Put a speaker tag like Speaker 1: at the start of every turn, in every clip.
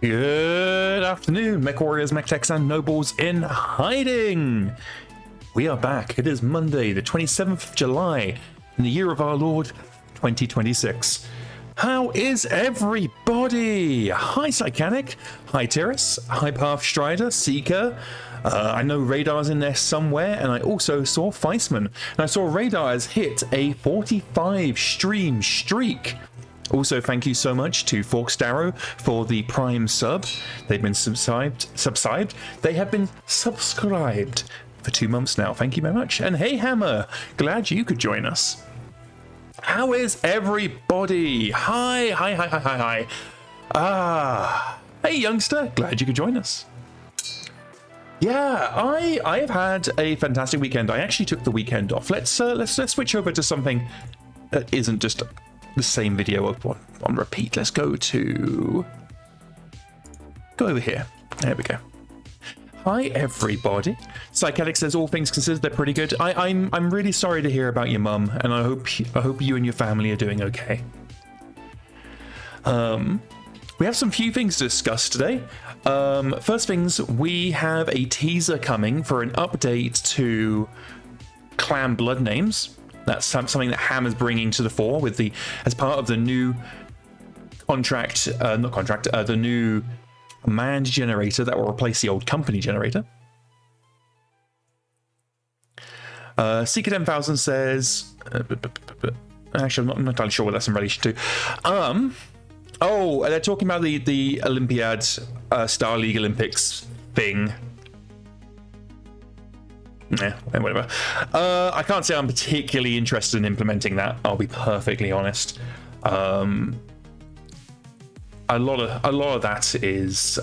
Speaker 1: Good afternoon, Mech Warriors, Mech Techs, and Nobles in hiding. We are back. It is Monday, the 27th of July, in the year of our Lord, 2026. How is everybody? Hi, Psychanic. Hi, Tiris. Hi, Path Strider, Seeker. I know Radar's in there somewhere, and I also saw Feisman. And I saw Radar has hit a 45 stream streak. Also, thank you so much to Forksdarrow for the Prime sub. They've been subscribed. They have been subscribed for 2 months now. Thank you very much. And hey, Hammer, glad you could join us. How is everybody? Hi. Hey, youngster, glad you could join us. Yeah, I have had a fantastic weekend. I actually took the weekend off. Let's switch over to something that isn't just the same video on repeat. Let's go over here. There we go. Hi everybody. Psychedelic says all things considered they're pretty good. I'm really sorry to hear about your mum, and I hope you and your family are doing okay. We have some few things to discuss today. First things, we have a teaser coming for an update to clan blood names. That's something that Ham is bringing to the fore as part of the new the new command generator that will replace the old company generator. Seeker 10,000 says, actually, I'm not entirely sure what that's in relation to. Oh, they're talking about the Olympiad Star League Olympics thing. Yeah, whatever. I can't say I'm particularly interested in implementing that. I'll be perfectly honest. A lot of that is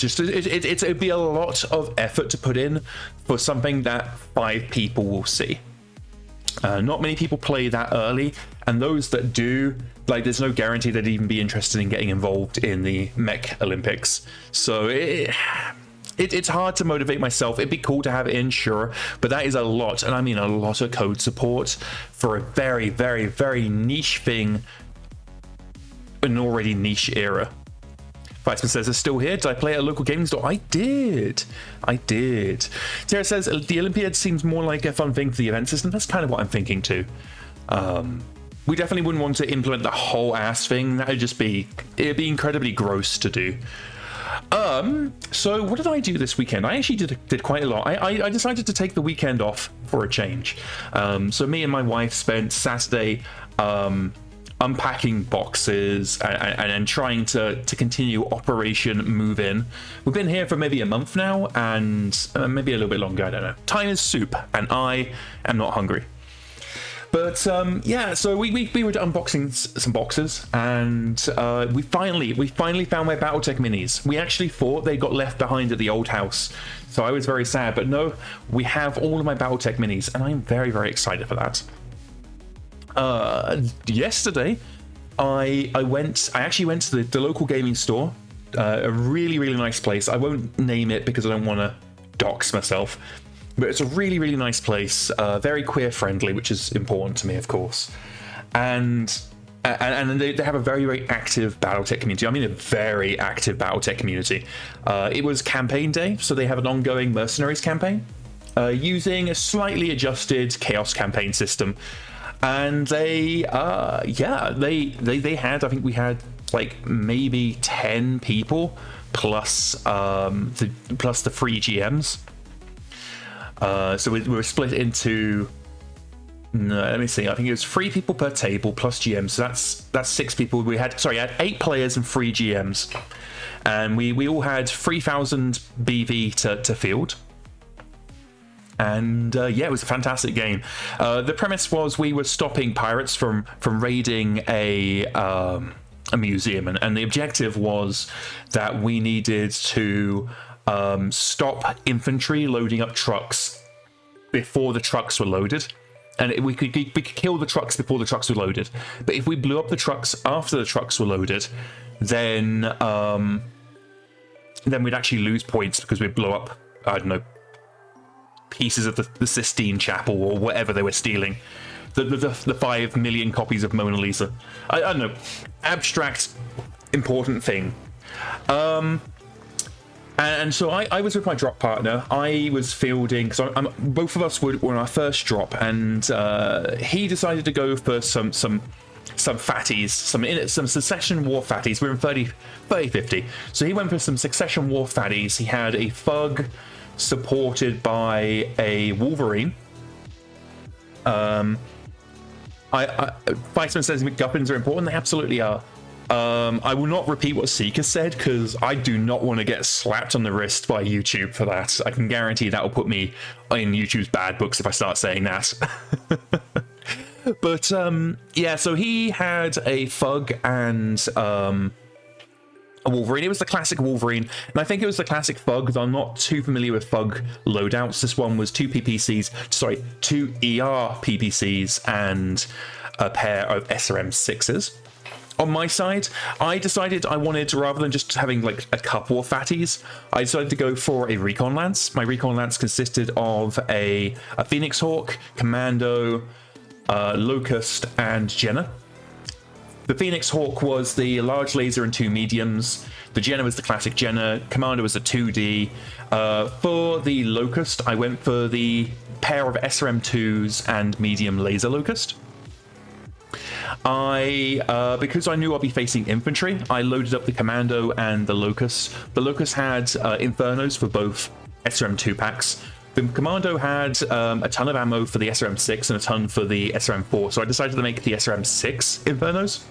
Speaker 1: just it'd be a lot of effort to put in for something that 5 people will see. Not many people play that early, and those that do, like, there's no guarantee they'd even be interested in getting involved in the Mech Olympics. So it's hard to motivate myself. It'd be cool to have it in, sure, but that is a lot, and I mean a lot of code support for a very, very, very niche thing, an already niche era. Weissman says, "It's still here. Did I play at a local gaming store?" I did. Tara says, "The Olympiad seems more like a fun thing for the event system." That's kind of what I'm thinking too. We definitely wouldn't want to implement the whole ass thing. It'd be incredibly gross to do. So what did I do this weekend? I actually did quite a lot. I decided to take the weekend off for a change. So me and my wife spent Saturday unpacking boxes and trying to continue Operation Move In. We've been here for maybe a month now, and maybe a little bit longer, I don't know. Time is soup, and I am not hungry. But yeah, so we were unboxing some boxes, and we finally found my BattleTech minis. We actually thought they got left behind at the old house, so I was very sad. But no, we have all of my BattleTech minis, and I'm very, very excited for that. Yesterday, I actually went to the local gaming store, a really, really nice place. I won't name it because I don't want to dox myself. But it's a really, really nice place, very queer friendly, which is important to me, of course. And they have a very, very active BattleTech community. I mean, a very active BattleTech community. It was campaign day, so they have an ongoing mercenaries campaign using a slightly adjusted chaos campaign system. And they had, I think we had like maybe 10 people plus the free GMs. So we were split into, let me see, I think it was 3 people per table plus GMs. So that's 6 people. I had 8 players and 3 GMs, and we all had 3,000 BV to field. And yeah, it was a fantastic game. The premise was we were stopping pirates from raiding a museum, and the objective was that we needed to stop infantry loading up trucks before the trucks were loaded, and we could kill the trucks before the trucks were loaded. But if we blew up the trucks after the trucks were loaded, then we'd actually lose points because we'd blow up, I don't know, pieces of the Sistine Chapel or whatever they were stealing. The 5 million copies of Mona Lisa. I don't know. Abstract important thing. And so I was with my drop partner. I was fielding, because both of us were on our first drop, and he decided to go for some fatties, some succession war fatties. We're in 30-50. So he went for some succession war fatties. He had a Thug supported by a Wolverine. Weissman says MacGuffins are important. They absolutely are. I will not repeat what Seeker said, because I do not want to get slapped on the wrist by YouTube for that. I can guarantee that will put me in YouTube's bad books if I start saying that. But yeah, so he had a Thug and a Wolverine. It was the classic Wolverine, and I think it was the classic Thug, because I'm not too familiar with Thug loadouts. This one was two ER PPCs and a pair of SRM6s. On my side, I decided I wanted, rather than just having like a couple of fatties, I decided to go for a Recon Lance. My Recon Lance consisted of a Phoenix Hawk, Commando, Locust, and Jenna. The Phoenix Hawk was the large laser and 2 mediums. The Jenna was the classic Jenna. Commando was a 2D. For the Locust, I went for the pair of SRM2s and medium laser Locust. Because I knew I'd be facing infantry, I loaded up the Commando and the Locust. The Locust had Infernos for both SRM2 packs. The Commando had a ton of ammo for the SRM6 and a ton for the SRM4, so I decided to make the SRM6 Infernos.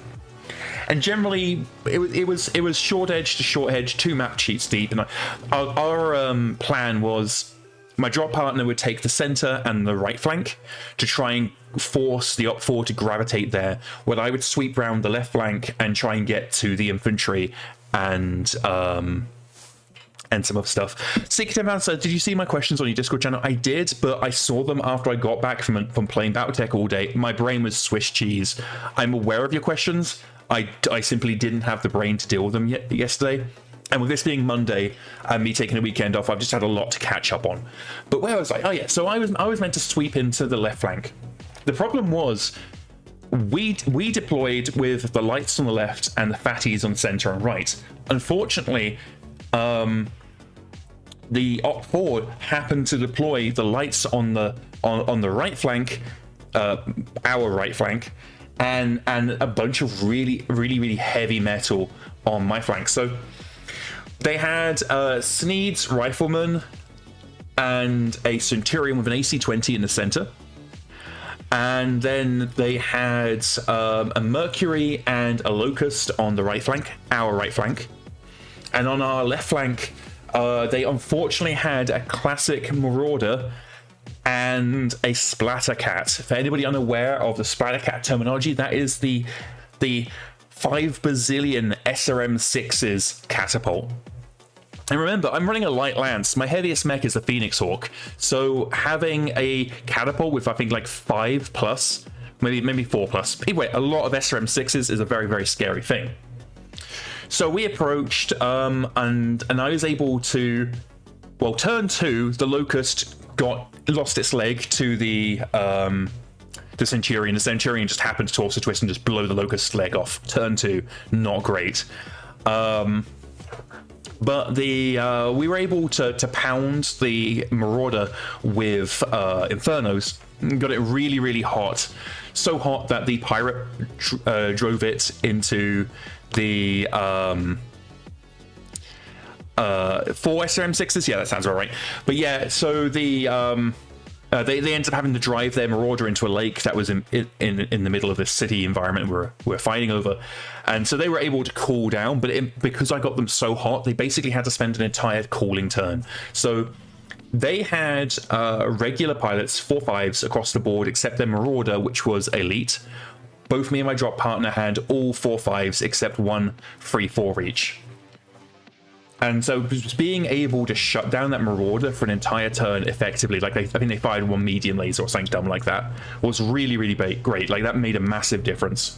Speaker 1: And generally, it was short edge to short edge, 2 map cheats deep, and our plan was my drop partner would take the center and the right flank to try and force the op4 to gravitate there, while I would sweep round the left flank and try and get to the infantry and some other stuff. Secret Advance, did you see my questions on your Discord channel? I did, but I saw them after I got back from playing BattleTech all day. My brain was Swiss cheese. I'm aware of your questions. I simply didn't have the brain to deal with them yesterday. And with this being Monday and me taking a weekend off, I've just had a lot to catch up on. But where was I? Oh yeah, so I was meant to sweep into the left flank. The problem was we deployed with the lights on the left and the fatties on center and right. Unfortunately, the Op4 happened to deploy the lights on the right flank, our right flank, and a bunch of really heavy metal on my flank. So they had Sneed's Rifleman and a Centurion with an AC-20 in the center. And then they had a Mercury and a Locust on the right flank, our right flank. And on our left flank, they unfortunately had a classic Marauder and a Splattercat. For anybody unaware of the Splattercat terminology, that is the 5 bazillion SRM6's catapult. And remember, I'm running a light lance. My heaviest mech is the Phoenix Hawk. So having a catapult with, I think, like 5 plus, maybe 4 plus. Anyway, a lot of SRM6's is a very scary thing. So we approached, and I was able to, well, turn 2, the Locust lost its leg to the Centurion. The Centurion just happened to torso twist and just blow the Locust's leg off. Turn 2, not great. But we were able to pound the Marauder with Infernos. Got it really hot. So hot that the Pirate drove it into the 4 SRM6s. Yeah, that sounds all right. But yeah, so the they ended up having to drive their Marauder into a lake that was in the middle of this city environment we're fighting over, and so they were able to cool down. But because I got them so hot, they basically had to spend an entire cooling turn. So they had regular pilots, 4/5s across the board, except their Marauder, which was elite. Both me and my drop partner had all 4/5s except one 3/4 each. And so just being able to shut down that Marauder for an entire turn effectively, like I think they fired 1 medium laser or something dumb like that, was really great. Like that made a massive difference.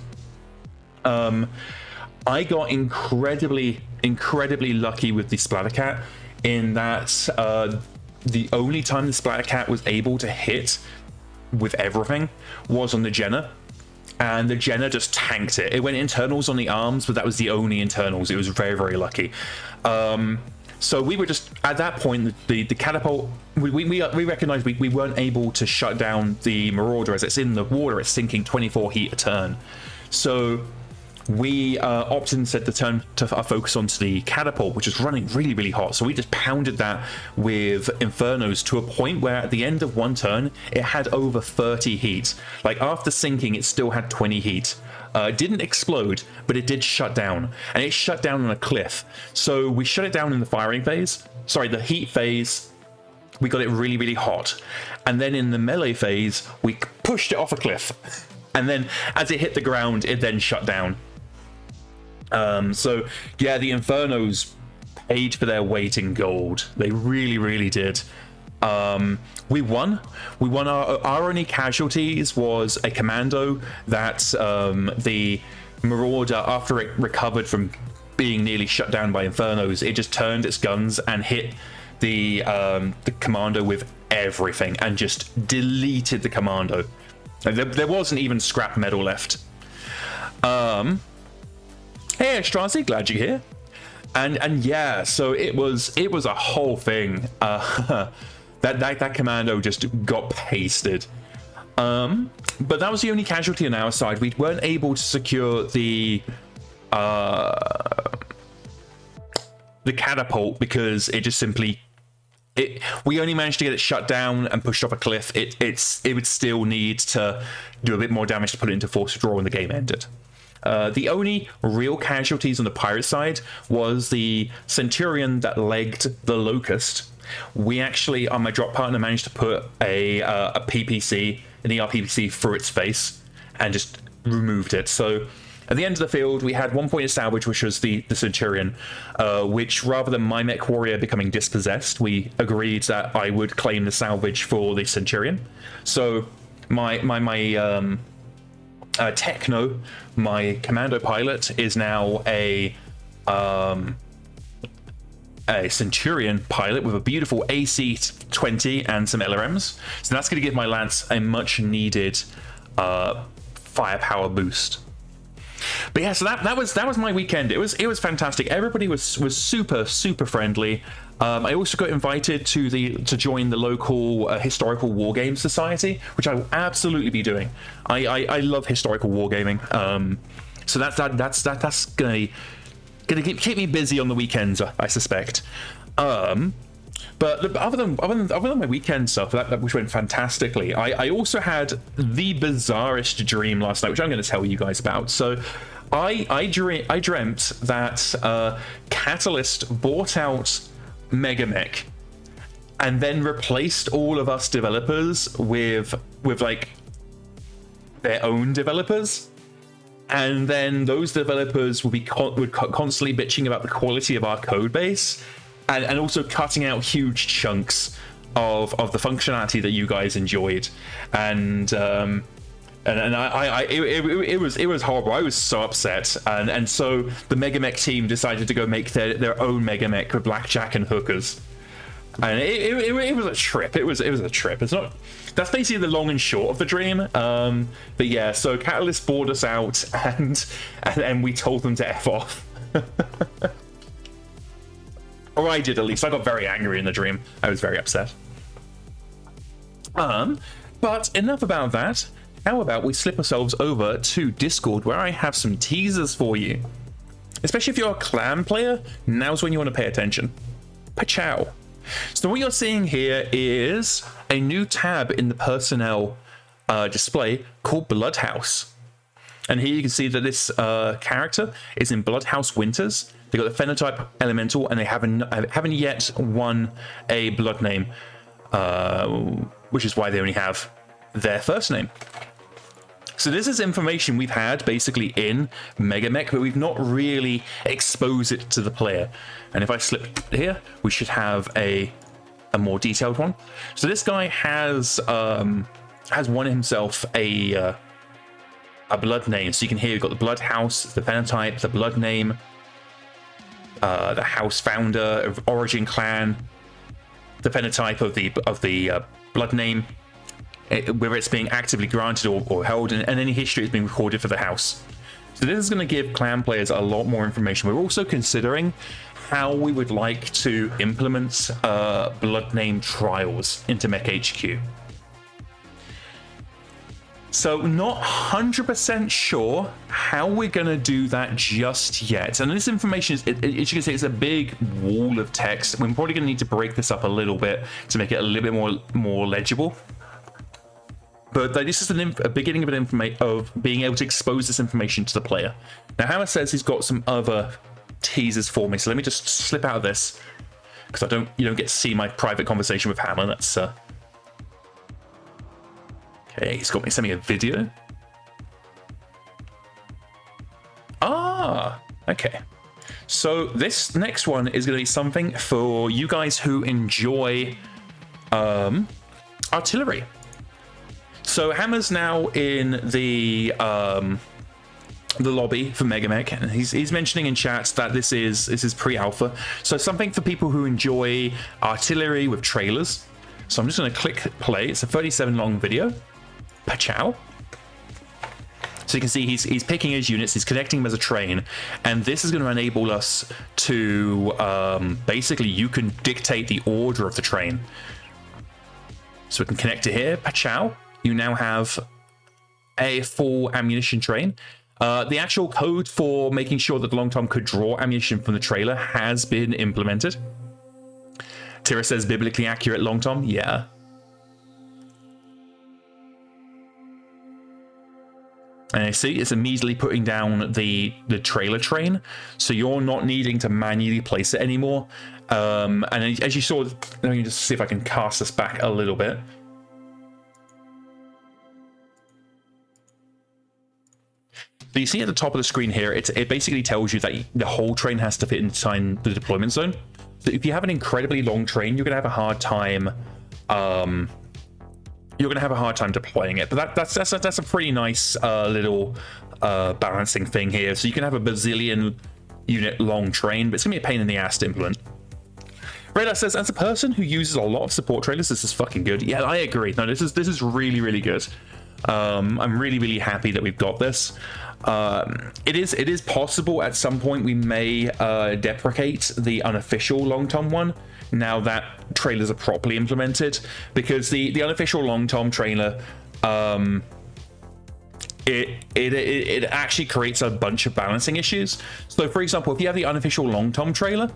Speaker 1: I got incredibly lucky with the Splattercat in that the only time the Splattercat was able to hit with everything was on the Jenna. and the Jenna just tanked it. It went internals on the arms, but that was the only internals. It was very, very lucky. So we were just, at that point, the catapult, we recognized we weren't able to shut down the Marauder. As it's in the water, it's sinking 24 heat a turn. So we opted instead to turn to our focus onto the catapult, which is running really, really hot. So we just pounded that with Infernos to a point where at the end of one turn, it had over 30 heat. Like after sinking, it still had 20 heat. It didn't explode, but it did shut down. And it shut down on a cliff. So we shut it down in the firing phase. Sorry, the heat phase. We got it really, really hot. And then in the melee phase, we pushed it off a cliff. And then as it hit the ground, it then shut down. So yeah, the Infernos paid for their weight in gold. They really, really did. We won. Our only casualties was a commando that the Marauder, after it recovered from being nearly shut down by Infernos, it just turned its guns and hit the commando with everything and just deleted the commando. There wasn't even scrap metal left. Hey Strazi, glad you're here. And yeah, so it was a whole thing. That commando just got pasted. But that was the only casualty on our side. We weren't able to secure the catapult because it just simply we only managed to get it shut down and pushed off a cliff. It would still need to do a bit more damage to put it into force draw when the game ended. The only real casualties on the pirate side was the Centurion that legged the Locust. We actually, on my drop partner, managed to put a PPC, an ER PPC through its face and just removed it. So at the end of the field, we had 1 point of salvage, which was the Centurion, which rather than my mech warrior becoming dispossessed, we agreed that I would claim the salvage for the Centurion. So my Techno, my commando pilot, is now a Centurion pilot with a beautiful AC-20 and some LRMs. So that's going to give my lads a much needed firepower boost. But yeah, so that was my weekend. It was fantastic. Everybody was super friendly. I also got invited to join the local historical wargame society, which I will absolutely be doing. I love historical wargaming. So that's gonna keep me busy on the weekends, I suspect. But other than my weekend stuff, which went fantastically, I also had the bizarrest dream last night, which I'm going to tell you guys about. So I dreamt that Catalyst bought out MegaMek and then replaced all of us developers with like their own developers. And then those developers would constantly bitching about the quality of our code base, and also cutting out huge chunks of the functionality that you guys enjoyed. And it was horrible. I was so upset. And so the MegaMek team decided to go make their own MegaMek with blackjack and hookers. And it was a trip. It was a trip. It's not. That's basically the long and short of the dream. But yeah, so Catalyst bought us out, and we told them to F off. Or I did, at least. I got very angry in the dream. I was very upset. But enough about that. How about we slip ourselves over to Discord, where I have some teasers for you. Especially if you're a clan player, now's when you want to pay attention. Pachow. So what you're seeing here is a new tab in the personnel display called Bloodhouse. And here you can see that this character is in Bloodhouse Winters. They got the phenotype elemental, and they haven't yet won a blood name, which is why they only have their first name. So this is information we've had basically in MegaMek, but we've not really exposed it to the player. And if I slip here, we should have a more detailed one. So this guy has won himself a blood name. So you can hear you've got the blood house, the phenotype, the blood name, the house founder of origin clan, the phenotype of the blood name. whether it's being actively granted or held, and any history is being recorded for the house. So this is going to give clan players a lot more information. We're also considering how we would like to implement blood name trials into MekHQ. So not 100% sure how we're going to do that just yet. And this information is, as you can see, it's a big wall of text. We're probably going to need to break this up a little bit to make it a little bit more legible. But this is a beginning of being able to expose this information to the player. Now, Hammer says he's got some other teasers for me, so let me just slip out of this because you don't get to see my private conversation with Hammer. That's okay. He's got me sending a video. Okay. So this next one is going to be something for you guys who enjoy artillery. So Hammer's now in the lobby for MegaMek, and he's mentioning in chat that this is pre-alpha. So something for people who enjoy artillery with trailers. So I'm just going to click play. It's a 37 long video. Pachow. So you can see he's picking his units, he's connecting them as a train, and this is going to enable us to basically you can dictate the order of the train. So we can connect to here. Pachow. You now have a full ammunition train. The actual code for making sure that the Long Tom could draw ammunition from the trailer has been implemented. Tira says biblically accurate Long Tom. Yeah. And I see it's immediately putting down the trailer train, so you're not needing to manually place it anymore. And as you saw, let me just see if I can cast this back a little bit. So you see at the top of the screen here, it basically tells you that the whole train has to fit inside the deployment zone. So if you have an incredibly long train, you're going to have a hard time. You're going to have a hard time deploying it. But that's a pretty nice little balancing thing here. So you can have a bazillion unit long train, but it's going to be a pain in the ass to implement. Radar says, as a person who uses a lot of support trailers, this is fucking good. Yeah, I agree. No, this is really, really good. I'm really, really happy that we've got this. It is possible at some point we may deprecate the unofficial Long Tom one now that trailers are properly implemented, because the unofficial Long Tom trailer it actually creates a bunch of balancing issues. So for example, if you have the unofficial Long Tom trailer,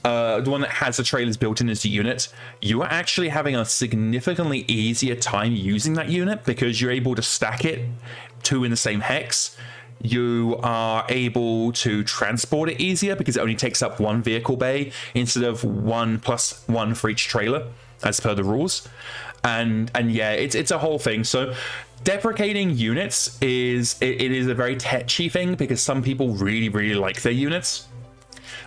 Speaker 1: the one that has the trailers built in as a unit, you are actually having a significantly easier time using that unit because you're able to stack it two in the same hex. You are able to transport it easier because it only takes up one vehicle bay instead of 1+1 for each trailer as per the rules. And yeah, it's a whole thing. So deprecating units is a very tetchy thing because some people really, really like their units.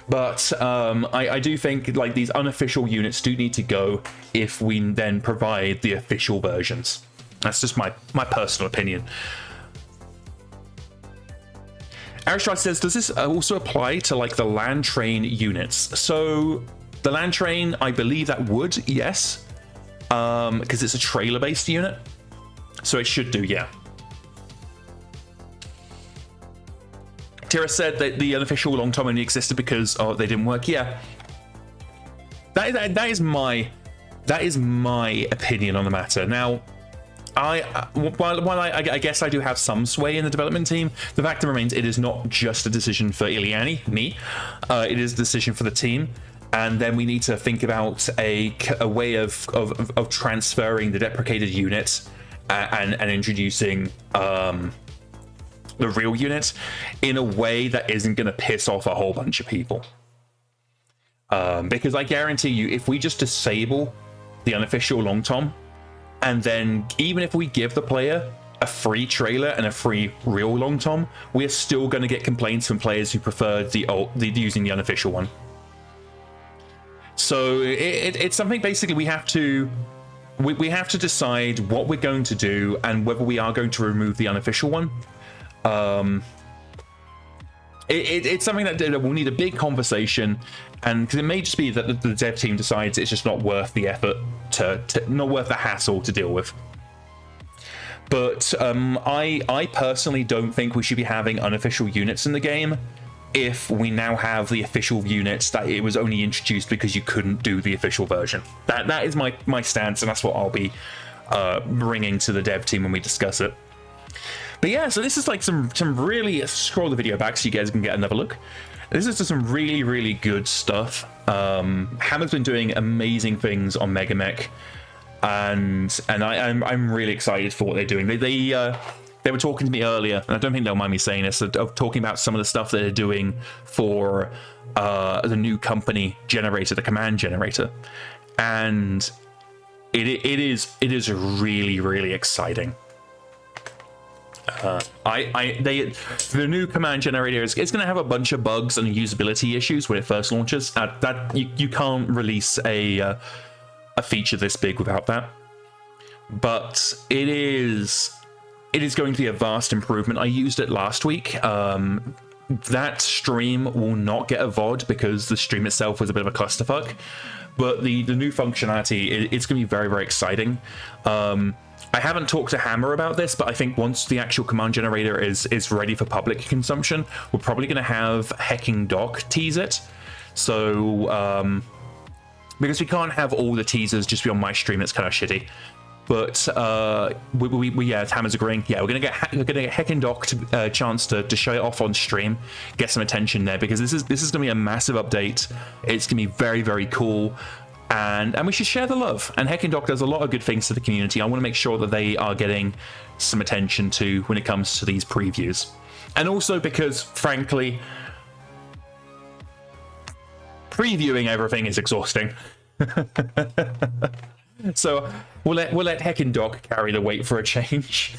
Speaker 1: But I do think like these unofficial units do need to go if we then provide the official versions. That's just my personal opinion. Aristride says, does this also apply to like the land train units? So the land train, I believe that would, yes, because it's a trailer based unit, so it should do, yeah. Tira said that the unofficial Long Tom only existed because they didn't work. Yeah, that is my opinion on the matter. Now, while I guess I do have some sway in the development team, the fact remains it is not just a decision for me. It is a decision for the team, and then we need to think about a way of transferring the deprecated units and introducing the real unit in a way that isn't going to piss off a whole bunch of people. Because I guarantee you, if we just disable the unofficial Long Tom, and then even if we give the player a free trailer and a free real Long Tom, we're still going to get complaints from players who prefer using the unofficial one. So it's something basically we have to decide what we're going to do and whether we are going to remove the unofficial one. It's something that will need a big conversation, and because it may just be that the dev team decides it's just not worth the effort not worth the hassle to deal with. But I personally don't think we should be having unofficial units in the game if we now have the official units that it was only introduced because you couldn't do the official version. That is my stance, and that's what I'll be bringing to the dev team when we discuss it. But yeah, so this is like some really, scroll the video back so you guys can get another look. This is just some really good stuff. Hammer's been doing amazing things on MegaMek, and I'm really excited for what they're doing. They were talking to me earlier, and I don't think they'll mind me saying this, of talking about some of the stuff that they're doing for the new company generator, the command generator, and it is really exciting. The new command generator is going to have a bunch of bugs and usability issues when it first launches. That you can't release a feature this big without that, but it is going to be a vast improvement. I used it last week. That stream will not get a VOD because the stream itself was a bit of a clusterfuck, but the new functionality, it's going to be very exciting. I haven't talked to Hammer about this, but I think once the actual command generator is ready for public consumption, we're probably going to have MekHQ tease it. So because we can't have all the teasers just be on my stream, it's kind of shitty. But yeah, Hammer's agreeing. Yeah, we're gonna get MekHQ a chance to show it off on stream, get some attention there, because this is gonna be a massive update. It's gonna be very cool, and we should share the love. And MekHQ does a lot of good things to the community. I want to make sure that they are getting some attention too when it comes to these previews, and also because frankly, previewing everything is exhausting. So we'll let MekHQ carry the weight for a change.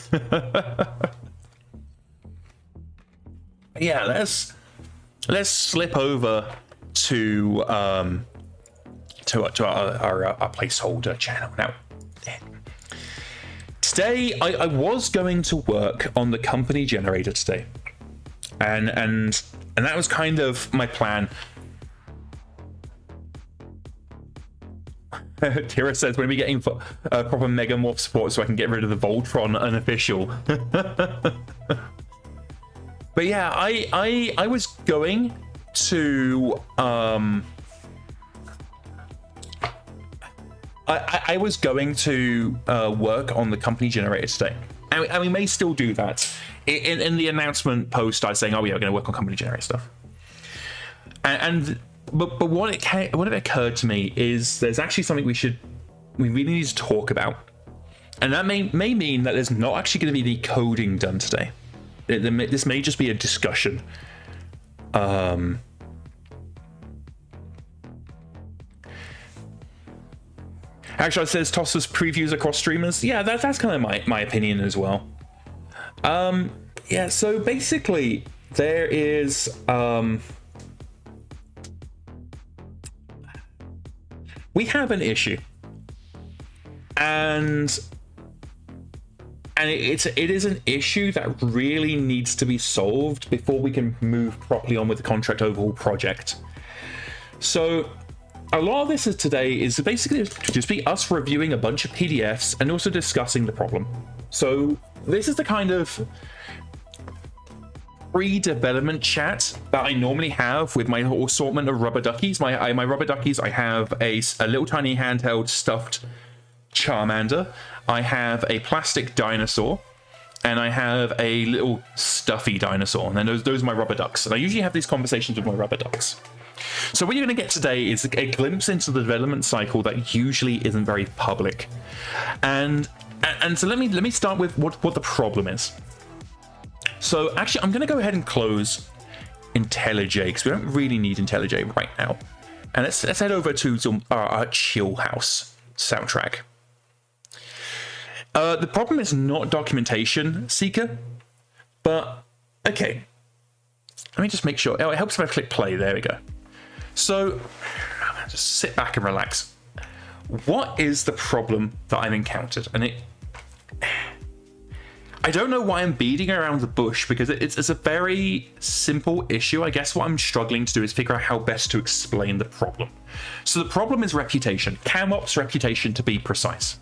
Speaker 1: Yeah, let's slip over to our placeholder channel now. Today I was going to work on the company generator today, and that was kind of my plan. Tira says, when are we getting proper Megamorph support so I can get rid of the Voltron unofficial? But yeah, I was going to I was going to work on the company generator today, and we may still do that. In the announcement post, I was saying, oh yeah, we're going to work on company generator stuff, But what it occurred to me is there's actually something we really need to talk about, and that may mean that there's not actually going to be any coding done today. This may just be a discussion. Actually, it says tosses previews across streamers. Yeah, that's kind of my opinion as well. Yeah, so basically there is we have an issue, and it is an issue that really needs to be solved before we can move properly on with the contract overhaul project. So a lot of this today is basically just be us reviewing a bunch of PDFs and also discussing the problem. So this is the kind of pre-development chat that I normally have with my assortment of rubber duckies. My rubber duckies, I have a little tiny handheld stuffed Charmander, I have a plastic dinosaur, and I have a little stuffy dinosaur. And then those are my rubber ducks. And I usually have these conversations with my rubber ducks. So what you're going to get today is a glimpse into the development cycle that usually isn't very public. And so let me start with what the problem is. So actually, I'm going to go ahead and close IntelliJ because we don't really need IntelliJ right now. And let's head over to our Chill House soundtrack. The problem is not documentation seeker, but okay. Let me just make sure. Oh, it helps if I click play. There we go. So just sit back and relax. What is the problem that I've encountered? And I don't know why I'm beating around the bush, because it's a very simple issue. I guess what I'm struggling to do is figure out how best to explain the problem. So the problem is reputation, CamOps reputation to be precise.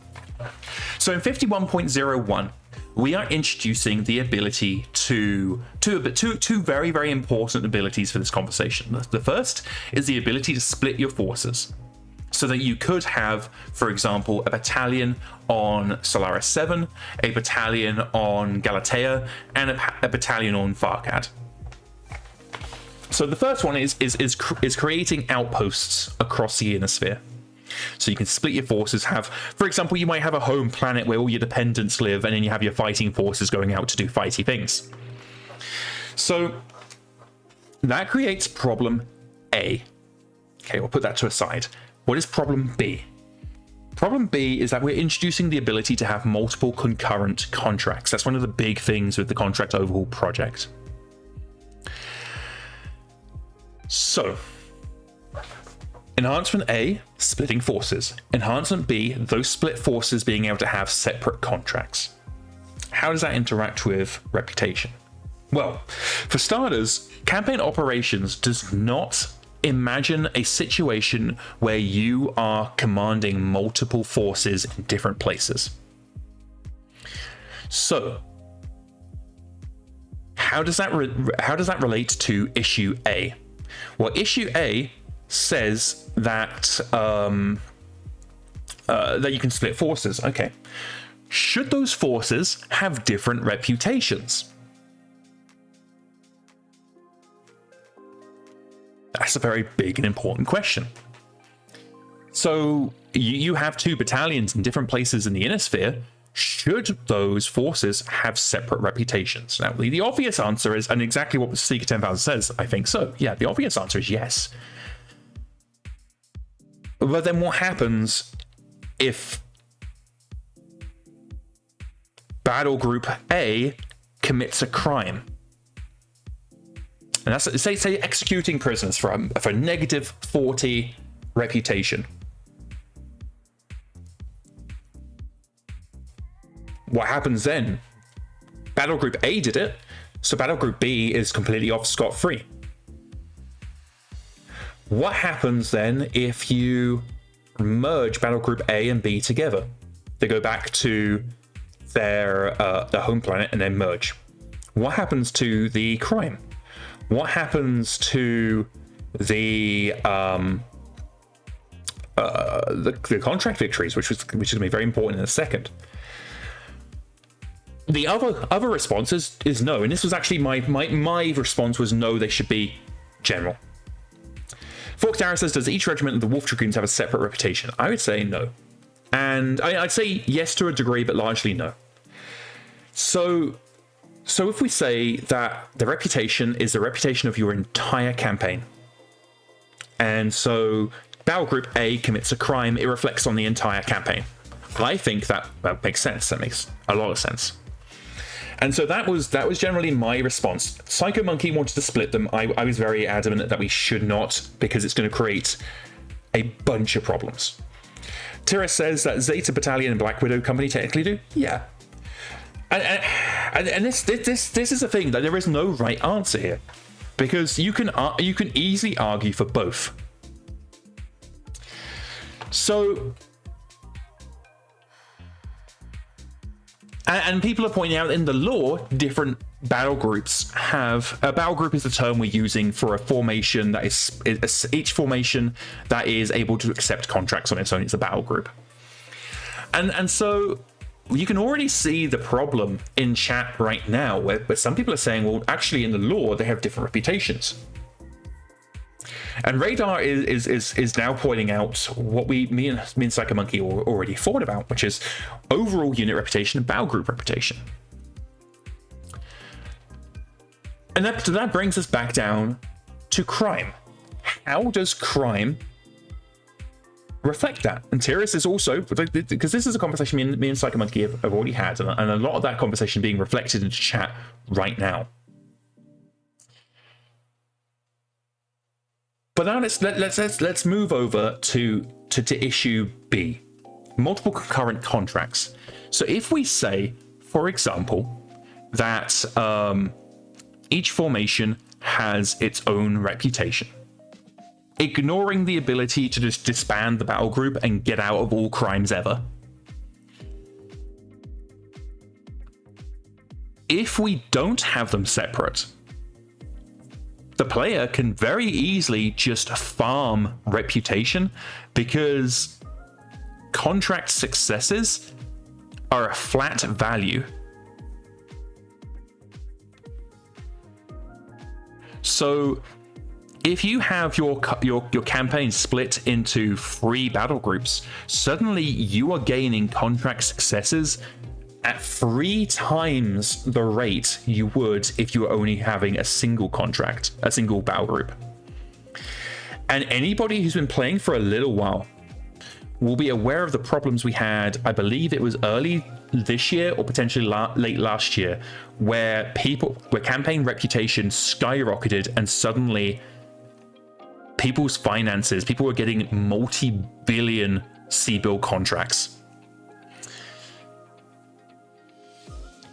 Speaker 1: So in 51.01, we are introducing the ability to two very, very important abilities for this conversation. The first is the ability to split your forces, so that you could have, for example, a battalion on Solaris 7, a battalion on Galatea, and a battalion on Farcad. So the first one is creating outposts across the inner sphere. So you can split your forces, have, for example, you might have a home planet where all your dependents live, and then you have your fighting forces going out to do fighty things. So that creates problem A. Okay, we'll put that to a side. What is problem B? Problem B is that we're introducing the ability to have multiple concurrent contracts. That's one of the big things with the contract overhaul project. So, enhancement A, splitting forces. Enhancement B, those split forces being able to have separate contracts. How does that interact with reputation? Well, for starters, campaign operations does not imagine a situation where you are commanding multiple forces in different places. So, how does that relate to issue A? Well, issue A says that that you can split forces. Okay. Should those forces have different reputations? That's a very big and important question. So you have two battalions in different places in the inner sphere. Should those forces have separate reputations? Now, the obvious answer is, and exactly what Seeker 10,000 says, I think so. Yeah, the obvious answer is yes. But then what happens if Battle Group A commits a crime? And that's, say executing prisoners for negative 40 reputation. What happens then? Battle Group A did it, so Battle Group B is completely off scot-free. What happens then if you merge Battle Group A and B together? They go back to their home planet and then merge. What happens to the crime? What happens to the contract victories, which is going to be very important in a second? The other response is no, and this was actually my response was no, they should be general. Fork Dara says, does each regiment of the Wolf Dragoons have a separate reputation? I would say no. And I'd say yes to a degree, but largely no. So if we say that the reputation is the reputation of your entire campaign, and so Battle Group A commits a crime, it reflects on the entire campaign. I think that makes sense. That makes a lot of sense. And so that was generally my response. Psycho Monkey wanted to split them. I was very adamant that we should not, because it's going to create a bunch of problems. Tira says that Zeta Battalion and Black Widow Company technically do. Yeah. And this is the thing, that there is no right answer here, because you can easily argue for both. So, and people are pointing out in the lore, different battle groups have a battle group is the term we're using for a formation that is each formation that is able to accept contracts on its own. It's a battle group, and so you can already see the problem in chat right now, where some people are saying, well, actually in the lore they have different reputations. And Radar is now pointing out what me and Psycho Monkey already thought about, which is overall unit reputation and battle group reputation. And that brings us back down to crime. How does crime reflect that? And Tyrus is also, because this is a conversation me and Psycho Monkey have already had, and a lot of that conversation being reflected into chat right now. But now let's move over to issue B, multiple concurrent contracts. So if we say, for example, that each formation has its own reputation, ignoring the ability to just disband the battle group and get out of all crimes ever, If we don't have them separate, the player can very easily just farm reputation, because contract successes are a flat value. So if you have your campaign split into 3 battle groups, suddenly you are gaining contract successes at 3 times the rate you would if you were only having a single contract, a single battle group. And anybody who's been playing for a little while will be aware of the problems we had, I believe it was early this year or potentially late last year, where campaign reputation skyrocketed, and suddenly people's finances, people were getting multi-billion C-bill contracts.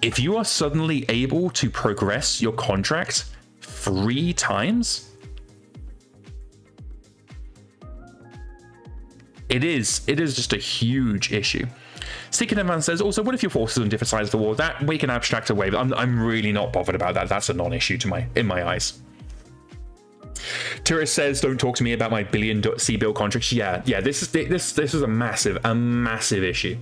Speaker 1: If you are suddenly able to progress your contract 3 times, it is just a huge issue. Seeking Man says, also, what if your forces on different sides of the war? That we can abstract away, but I'm really not bothered about that. That's a non-issue in my eyes. Tyrus says, don't talk to me about my billion C-bill contracts. Yeah, this is a massive issue.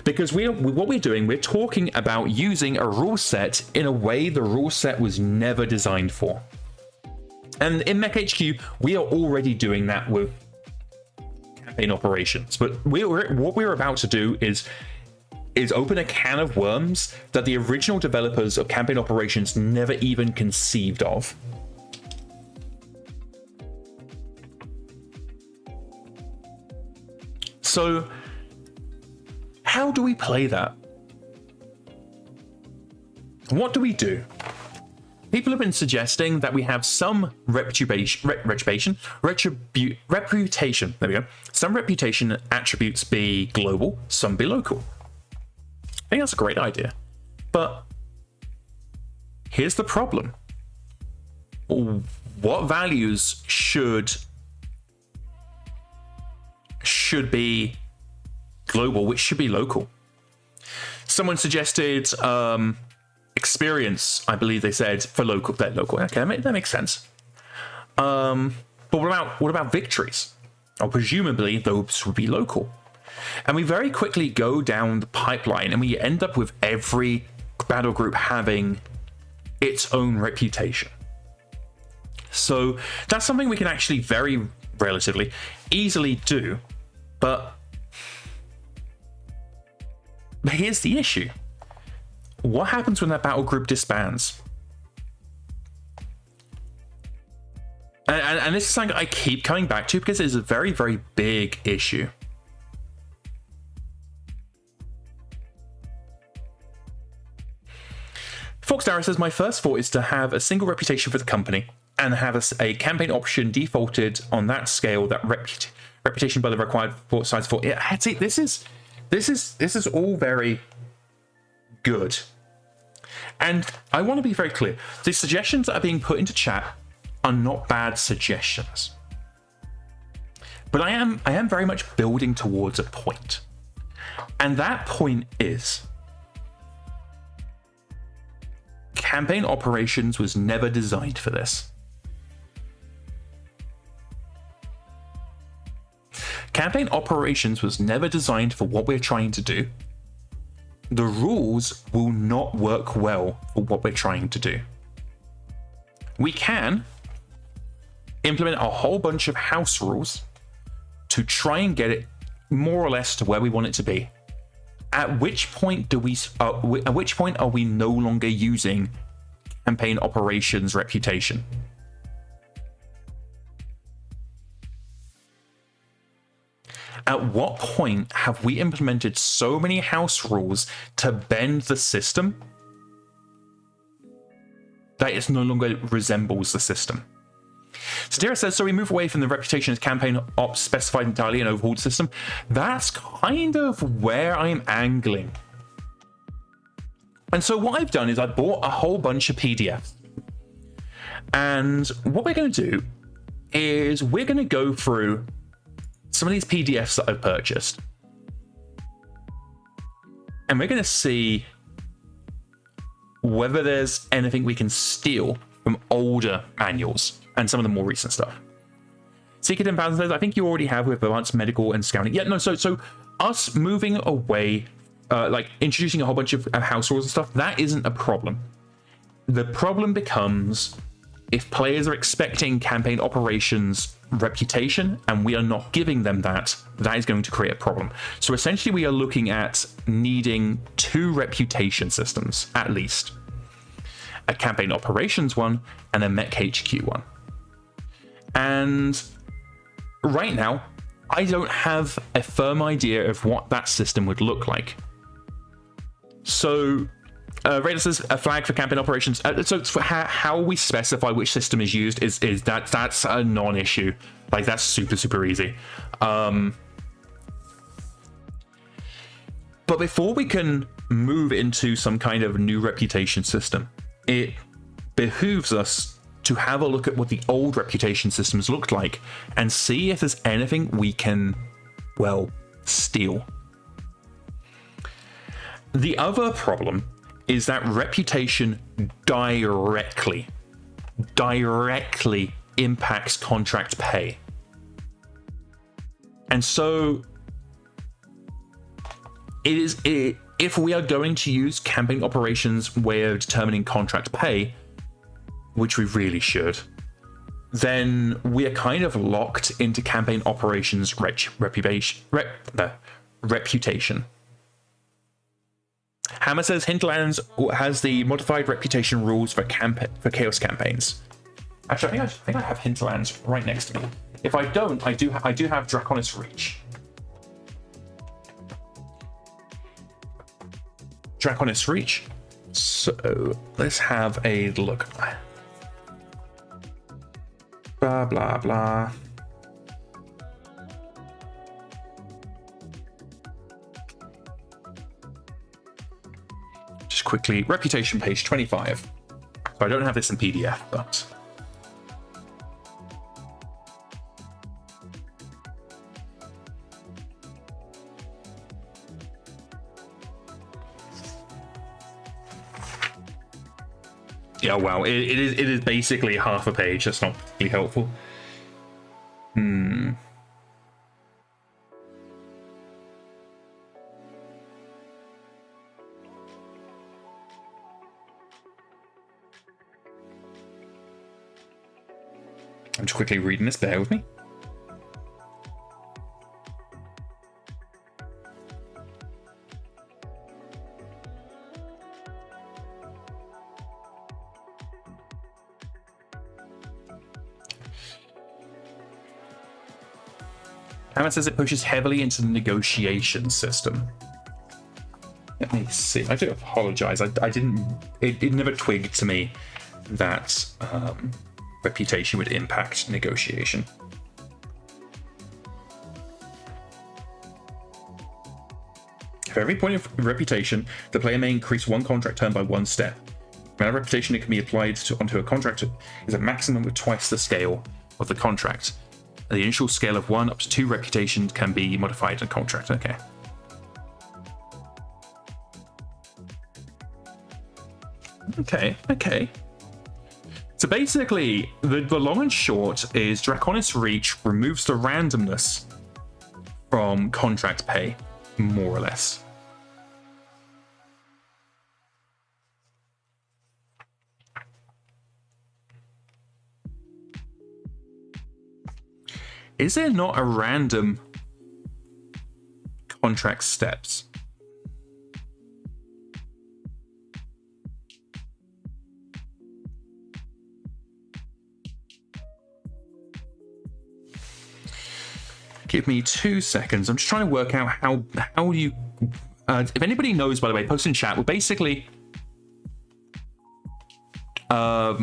Speaker 1: Because what we're doing, we're talking about using a rule set in a way the rule set was never designed for. And in MekHQ, we are already doing that with campaign operations. But what we're about to do is open a can of worms that the original developers of campaign operations never even conceived of. So how do we play that? What do we do? People have been suggesting that we have some reputation. There we go. Some reputation attributes be global, some be local. I think that's a great idea. But here's the problem. What values should be global, which should be local? Someone suggested experience, I believe they said, for local. They're local. Okay, that makes sense. But what about victories? Or presumably those would be local. And we very quickly go down the pipeline, and we end up with every battle group having its own reputation. So that's something we can actually very relatively easily do. But here's the issue. What happens when that battle group disbands? And this is something I keep coming back to because it's a very, very big issue. Fox Darrow says, my first thought is to have a single reputation for the company and have a campaign option defaulted on that scale, that reputation by the required size for it. See, this is all very good. And I want to be very clear. The suggestions that are being put into chat are not bad suggestions. But I am very much building towards a point. And that point is campaign operations was never designed for this. Campaign operations was never designed for what we're trying to do. The rules will not work well for what we're trying to do. We can implement a whole bunch of house rules to try and get it more or less to where we want it to be. At which point are we no longer using campaign operations reputation? At what point have we implemented so many house rules to bend the system that it no longer resembles the system? Sadira says, so we move away from the reputation as campaign ops specified entirely and overhauled system. That's kind of where I'm angling. And so what I've done is I bought a whole bunch of PDFs. And what we're going to do is we're going to go through some of these PDFs that I've purchased. And we're going to see whether there's anything we can steal from older manuals and some of the more recent stuff. Secret Imbalances, I think you already have with advanced medical and scouting. Yeah, no, so us moving away, like introducing a whole bunch of house rules and stuff, that isn't a problem. The problem becomes if players are expecting campaign operations reputation and we are not giving them that, that is going to create a problem. So essentially we are looking at needing 2 reputation systems, at least. A campaign operations one and a MekHQ one. And right now, I don't have a firm idea of what that system would look like. So Raider says a flag for campaign operations. So for how we specify which system is used is that's a non-issue. Like that's super easy. But before we can move into some kind of new reputation system, it behooves us to have a look at what the old reputation systems looked like and see if there's anything we can, well, steal. The other problem is that reputation directly impacts contract pay. And so if we are going to use campaign operations way of determining contract pay, which we really should, then we are kind of locked into campaign operations reputation. Hammer says Hinterlands has the modified reputation rules for chaos campaigns. Actually, I think I have Hinterlands right next to me. If I don't, I do have Draconis Reach. Draconis Reach. So let's have a look. Blah blah blah. Just quickly, reputation page 25. So I don't have this in PDF, but yeah, wow, it is basically half a page. That's not particularly helpful. I'm just quickly reading this, bear with me. Hammer says it pushes heavily into the negotiation system. Let me see. I do apologize. I didn't. It never twigged to me that reputation would impact negotiation. For every point of reputation, the player may increase one contract term by 1 step. The amount of reputation that can be applied onto a contract is a maximum of twice the scale of the contract. The initial scale of 1 up to 2 reputation can be modified in a contract. Okay. Okay. So basically, the long and short is Draconis Reach removes the randomness from contract pay, more or less. Is there not a random contract steps? Give me 2 seconds. I'm just trying to work out how you... if anybody knows, by the way, post in chat. Well, basically, let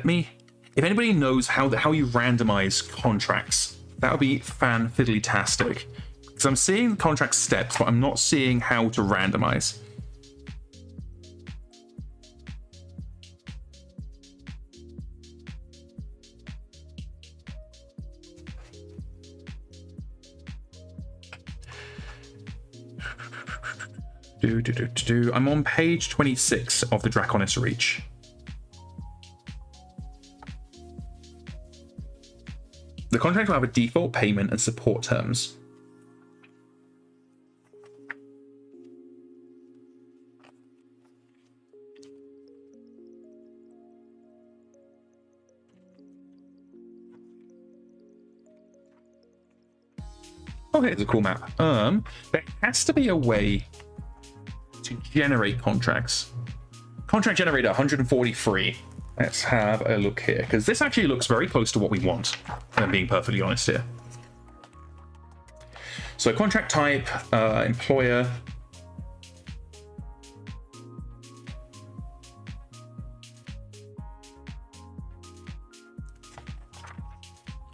Speaker 1: me... If anybody knows how you randomize contracts, that would be fan-fiddly-tastic. Because I'm seeing contract steps, but I'm not seeing how to randomize. I'm on page 26 of the Draconis Reach. The contract will have a default payment and support terms. Okay, it's a cool map. There has to be a way to generate contracts. Contract generator 143. Let's have a look here, because this actually looks very close to what we want, if I'm being perfectly honest here. So contract type, employer.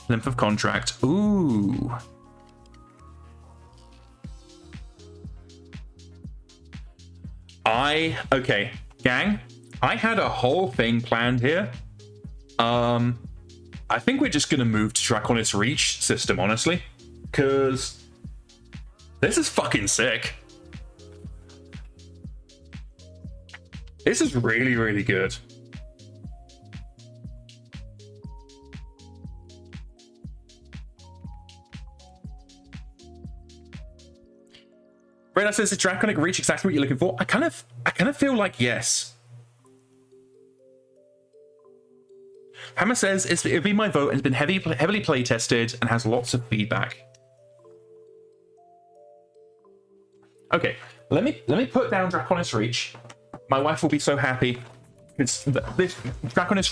Speaker 1: Length of contract. Ooh. Okay, gang, I had a whole thing planned here. I think we're just gonna move to Draconis Reach system, honestly, because this is fucking sick. This is really, really good. Brenda says, "Is Draconic Reach exactly what you're looking for?" I kind of feel like yes. Hammer says, "It'll be my vote and it's been heavily play tested and has lots of feedback." Okay, let me put down Draconis Reach. My wife will be so happy. It's this Draconis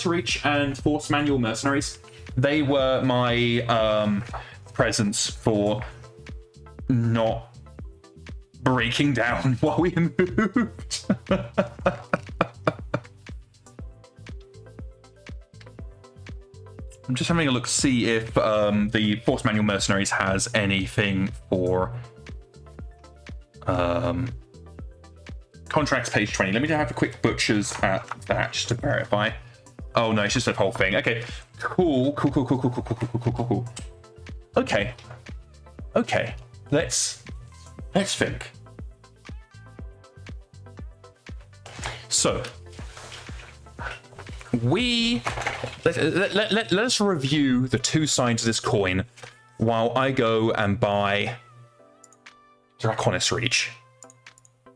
Speaker 1: Reach and Force Manual Mercenaries. They were my presents for not breaking down while we moved. I'm just having a look to see if the Force Manual Mercenaries has anything for contracts page 20. Let me just have a quick butchers at that just to verify. Oh no, it's just a whole thing. Okay, cool. Okay, let's think. So let's review the two sides of this coin while I go and buy Draconis Reach.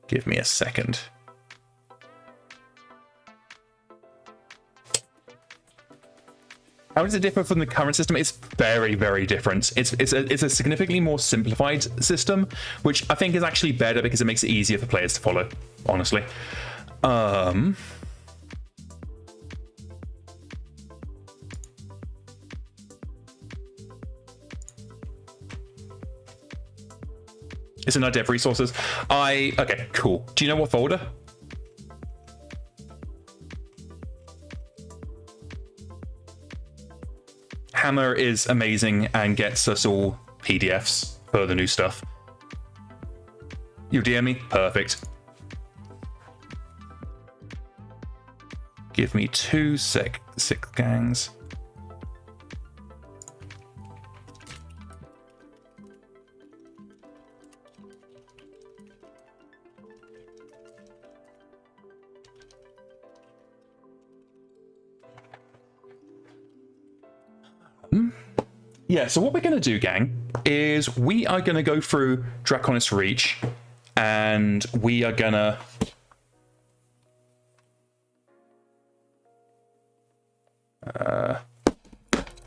Speaker 1: Give me a second. How does it differ from the current system? It's very, very different. It's a significantly more simplified system, which I think is actually better because it makes it easier for players to follow, honestly. It's in our dev resources. Okay, cool. Do you know what folder? Hammer is amazing and gets us all PDFs for the new stuff. You DM me? Perfect. Give me 2 six gangs. Yeah, so what we're going to do, gang, is we are going to go through Draconis Reach, and we are going to...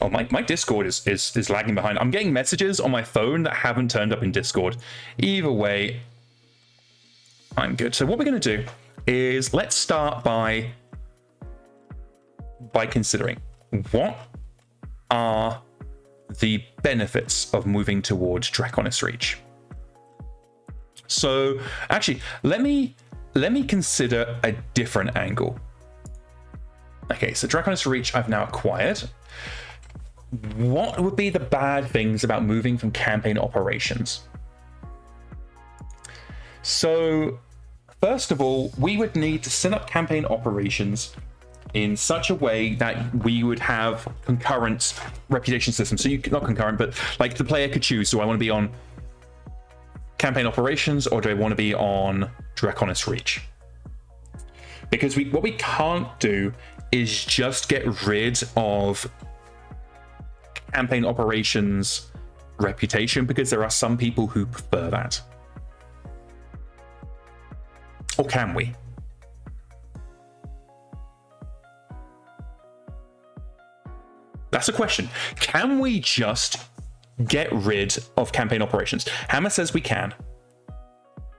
Speaker 1: Oh, my Discord is lagging behind. I'm getting messages on my phone that haven't turned up in Discord. Either way, I'm good. So what we're going to do is let's start by considering what are the benefits of moving towards Draconis Reach. So actually, let me consider a different angle. Okay, so Draconis Reach I've now acquired. What would be the bad things about moving from campaign operations? So first of all, we would need to set up campaign operations in such a way that we would have concurrent reputation systems. So you not concurrent, but like the player could choose. So I want to be on campaign operations, or do I want to be on Draconis Reach? Because what we can't do is just get rid of campaign operations reputation, because there are some people who prefer that. Or can we? That's a question. Can we just get rid of campaign operations? Hammer says we can.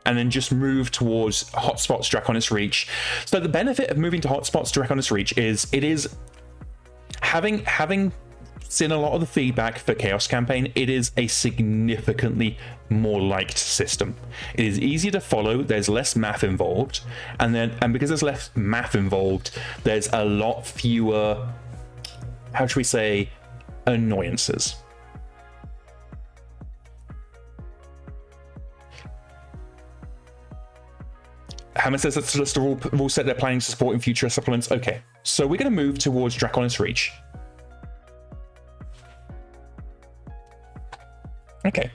Speaker 1: And then just move towards Hotspots Draconis Reach. So the benefit of moving to Hotspots Draconis Reach is it is having seen a lot of the feedback for Chaos Campaign, it is a significantly more liked system. It is easier to follow, there's less math involved, and because there's less math involved, there's a lot fewer, how should we say, annoyances. Hammer says that's just a rule set they're planning to support in future supplements. Okay, so we're going to move towards Draconis Reach. Okay.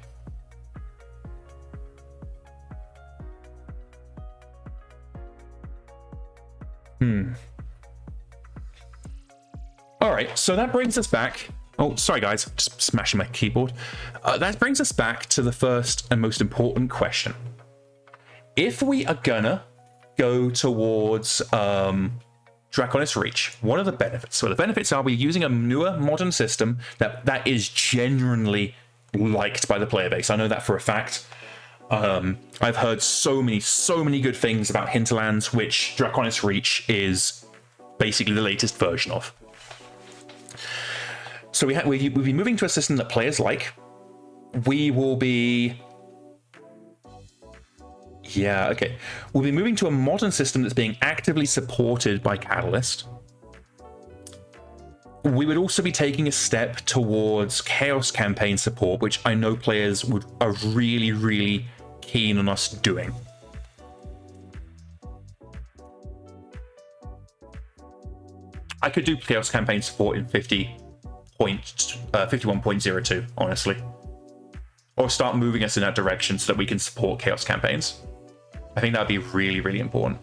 Speaker 1: All right, so that brings us back. Oh, sorry guys, just smashing my keyboard. That brings us back to the first and most important question. If we are gonna go towards Draconis Reach, what are the benefits? So the benefits are we're using a newer modern system that is genuinely liked by the player base. I know that for a fact. I've heard so many good things about Hinterlands, which Draconis Reach is basically the latest version of. So we'll be moving to a system that players like. We will be... Yeah, okay. We'll be moving to a modern system that's being actively supported by Catalyst. We would also be taking a step towards Chaos Campaign support, which I know players are really, really keen on us doing. I could do Chaos Campaign support in 51.02, honestly. Or start moving us in that direction so that we can support Chaos Campaigns. I think that would be really, really important.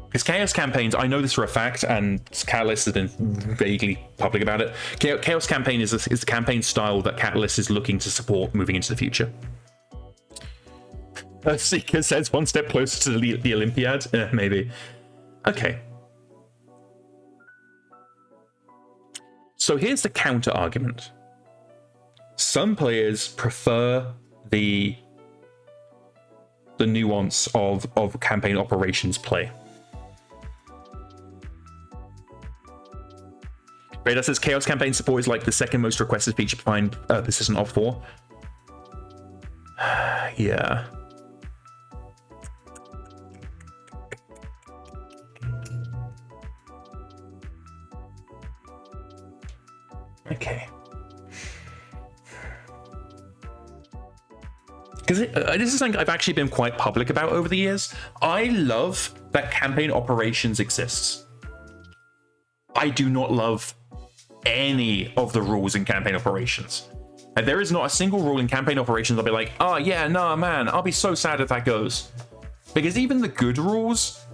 Speaker 1: Because Chaos Campaigns, I know this for a fact, and Catalyst has been vaguely public about it. Chaos Campaign is the campaign style that Catalyst is looking to support moving into the future. Seeker says one step closer to the Olympiad. Maybe. Okay. So here's the counter argument. Some players prefer the nuance of campaign operations play. Radar says Chaos Campaign support is like the second most requested feature behind Persistent Op 4. Yeah. Okay. Because this is something I've actually been quite public about over the years. I love that campaign operations exists. I do not love any of the rules in campaign operations. And there is not a single rule in campaign operations I'll be like, oh yeah, no, man, I'll be so sad if that goes. Because even the good rules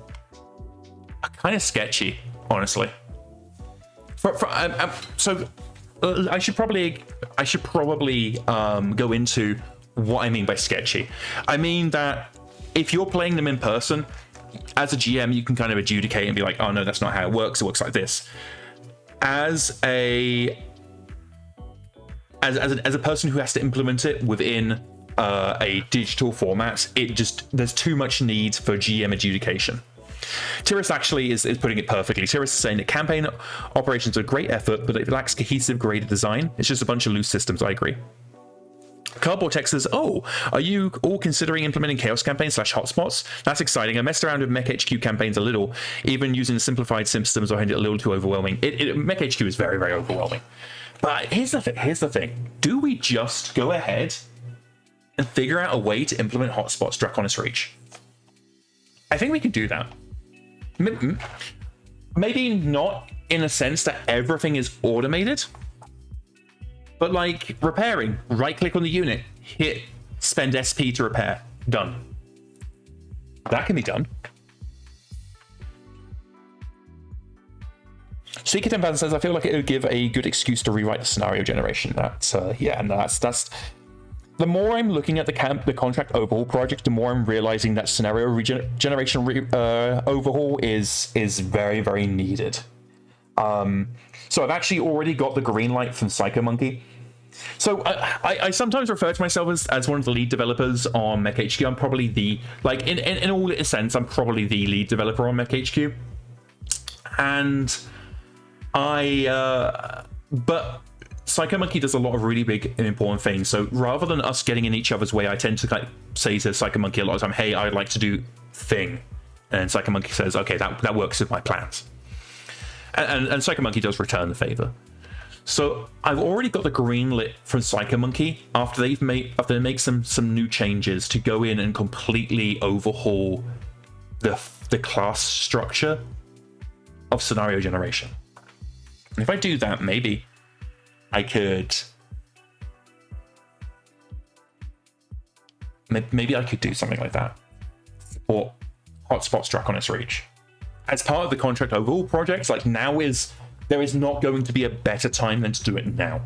Speaker 1: are kind of sketchy, honestly. So I should probably go into what I mean by sketchy. I mean that if you're playing them in person, as a GM, you can kind of adjudicate and be like, oh no, that's not how it works like this. As a person who has to implement it within a digital format, there's too much need for GM adjudication. Tiris actually is putting it perfectly. Tiris is saying that campaign operations are a great effort, but it lacks cohesive graded design. It's just a bunch of loose systems. I agree. Cardboard Tech says, oh, are you all considering implementing Chaos Campaigns / hotspots? That's exciting. I messed around with MekHQ campaigns a little, even using the simplified systems. I find it a little too overwhelming. MekHQ is very, very overwhelming. But here's the thing. Do we just go ahead and figure out a way to implement hotspots Draconis Reach? I think we can do that. Maybe not in a sense that everything is automated, but like repairing, right click on the unit, hit spend SP to repair. Done. That can be done. Secret Invan says, I feel like it would give a good excuse to rewrite the scenario generation. That's that's the more I'm looking at the contract overhaul project, the more I'm realizing that scenario generation overhaul is very, very needed. So I've actually already got the green light from PsychoMonkey. So I sometimes refer to myself as one of the lead developers on MekHQ. I'm probably in all sense, I'm probably the lead developer on MekHQ. And but PsychoMonkey does a lot of really big and important things. So rather than us getting in each other's way, I tend to say to PsychoMonkey a lot of the time, hey, I'd like to do thing. And PsychoMonkey says, okay, that works with my plans. And PsychoMonkey does return the favor. So I've already got the green lit from PsychoMonkey after they make some new changes to go in and completely overhaul the class structure of scenario generation. And if I do that, maybe I could do something like that. Or hotspots Draconis Reach. As part of the contract overhaul projects, there is not going to be a better time than to do it now.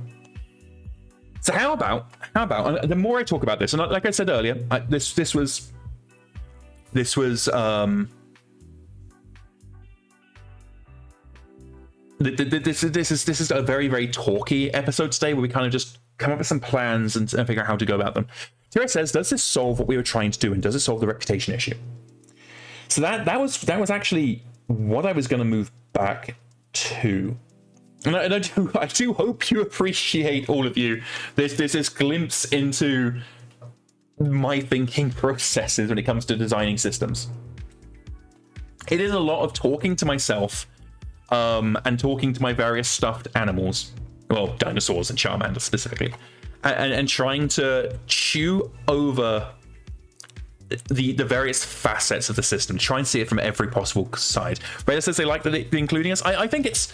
Speaker 1: So how about the more I talk about this, and like I said earlier, this is a very, very talky episode today, where we kind of just come up with some plans and figure out how to go about them. Tira says, does this solve what we were trying to do, and does it solve the reputation issue? So that was actually what I was going to move back to. And I do hope you appreciate, all of you, this glimpse into my thinking processes when it comes to designing systems. It is a lot of talking to myself and talking to my various stuffed animals, well, dinosaurs and Charmander specifically, and trying to chew over the various facets of the system, try and see it from every possible side. Raider says they like that it including us. I think it's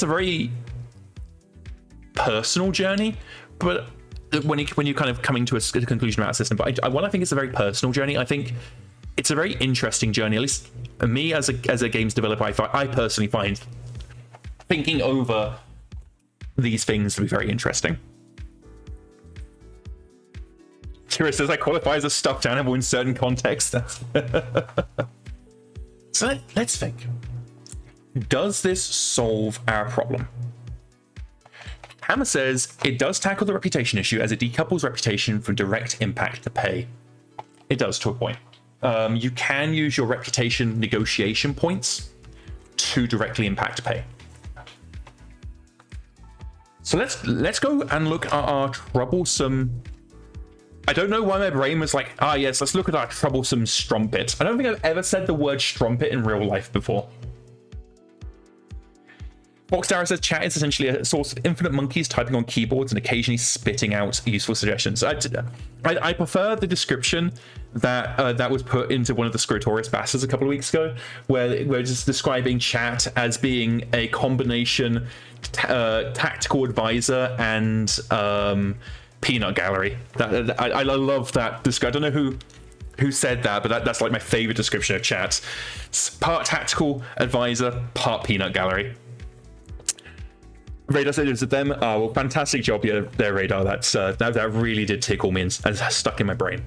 Speaker 1: a very personal journey, but when you're kind of coming to a conclusion about a system, but I think it's a very personal journey. I think it's a very interesting journey. At least me as a games developer, I personally find thinking over these things to be very interesting. Kira says I qualify as a stuffed animal in certain contexts. So let's think. Does this solve our problem? Hammer says it does tackle the reputation issue, as it decouples reputation from direct impact to pay. It does, to a point. You can use your reputation negotiation points to directly impact pay. So let's go and look at our troublesome. I don't know why my brain was like, yes, let's look at our troublesome strumpet. I don't think I've ever said the word strumpet in real life before. Boxdara says chat is essentially a source of infinite monkeys typing on keyboards and occasionally spitting out useful suggestions. I prefer the description that was put into one of the Scrotorius bastards a couple of weeks ago, where we're just describing chat as being a combination tactical advisor and peanut gallery. I love that. I don't know who said that, but that's like my favorite description of chat. It's part tactical advisor, part peanut gallery. Radar said it was them. Well, fantastic job there, Radar. That really did tickle me and stuck in my brain.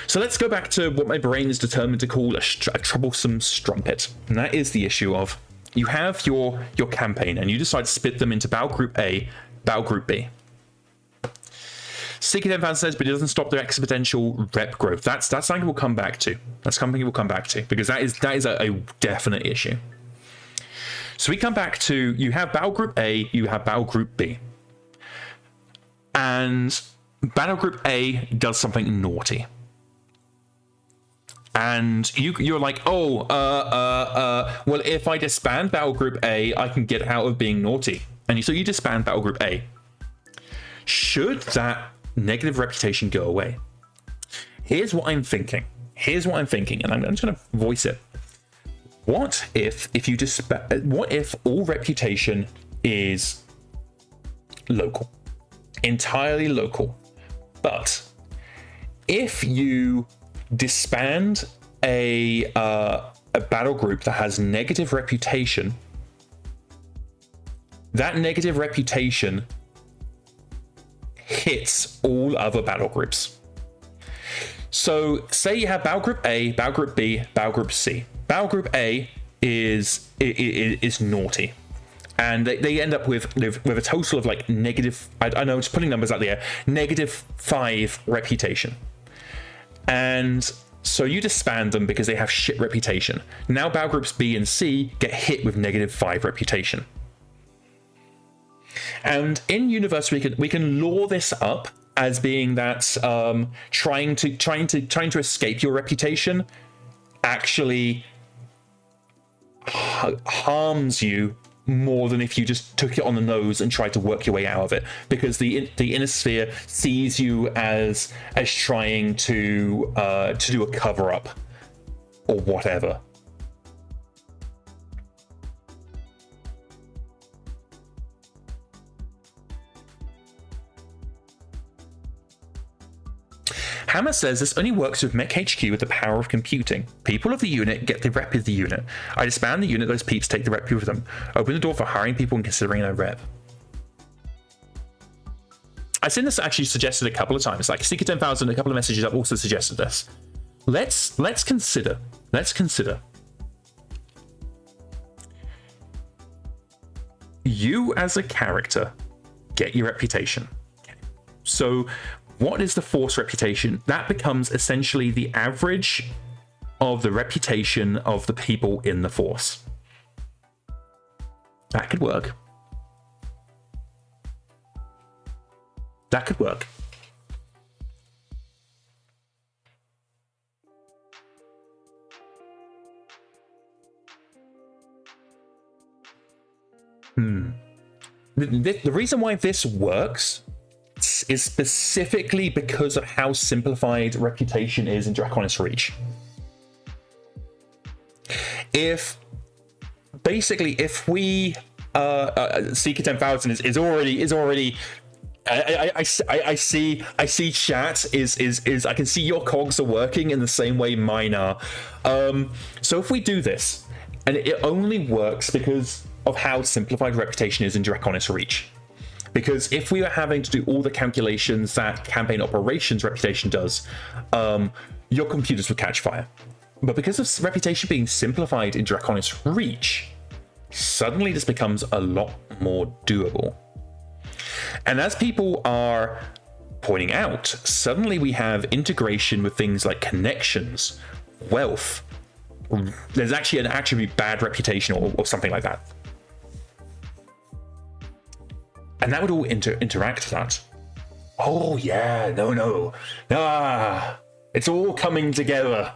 Speaker 1: So let's go back to what my brain is determined to call a troublesome strumpet. And that is the issue of you have your campaign and you decide to split them into Battle Group A, Battle Group B. Secret Fan says, but it doesn't stop their exponential rep growth. That's something we'll come back to. That's something we'll come back to, because that is a definite issue. So we come back to, you have Battle Group A, you have Battle Group B. And Battle Group A does something naughty. And you're like, well, if I disband Battle Group A, I can get out of being naughty. And so you disband Battle Group A. Should that negative reputation go away? Here's what I'm thinking. And I'm just going to voice it. What if all reputation is local, entirely local, but if you disband a battle group that has negative reputation, that negative reputation hits all other battle groups. So say you have battle group A, battle group B, battle group C. Battle group A is naughty, and they end up with a total of like negative, I know, just putting numbers out there, -5 reputation. And so you disband them because they have shit reputation. Now battle groups B and C get hit with -5 reputation. And in universe we can lore this up as being that trying to escape your reputation actually harms you more than if you just took it on the nose and tried to work your way out of it, because the inner sphere sees you as trying to do a cover up or whatever. Hammer says this only works with MekHQ with the power of computing. People of the unit get the rep of the unit. I disband the unit, those peeps take the rep with them. Open the door for hiring people and considering a rep. I've seen this actually suggested a couple of times. Like Seeker 10,000, a couple of messages have also suggested this. Let's consider. You as a character get your reputation. So what is the Force reputation? That becomes essentially the average of the reputation of the people in the Force. That could work. That could work. The reason why this works is specifically because of how simplified reputation is in Draconis Reach. If we Seeker 10,000 is already I see chat is I can see your cogs are working in the same way mine are. So if we do this, and it only works because of how simplified reputation is in Draconis Reach. Because if we were having to do all the calculations that campaign operations reputation does, your computers would catch fire. But because of reputation being simplified in Draconis Reach, suddenly this becomes a lot more doable. And as people are pointing out, suddenly we have integration with things like connections, wealth. There's actually an attribute bad reputation or something like that. And that would all interact with that. Oh yeah, no. It's all coming together.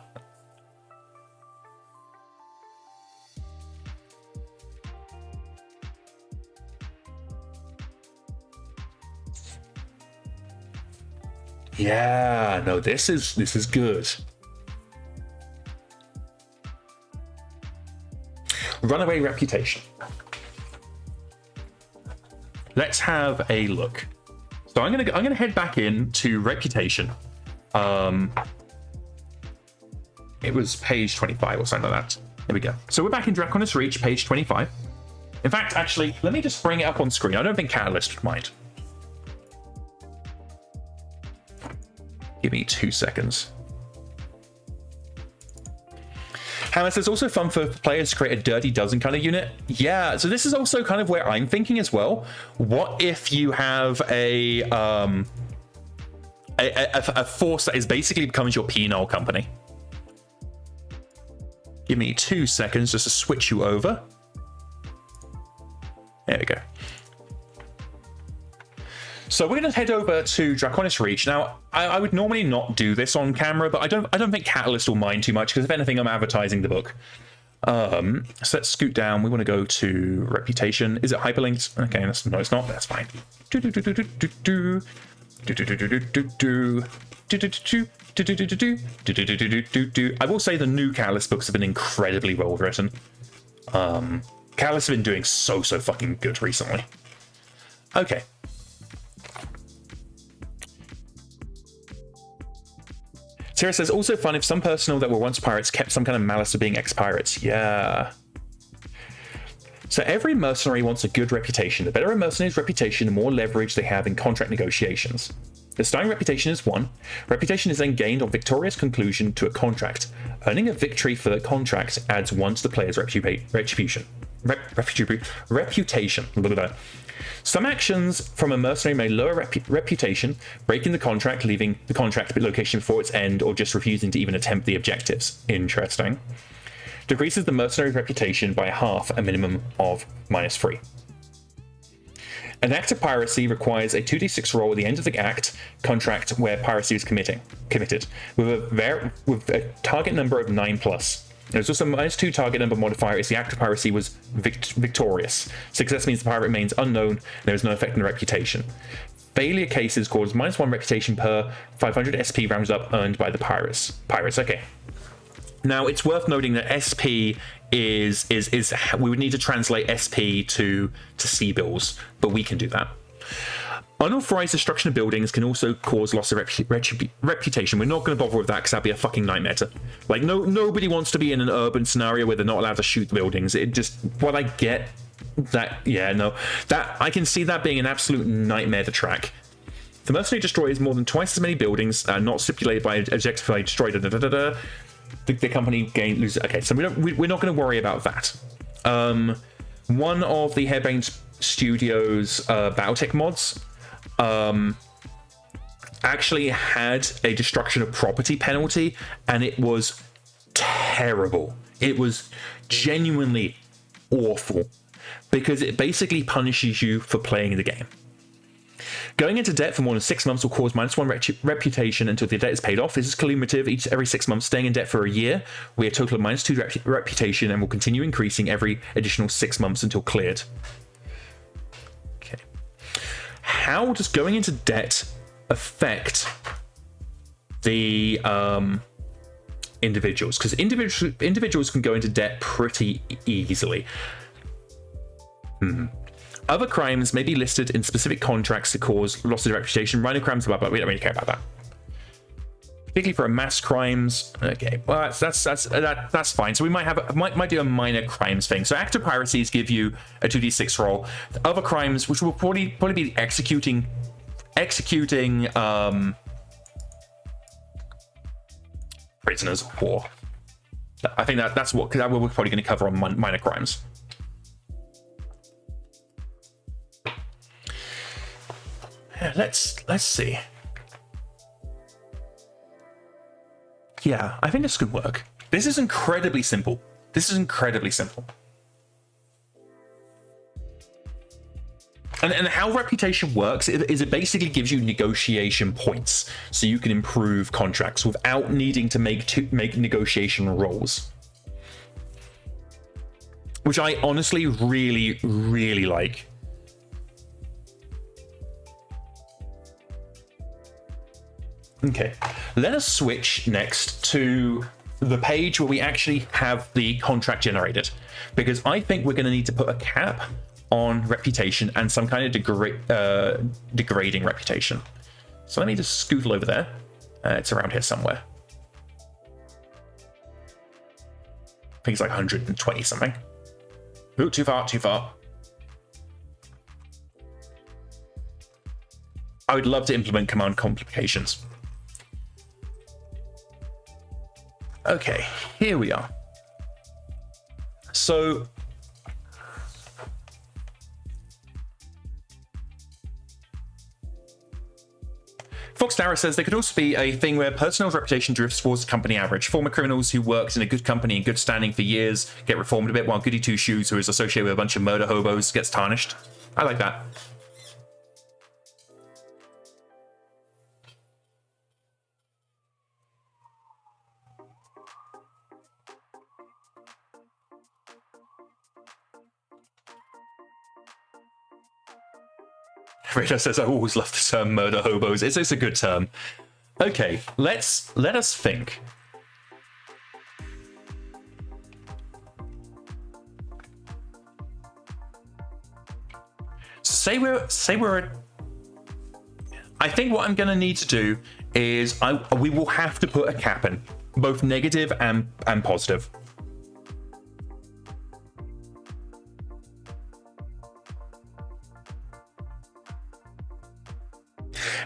Speaker 1: Yeah, no, this is good. Runaway reputation. Let's have a look. So I'm gonna head back into reputation. It was page 25 or something like that. Here we go. So we're back in Draconis Reach, page 25. In fact, actually, let me just bring it up on screen. I don't think Catalyst would mind. Give me 2 seconds. Hammer says also fun for players to create a Dirty Dozen kind of unit. Yeah, so this is also kind of where I'm thinking as well. What if you have a force that is basically becomes your penile company? Give me 2 seconds just to switch you over. There we go. So we're going to head over to Draconis Reach. Now, I would normally not do this on camera, but I don't think Catalyst will mind too much because if anything, I'm advertising the book. So let's scoot down. We want to go to Reputation. Is it hyperlinked? Okay, no, it's not. That's fine. I will say the new Catalyst books have been incredibly well written. Catalyst have been doing so fucking good recently. Okay. Sarah says, also fun if some personnel that were once pirates kept some kind of malice of being ex-pirates. Yeah. So every mercenary wants a good reputation. The better a mercenary's reputation, the more leverage they have in contract negotiations. The starting reputation is 1. Reputation is then gained on victorious conclusion to a contract. Earning a victory for the contract adds 1 to the player's reputation. Some actions from a mercenary may lower reputation, breaking the contract, leaving the contract location before its end, or just refusing to even attempt the objectives. Interesting. Decreases the mercenary's reputation by half, a minimum of -3. An act of piracy requires a 2d6 roll at the end of the contract where piracy is committed, with a target number of 9+. There's also a -2 target number modifier if the act of piracy was victorious. Success means the pirate remains unknown, and there is no effect on the reputation. Failure cases cause -1 reputation per 500 SP rounds up earned by the pirates. Okay. Now, it's worth noting that SP is we would need to translate SP to C bills, but we can do that. Unauthorized destruction of buildings can also cause loss of reputation. We're not going to bother with that because that'd be a fucking nightmare. Like, nobody wants to be in an urban scenario where they're not allowed to shoot the buildings. It just, what I get, that, yeah, no. That, I can see that being an absolute nightmare to track. The mercenary destroys more than twice as many buildings, not stipulated by objective I destroyed, the company loses. Okay, so we're not going to worry about that. One of the Harebrained Studios BattleTech mods actually had a destruction of property penalty, and it was terrible. It was genuinely awful because it basically punishes you for playing the game. Going into debt for more than 6 months will cause -1 reputation until the debt is paid off. This is cumulative every 6 months. Staying in debt for a year, we have a total of -2 reputation and will continue increasing every additional 6 months until cleared. Okay. How does going into debt affect the individuals? Because individuals can go into debt pretty easily. Other crimes may be listed in specific contracts to cause loss of reputation. Rhino crimes, blah, blah, we don't really care about that. Particularly for mass crimes. Okay, well that's fine. So we might do a minor crimes thing. So active piracies give you a 2d6 roll. The other crimes, which will probably be executing prisoners of war. I think that's what we're probably going to cover on minor crimes. Let's see. Yeah, I think this could work. This is incredibly simple. And how reputation works is it basically gives you negotiation points, so you can improve contracts without needing to make negotiation rolls, which I honestly really, really like. Okay, let us switch next to the page where we actually have the contract generated, because I think we're going to need to put a cap on reputation and some kind of degrading reputation. So let me just scootle over there. It's around here somewhere. I think it's like 120 something. Ooh, too far. I would love to implement command complications. Okay, here we are. So Fox Dara says there could also be a thing where personnel's reputation drifts towards the company average. Former criminals who worked in a good company in good standing for years get reformed a bit, while Goody Two Shoes, who is associated with a bunch of murder hobos, gets tarnished. I like that. Rita says, I always love the term murder hobos. It's a good term. Okay, let us think. Say we're I think what I'm going to need to do is we will have to put a cap in, both negative and positive.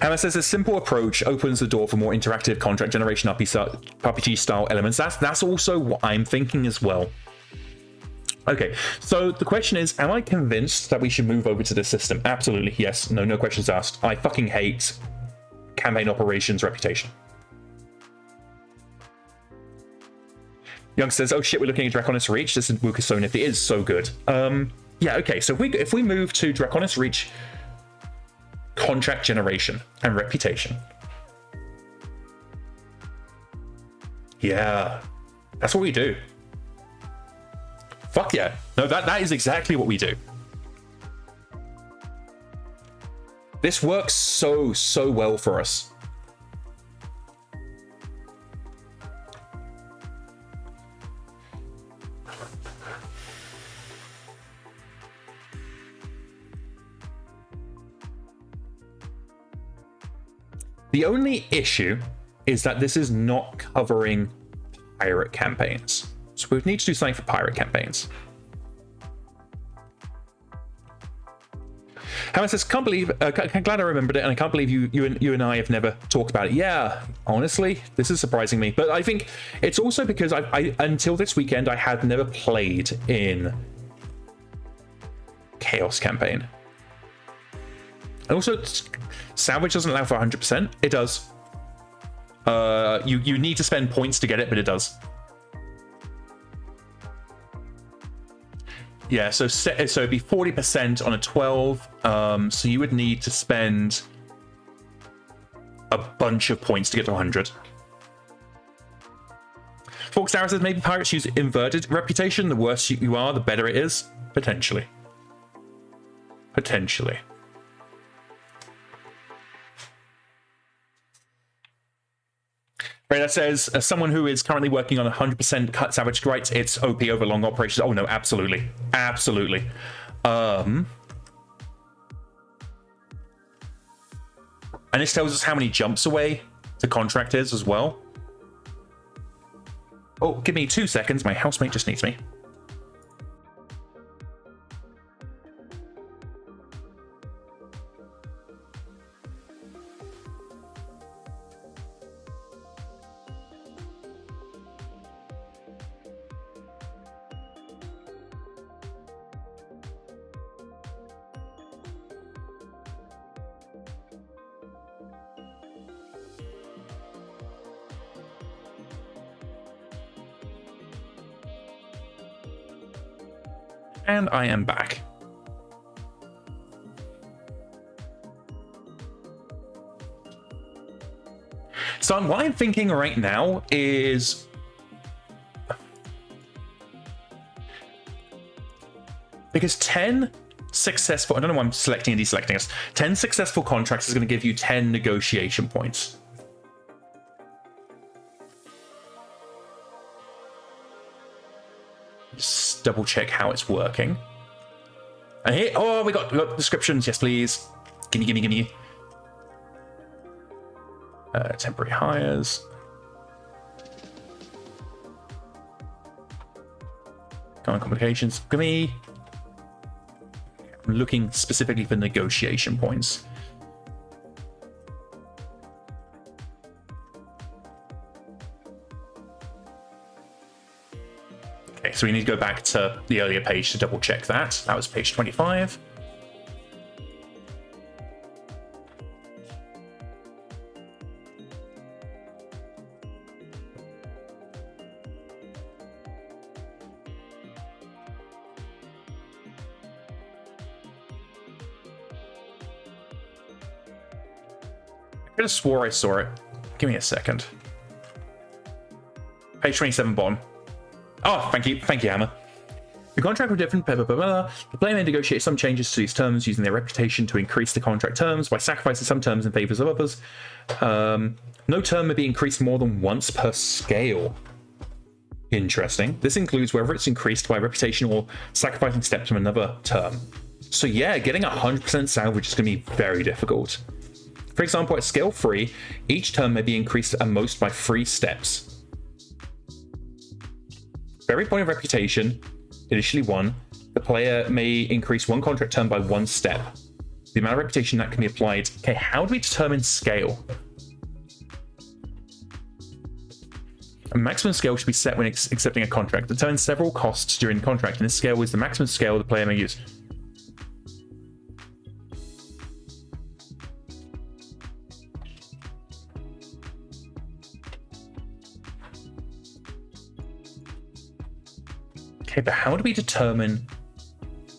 Speaker 1: Hammer says a simple approach opens the door for more interactive contract generation RPG style elements. That's also what I'm thinking as well. Okay, so the question is, am I convinced that we should move over to this system? Absolutely, yes. No questions asked. I fucking hate campaign operations reputation. Young says, oh shit, we're looking at Draconis Reach. This is Wuka so nifty. It is so good. Yeah, okay, so if we move to Draconis Reach contract generation and reputation. Yeah, that's what we do. Fuck yeah. No, that is exactly what we do. This works so well for us. The only issue is that this is not covering pirate campaigns. So we need to do something for pirate campaigns. Hammer says, can't believe, glad I remembered it, and I can't believe you and I have never talked about it. Yeah, honestly, this is surprising me. But I think it's also because I until this weekend, I had never played in Chaos campaign. And also, Salvage doesn't allow for 100%. It does. You need to spend points to get it, but it does. Yeah, so it'd be 40% on a 12. So you would need to spend a bunch of points to get to 100. Fox Arrow says maybe pirates use inverted reputation. The worse you are, the better it is. Potentially. Potentially. That says, as someone who is currently working on 100% cut Savage rights, it's OP over long operations. Oh no, absolutely. Absolutely. And this tells us how many jumps away the contract is as well. Oh, give me 2 seconds. My housemate just needs me. And I am back. So what I'm thinking right now is because 10 successful, I don't know why I'm selecting and deselecting this, 10 successful contracts is going to give you 10 negotiation points. Just double check how it's working. And here, oh, we got descriptions. Yes, please. Gimme. Temporary hires. Common complications. Gimme. I'm looking specifically for negotiation points. Okay, so we need to go back to the earlier page to double check that. That was page 25. I could have swore I saw it. Give me a second. Page 27 bottom. Oh, thank you, Hammer. The contract with different blah, blah, blah, blah. The player may negotiate some changes to these terms using their reputation to increase the contract terms by sacrificing some terms in favor of others. No term may be increased more than once per scale. Interesting. This includes whether it's increased by reputation or sacrificing steps from another term. So yeah, getting 100% salvage is going to be very difficult. For example, at scale 3, each turn may be increased at most by 3 steps. For every point of reputation, initially 1, the player may increase 1 contract turn by 1 step. The amount of reputation that can be applied. Okay, how do we determine scale? A maximum scale should be set when accepting a contract. Determine several costs during the contract, and this scale is the maximum scale the player may use. Okay, but how do we determine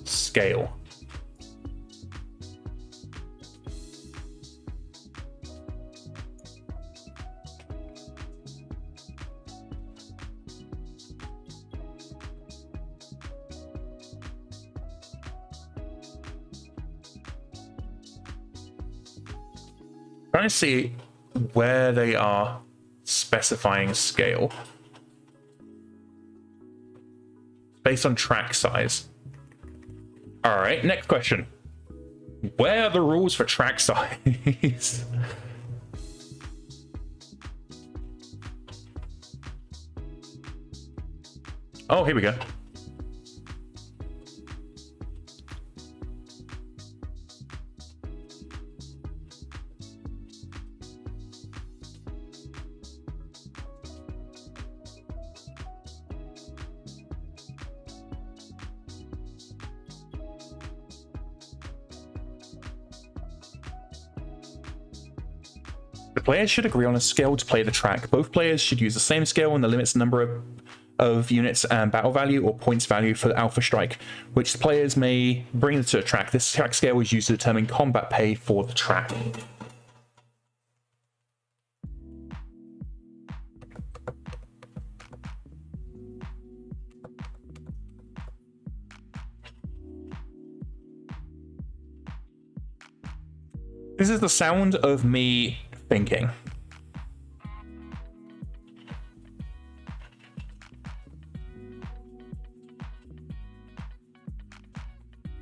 Speaker 1: scale? Trying to see where they are specifying scale based on track size. All right, next question. Where are the rules for track size? Oh, here we go. Players should agree on a scale to play the track. Both players should use the same scale and the limits number of units and battle value or points value for the alpha strike, which the players may bring to a track. This track scale is used to determine combat pay for the track. This is the sound of me thinking.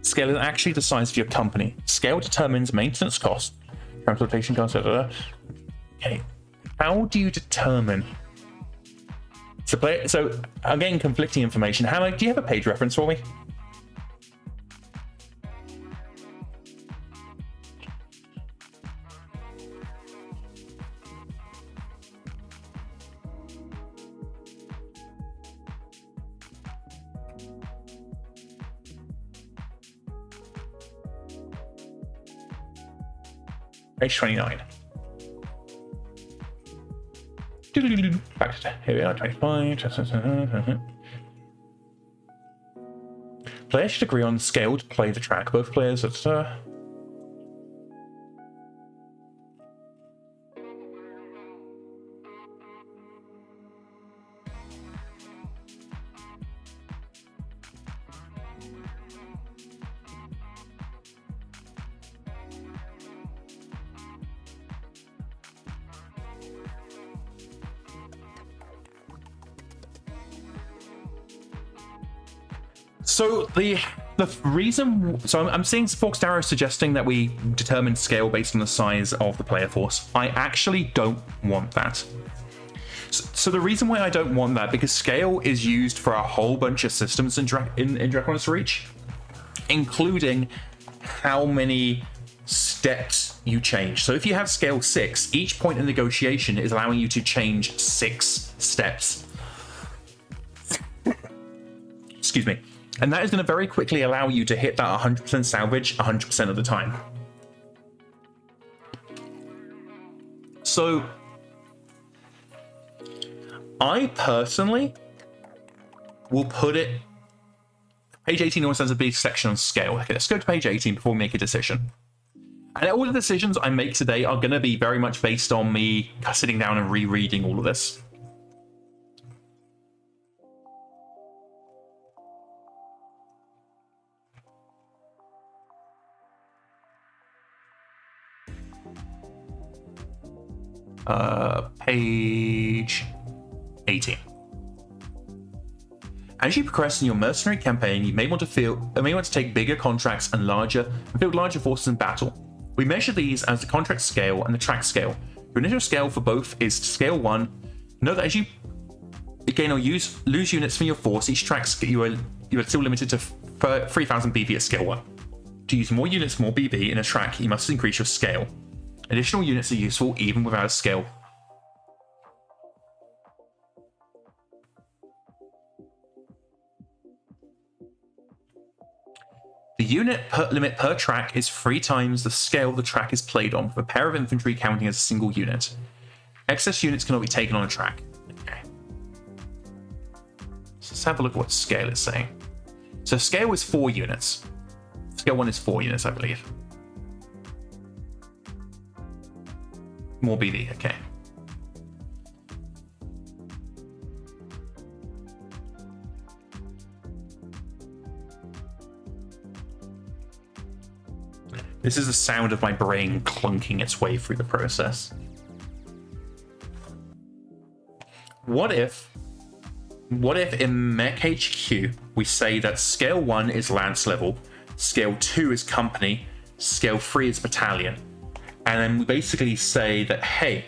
Speaker 1: Scale is actually the size of your company. Scale determines maintenance costs, transportation costs, Okay, how do you determine? So I'm getting conflicting information. Do you have a page reference for me? Page 29. Back to here we are, 25. Players should agree on scale to play the track. Both players at So the reason, so I'm seeing Forks Arrow suggesting that we determine scale based on the size of the player force. I actually don't want that. So the reason why I don't want that, because scale is used for a whole bunch of systems in Draconis Reach, including how many steps you change. So if you have scale 6, each point in negotiation is allowing you to change 6 steps. Excuse me. And that is going to very quickly allow you to hit that 100% salvage 100% of the time. So I personally will put it... Page 18 always has a big section on scale. Okay, let's go to page 18 before we make a decision. And all the decisions I make today are going to be very much based on me sitting down and rereading all of this. Page 18. As you progress in your mercenary campaign, you may want to take bigger contracts and field larger forces in battle. We measure these as the contract scale and the track scale. Your initial scale for both is scale 1. Note that as you gain or lose units from your force, each track you are still limited to 3000 BV at scale 1. To use more units, more BV in a track, you must increase your scale. Additional units are useful even without a scale. The unit limit per track is 3 times the scale the track is played on, with a pair of infantry counting as a single unit. Excess units cannot be taken on a track. Okay. So let's have a look at what scale is saying. So scale is 4 units. Scale 1 is 4 units, I believe. More BV, okay. This is the sound of my brain clunking its way through the process. What if in MekHQ we say that scale 1 is lance level, scale 2 is company, scale 3 is battalion, and then we basically say that, hey,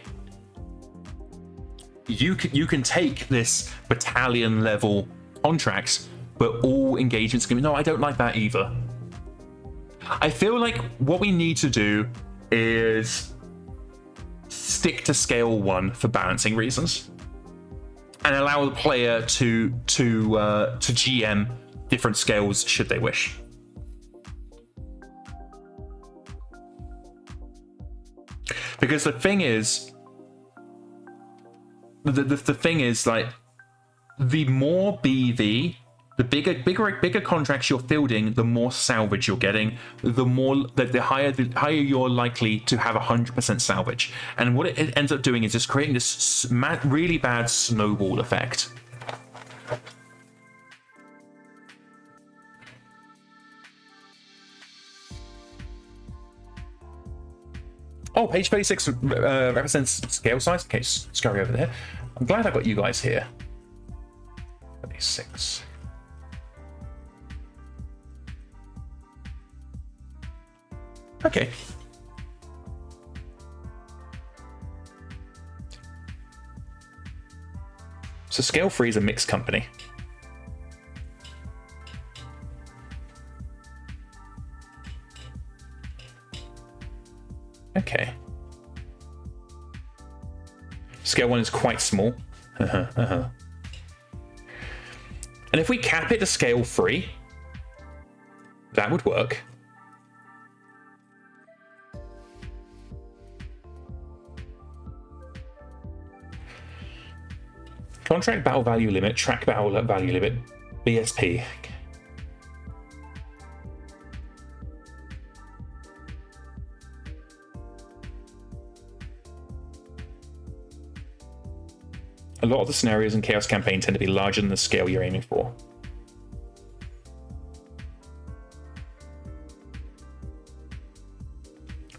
Speaker 1: you can take this battalion level contracts, but all engagements can be, no, I don't like that either. I feel like what we need to do is stick to scale 1 for balancing reasons, and allow the player to GM different scales should they wish. Because the thing is, the thing is, like, the more BV, the bigger contracts you're fielding, the more salvage you're getting, the higher you're likely to have 100% salvage. And what it ends up doing is just creating this really bad snowball effect. Oh, page 36 represents scale size. Okay, scurry over there. I'm glad I got you guys here. 36. Okay. So scale 3 is a mixed company. Okay. Scale 1 is quite small. And if we cap it to scale 3, that would work. Contract battle value limit, track battle value limit, BSP. A lot of the scenarios in Chaos Campaign tend to be larger than the scale you're aiming for.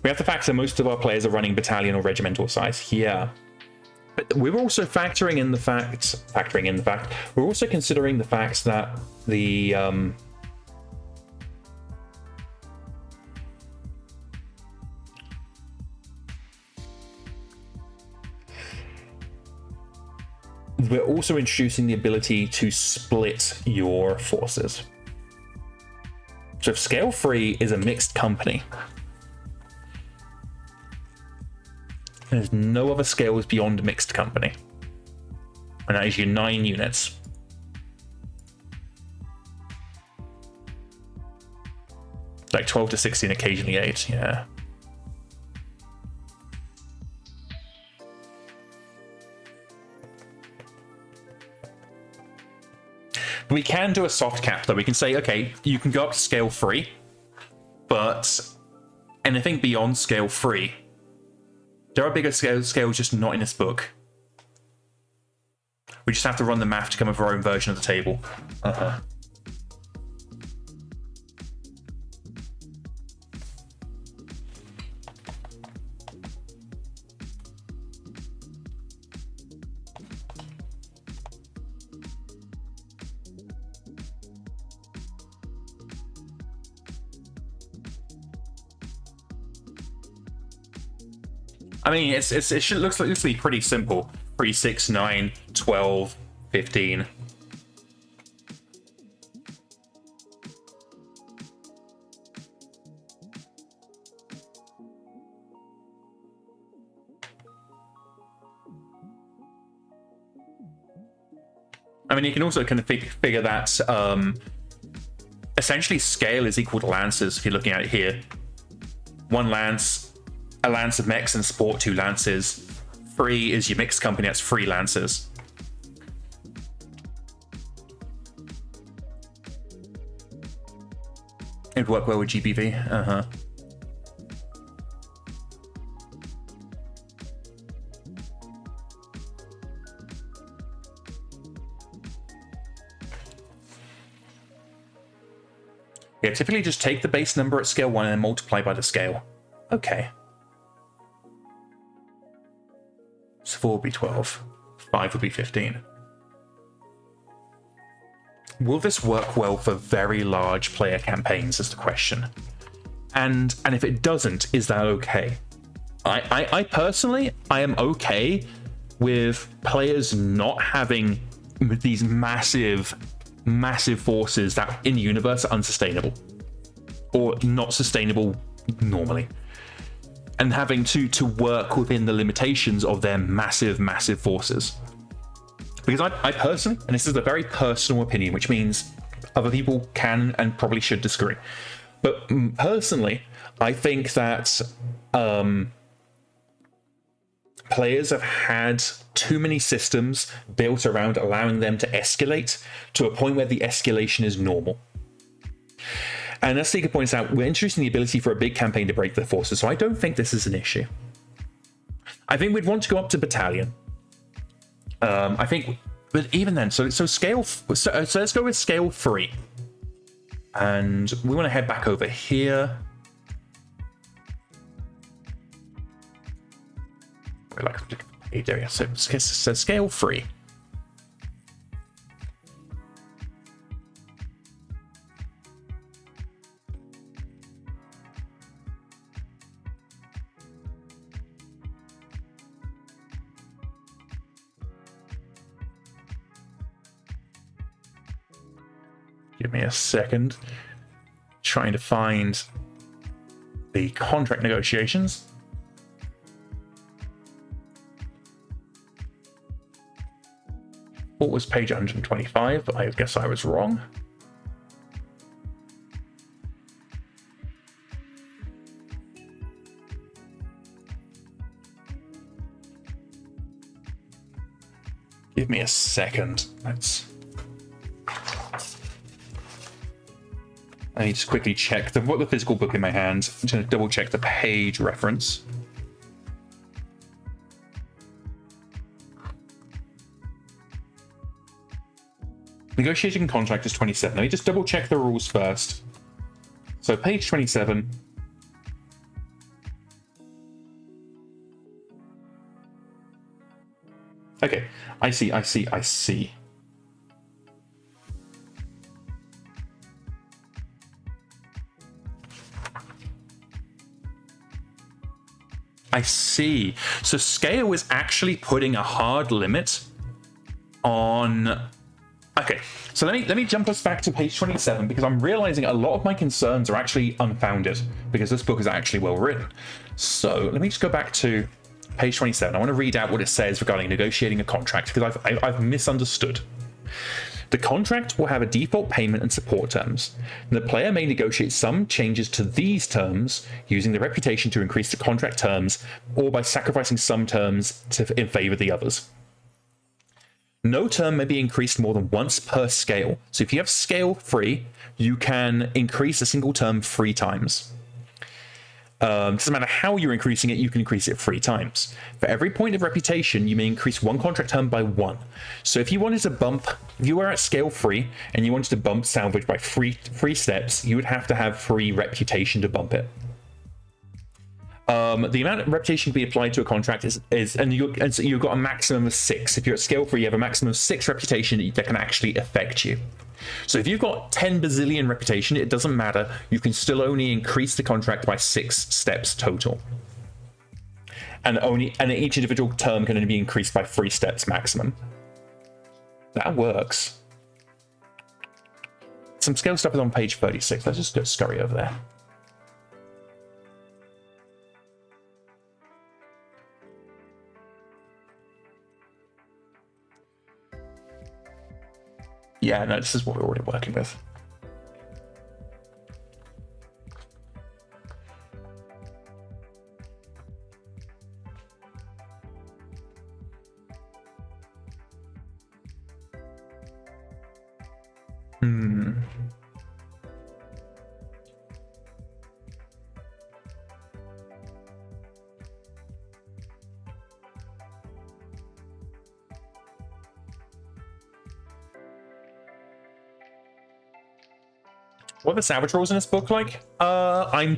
Speaker 1: We have to factor most of our players are running battalion or regimental size. Yeah. But we're also factoring in the fact, we're also considering the fact that the we're also introducing the ability to split your forces. So if scale 3 is a mixed company, there's no other scales beyond mixed company. And that is your 9 units. Like 12 to 16, occasionally 8, yeah. We can do a soft cap, though. We can say, okay, you can go up to scale 3, but anything beyond scale 3, there are bigger scales just not in this book. We just have to run the math to come up with our own version of the table. I mean, it looks like this will be pretty simple. 3, 6, 9, 12, 15. I mean, you can also kind of figure that essentially scale is equal to lances if you're looking at it here. 1 lance, a lance of mechs and support 2 lances. 3 is your mixed company, that's 3 lances. It'd work well with GBV. Yeah, typically just take the base number at scale 1 and multiply by the scale. Okay. So 4 would be 12. 5 would be 15. Will this work well for very large player campaigns is the question. And if it doesn't, is that okay? I personally, I am okay with players not having these massive forces that in the universe are unsustainable or not sustainable normally, and having to work within the limitations of their massive forces. Because I personally, and this is a very personal opinion, which means other people can and probably should disagree, but personally I think that players have had too many systems built around allowing them to escalate to a point where the escalation is normal. And as Seeker points out, we're introducing the ability for a big campaign to break their forces, so I don't think this is an issue. I think we'd want to go up to battalion. I think, but even then, so scale, so let's go with scale 3. And we want to head back over here. There we go. So scale 3. Give me a second. Trying to find the contract negotiations. What was page 125, but I guess I was wrong. Give me a second. I need to quickly check what the physical book in my hand. I'm going to double check the page reference. Negotiating contract is 27. Let me just double check the rules first. So page 27. Okay, I see. I see. So scale is actually putting a hard limit on... Okay, so let me jump us back to page 27, because I'm realizing a lot of my concerns are actually unfounded, because this book is actually well written. So let me just go back to page 27. I want to read out what it says regarding negotiating a contract, because I've misunderstood. The contract will have a default payment and support terms. And the player may negotiate some changes to these terms using the reputation to increase the contract terms, or by sacrificing some terms in favor of the others. No term may be increased more than once per scale. So if you have scale 3, you can increase a single term 3 times. Doesn't matter how you're increasing it, you can increase it 3 times. For every point of reputation, you may increase 1 contract term by 1. So if you wanted to bump, if you were at scale 3 and you wanted to bump salvage by 3 steps, you would have to have 3 reputation to bump it. The amount of reputation to be applied to a contract is so you've got a maximum of 6. If you're at scale 3, you have a maximum of 6 reputation that can actually affect you. So if you've got 10 bazillion reputation, it doesn't matter. You can still only increase the contract by 6 steps total. and each individual term can only be increased by 3 steps maximum. That works. Some scale stuff is on page 36. Let's just go scurry over there. Yeah, no, this is what we're already working with. What are the salvage rules in this book like? I'm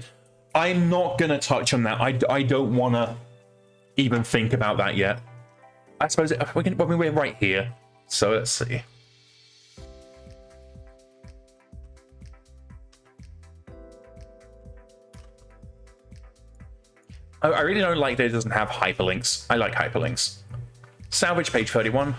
Speaker 1: not gonna touch on that. I don't wanna even think about that yet. I suppose we're right here. So let's see. I really don't like that it doesn't have hyperlinks. I like hyperlinks. Salvage, page 31.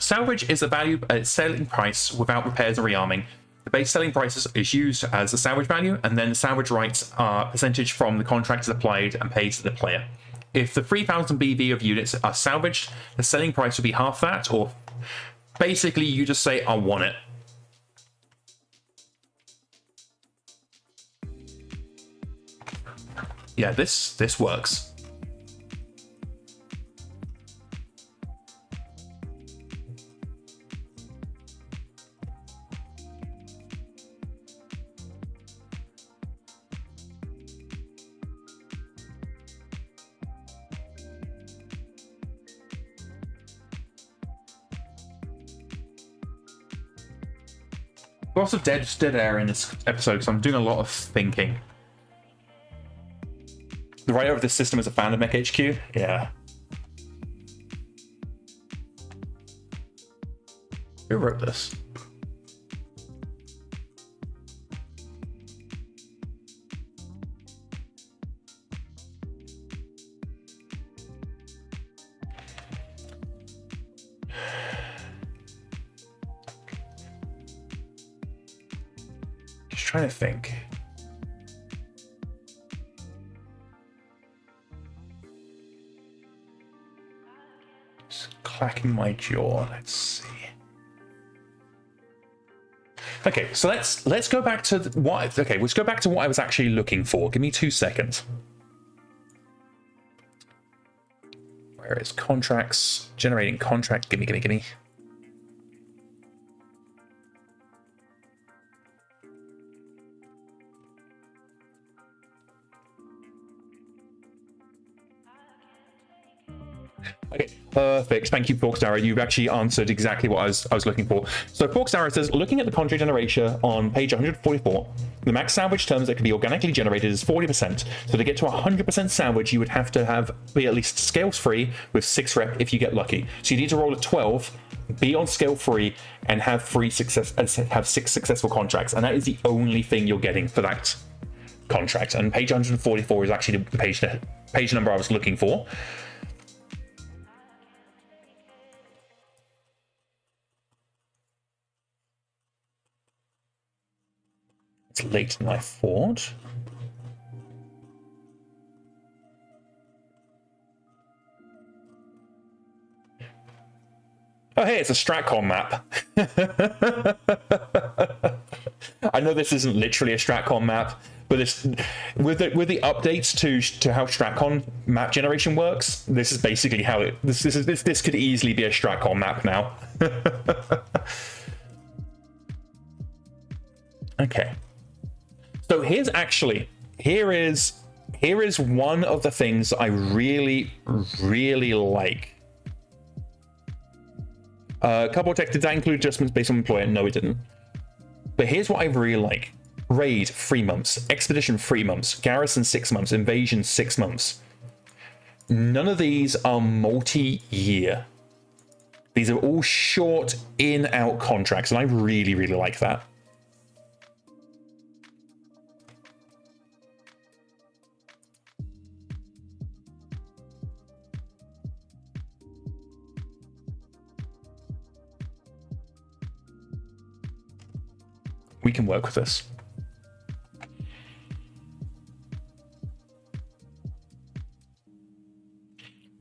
Speaker 1: Salvage is a value selling price without repairs or rearming. The base selling price is used as the salvage value, and then the salvage rights are percentage from the contract is applied and paid to the player. If the 3000 BV of units are salvaged, the selling price would be half that, or basically you just say, I want it. Yeah, this works. Lots of dead air in this episode, so I'm doing a lot of thinking. The writer of this system is a fan of MekHQ? Yeah. Who wrote this? Just trying to think. Clacking my jaw. Let's see. Okay, so let's go back to what. Okay, let's go back to what I was actually looking for. Give me 2 seconds. Where is contracts? Generating contract. Gimme. Okay, perfect. Thank you, Forkstarrow. You've actually answered exactly what I was looking for. So Forkstarrow says, looking at the contract generation on page 144, the max salvage terms that can be organically generated is 40%. So to get to 100% salvage, you would have to be at least scales free with 6 rep if you get lucky. So you need to roll a 12, be on scale free, and have 6 successful contracts. And that is the only thing you're getting for that contract. And page 144 is actually the page number I was looking for. It's late than I thought. Oh, hey, it's a Stratcon map. I know this isn't literally a Stratcon map, but it's with the updates to how Stratcon map generation works. This is basically how it. This could easily be a Stratcon map now. Okay. So here is one of the things I really like. BattleTech, did that include adjustments based on employer? No, it didn't. But here's what I really like. Raid, 3 months. Expedition, 3 months. Garrison, 6 months. Invasion, 6 months. None of these are multi-year. These are all short in-out contracts, and I really, really like that. We can work with this.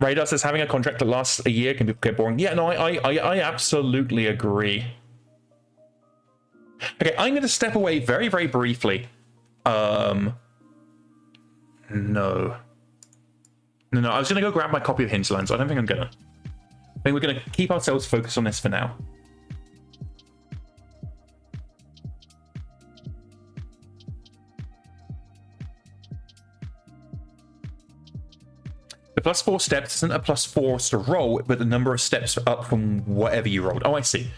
Speaker 1: Radar says having a contract that lasts a year can be get boring. Yeah, no, I absolutely agree. Okay, I'm going to step away very, very briefly. No. No, I was going to go grab my copy of Hinterlands. I don't think I'm going to. I think we're going to keep ourselves focused on this for now. The +4 steps isn't a +4 to roll, but the number of steps up from whatever you rolled. Oh, I see.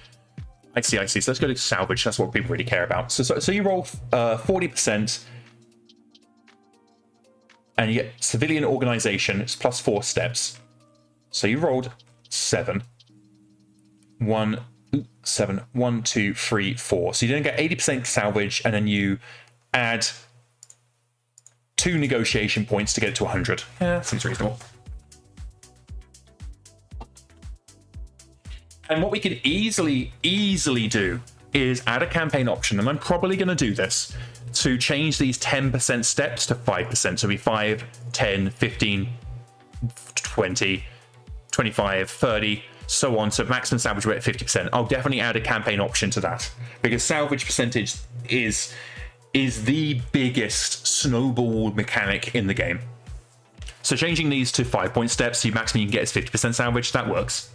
Speaker 1: So let's go to salvage. That's what people really care about. So you roll 40%, and you get civilian organization. It's +4 steps. So you rolled 7. 1, 2, 3, 4. So you didn't get 80% salvage, and then you add 2 negotiation points to get it to 100. Yeah, seems reasonable. And what we could easily do is add a campaign option, and I'm probably going to do this, to change these 10% steps to 5%. So it'll be 5, 10, 15, 20, 25, 30, so on. So maximum salvage rate at 50%. I'll definitely add a campaign option to that, because salvage percentage is the biggest snowball mechanic in the game. So changing these to 5-point steps, the maximum you can get is 50% salvage. That works.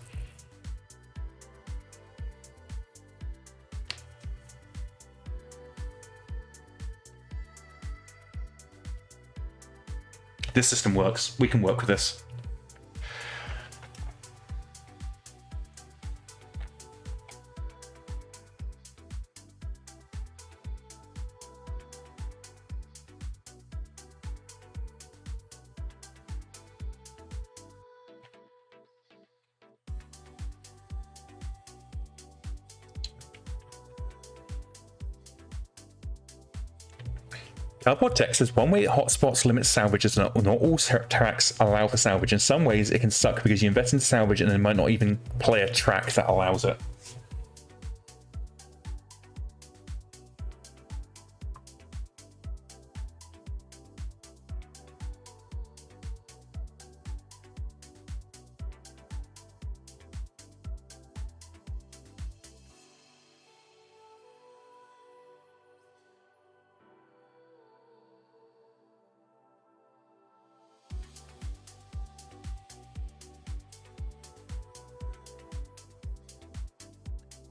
Speaker 1: This system works. We can work with this. BattleTech says one way hotspots limit salvage is not all tracks allow for salvage. In some ways, it can suck because you invest in salvage and then might not even play a track that allows it.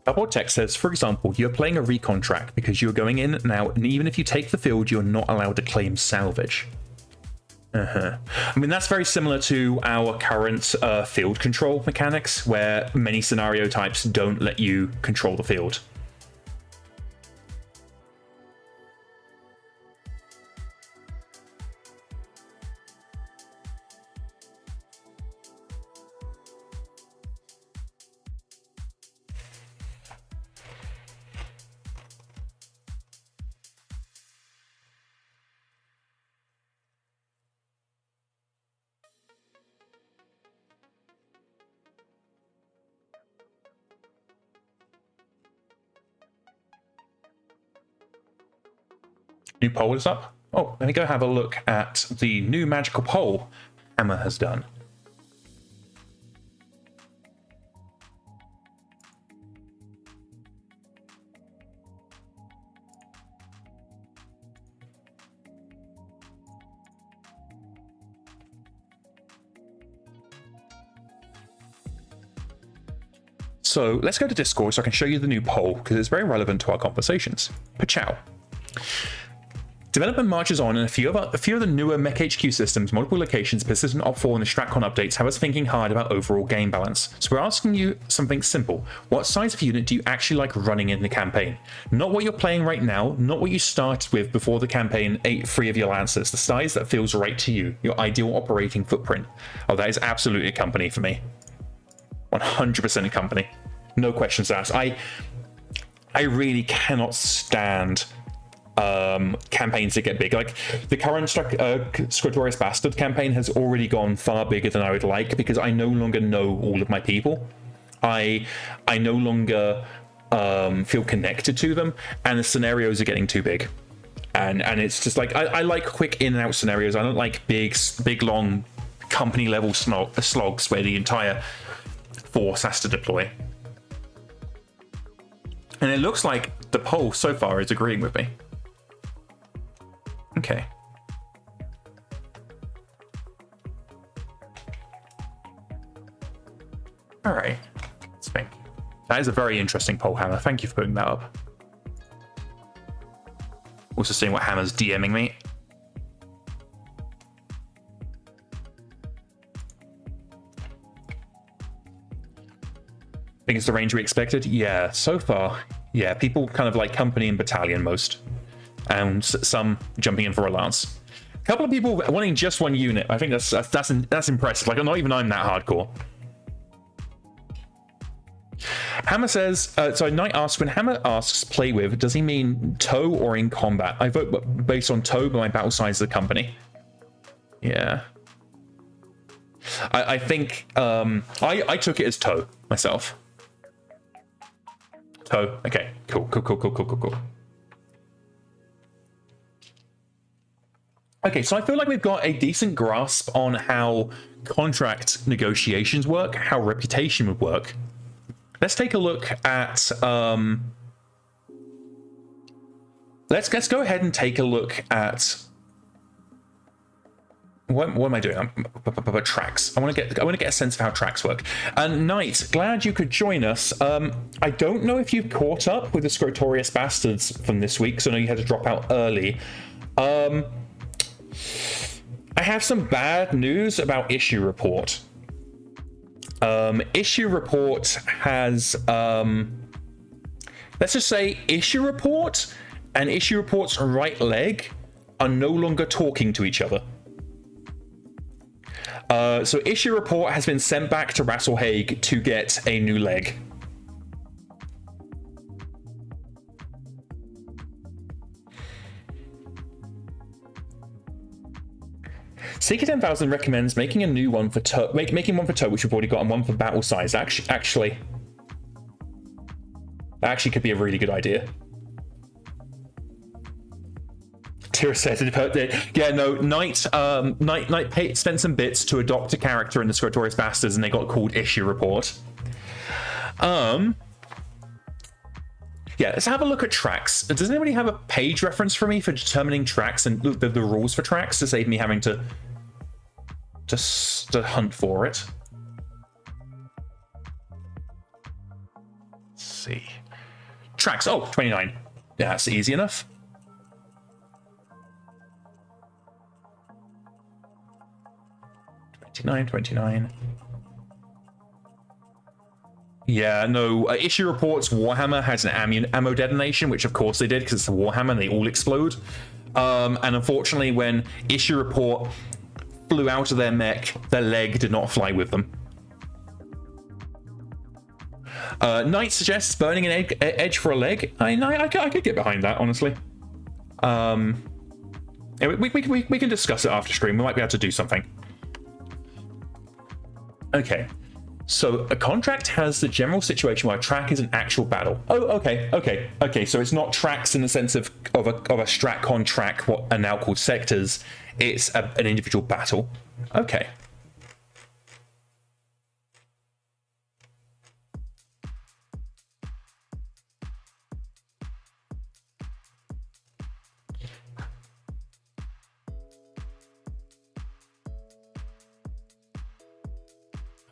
Speaker 1: BattleTech says, for example, you're playing a recon track because you're going in and out, and even if you take the field, you're not allowed to claim salvage. I mean, that's very similar to our current field control mechanics, where many scenario types don't let you control the field. New poll is up. Oh, let me go have a look at the new magical poll Hammer has done. So let's go to Discord so I can show you the new poll, because it's very relevant to our conversations. Pachow. Development marches on, and a few of the newer MekHQ systems, multiple locations, persistent op4, and the StratCon updates have us thinking hard about overall game balance. So we're asking you something simple. What size of unit do you actually like running in the campaign? Not what you're playing right now, not what you started with before the campaign ate 3 of your lancers, the size that feels right to you, your ideal operating footprint. Oh, that is absolutely a company for me. 100% a company. No questions asked. I really cannot stand campaigns that get big. Like the current Scritorious Bastard campaign has already gone far bigger than I would like because I no longer know all of my people. I no longer feel connected to them, and the scenarios are getting too big. And it's just like I like quick in and out scenarios. I don't like big long company level slogs where the entire force has to deploy. And it looks like the poll so far is agreeing with me. Okay. All right. Let's think. That is a very interesting poll, Hammer. Thank you for putting that up. Also seeing what Hammer's DMing me. Think it's the range we expected? Yeah, so far. Yeah, people kind of like company and battalion most. And some jumping in for a lance. A couple of people wanting just one unit. I think that's impressive. Like, not even I'm that hardcore. Hammer says, so Knight asks, when Hammer asks play with, does he mean toe or in combat? I vote based on toe, but my battle size is the company. Yeah. I think I took it as toe myself. Toe. Okay. Cool. Okay, so I feel like we've got a decent grasp on how contract negotiations work, how reputation would work. Let's take a look at let's go ahead and take a look at what am I doing? Tracks. I want to get a sense of how tracks work. And Knight, glad you could join us. I don't know if you've caught up with the Scritorious Bastards from this week, so I know you had to drop out early. I have some bad news about Issue Report. Issue Report has, let's just say Issue Report and Issue Report's right leg are no longer talking to each other. So Issue Report has been sent back to Rasselhague to get a new leg. Seeker 10,000 recommends making a new one for toe, making one for toe, which we've already got, and one for battle size. Actually, that actually could be a really good idea. Tira says, yeah, no, Knight spent some bits to adopt a character in the Scritorious Bastards, and they got called Issue Report. Yeah, let's have a look at tracks. Does anybody have a page reference for me for determining tracks and the rules for tracks to save me having to hunt for it? Let's see. Tracks. Oh, 29. Yeah, that's easy enough. $29.29. Yeah, no. Issue Reports Warhammer has an ammo detonation, which of course they did because it's a Warhammer and they all explode. And unfortunately, when Issue Report flew out of their mech, their leg did not fly with them. Knight suggests burning an edge for a leg. I could get behind that, honestly. Yeah, we can discuss it after stream. We might be able to do something. Okay. So a contract has the general situation where a track is an actual battle. Oh, okay. So it's not tracks in the sense of a StratCon track, what are now called sectors. It's an individual battle. Okay.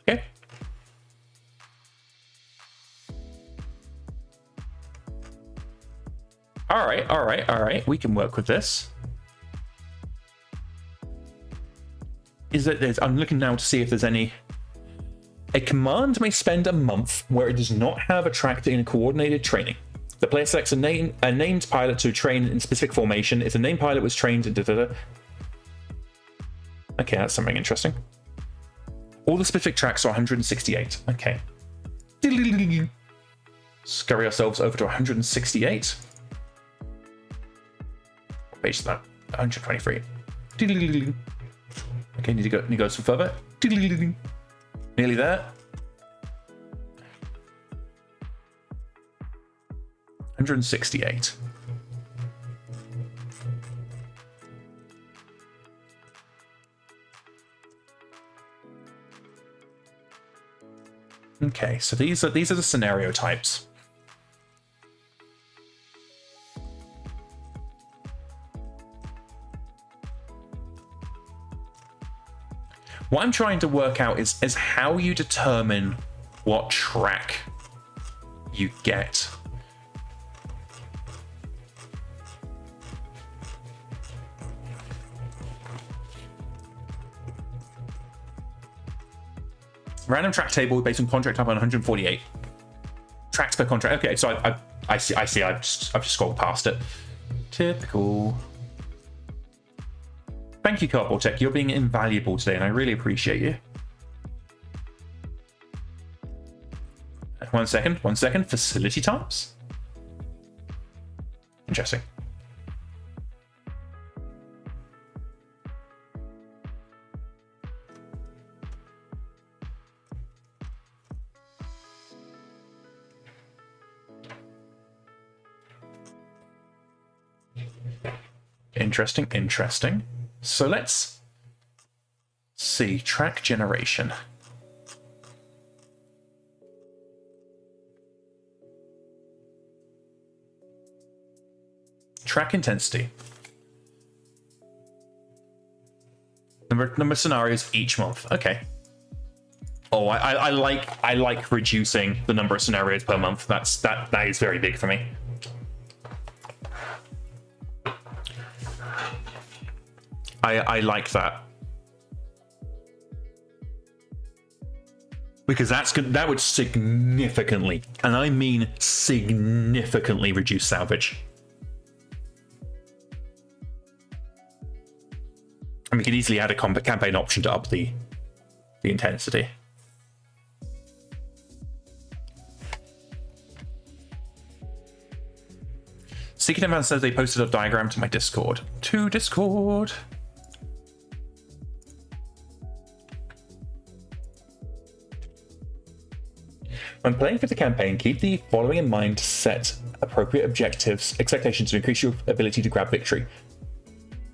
Speaker 1: Okay. All right. We can work with this. is that I'm looking now to see if there's any. A command may spend a month where it does not have a tractor in coordinated training. The player selects a named pilot to train in specific formation. If the named pilot was trained in Okay, that's something interesting. All the specific tracks are 168. Okay. Scurry ourselves over to 168. What page is that? 123. Okay, need to go some further. Nearly there. 168. Okay, so these are the scenario types. What I'm trying to work out is how you determine what track you get. Random track table based on contract type on 148. Tracks per contract. Okay, so I see. I've just scrolled past it. Typical. Thank you, BattleTech. You're being invaluable today, and I really appreciate you. 1 second. 1 second. Facility types. Interesting. Interesting. So let's see. Track generation. Track intensity. Number of scenarios each month. Okay. Oh, I like reducing the number of scenarios per month. That is very big for me. I like that, because that would significantly, and I mean significantly, reduce salvage. And we could easily add a campaign option to up the intensity. Secret Inbound says they posted a diagram to my Discord. To Discord. When playing for the campaign, keep the following in mind to set appropriate expectations to increase your ability to grab victory.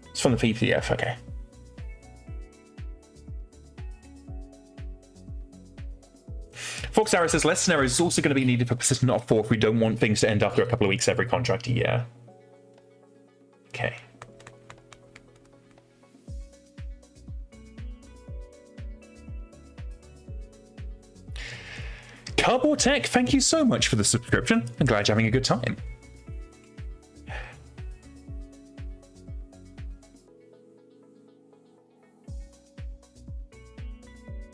Speaker 1: It's from the PDF, okay. Fox Arrow says less scenarios is also going to be needed for persistent off 4 if we don't want things to end after a couple of weeks every contract. Yeah. Okay. BattleTech, thank you so much for the subscription. I'm glad you're having a good time.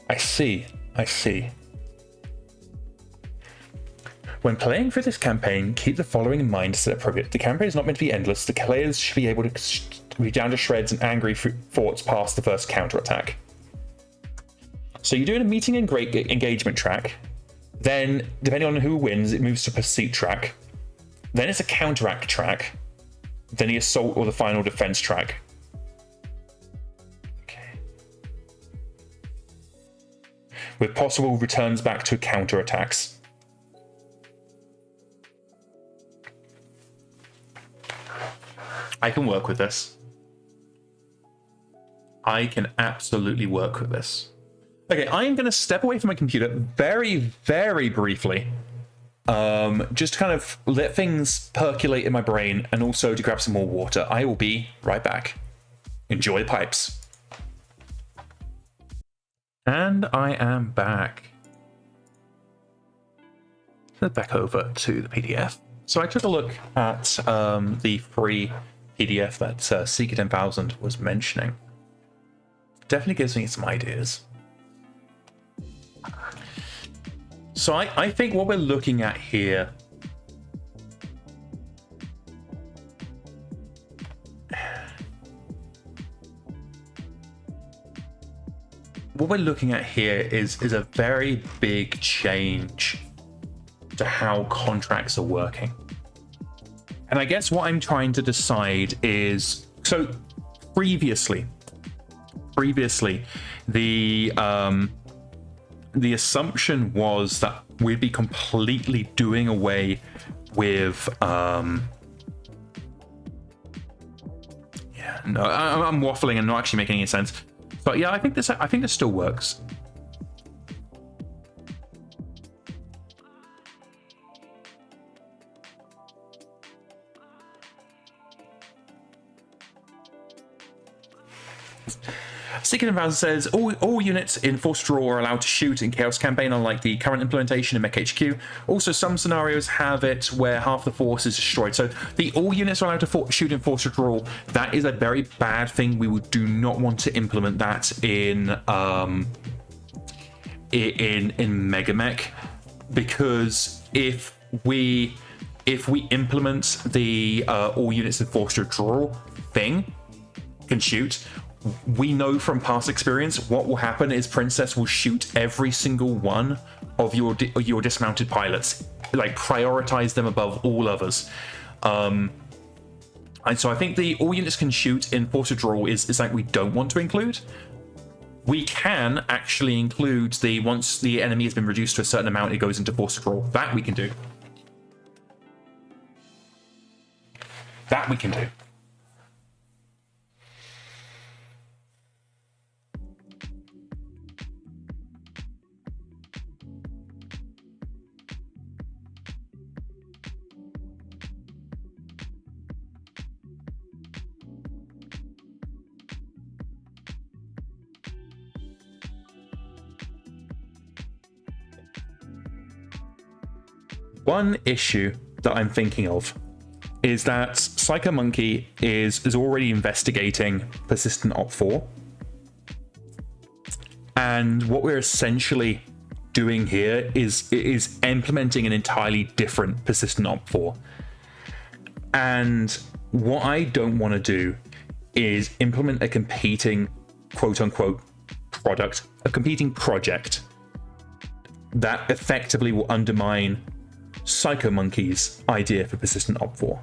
Speaker 1: I see. When playing for this campaign, keep the following in mind to appropriate. The campaign is not meant to be endless. The players should be able to be down to shreds and angry thoughts past the first counterattack. So you're doing a meeting and great engagement track. Then, depending on who wins, it moves to pursuit track. Then it's a counteract track. Then the assault or the final defense track. Okay. With possible returns back to counterattacks. I can work with this. I can absolutely work with this. Okay, I am going to step away from my computer very, very briefly. Just to kind of let things percolate in my brain and also to grab some more water. I will be right back. Enjoy the pipes. And I am back. Head back over to the PDF. So I took a look at the free PDF that Seeker 10,000 was mentioning. definitely gives me some ideas. So I think what we're looking at here is a very big change to how contracts are working. And I guess what I'm trying to decide is, so previously the assumption was that we'd be completely doing away with I'm waffling and not actually making any sense. But yeah, I think this still works. Seeking Advisor says all units in Force Draw are allowed to shoot in Chaos Campaign, unlike the current implementation in MekHQ. Also, some scenarios have it where half the force is destroyed. So the all units are allowed to shoot in Force Draw. That is a very bad thing. We do not want to implement that in MegaMek, because if we implement the all units in Force Draw thing can shoot, we know from past experience what will happen is Princess will shoot every single one of your dismounted pilots, like prioritize them above all others. And so I think the all units can shoot in Force of Draw is like we don't want to include. We can actually include the once the enemy has been reduced to a certain amount, it goes into Force of Draw. That we can do. One issue that I'm thinking of is that Psycho Monkey is already investigating Persistent Op 4. And what we're essentially doing here is implementing an entirely different Persistent Op 4. And what I don't want to do is implement a competing quote-unquote product, a competing project that effectively will undermine Psycho Monkey's idea for Persistent Op 4.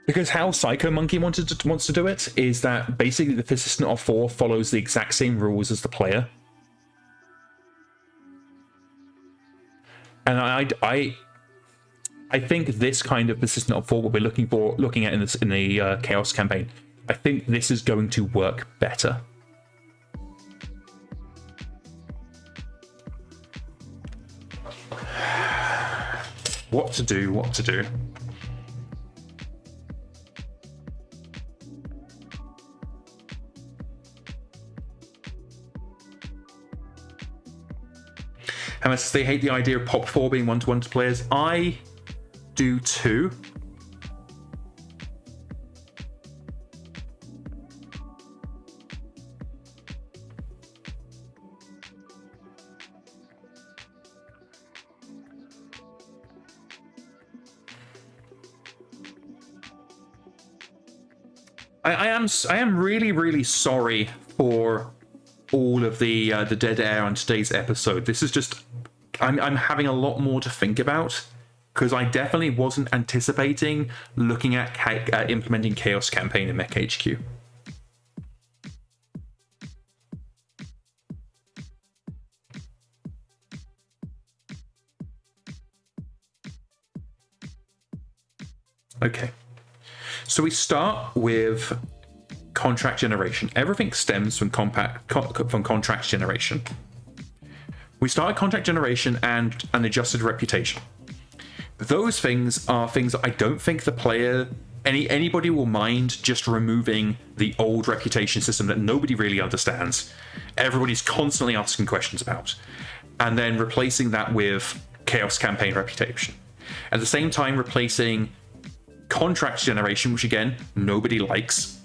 Speaker 1: Because how Psycho Monkey wants to do it is that basically the Persistent Op 4 follows the exact same rules as the player. And I think this kind of Persistent Op 4, what we're looking at in the Chaos campaign, I think this is going to work better. What to do? Unless they hate the idea of Pop 4 being one-to-one to players. I do too. I am really sorry for all of the dead air on today's episode. This is just I'm having a lot more to think about, because I definitely wasn't anticipating looking at implementing Chaos Campaign in MekHQ. Okay, so we start with contract generation. Everything stems from contract generation. We started contract generation and an adjusted reputation. Those things are things that I don't think the player anybody will mind just removing the old reputation system that nobody really understands, everybody's constantly asking questions about, and then replacing that with Chaos Campaign reputation. At the same time, replacing contract generation, which again nobody likes,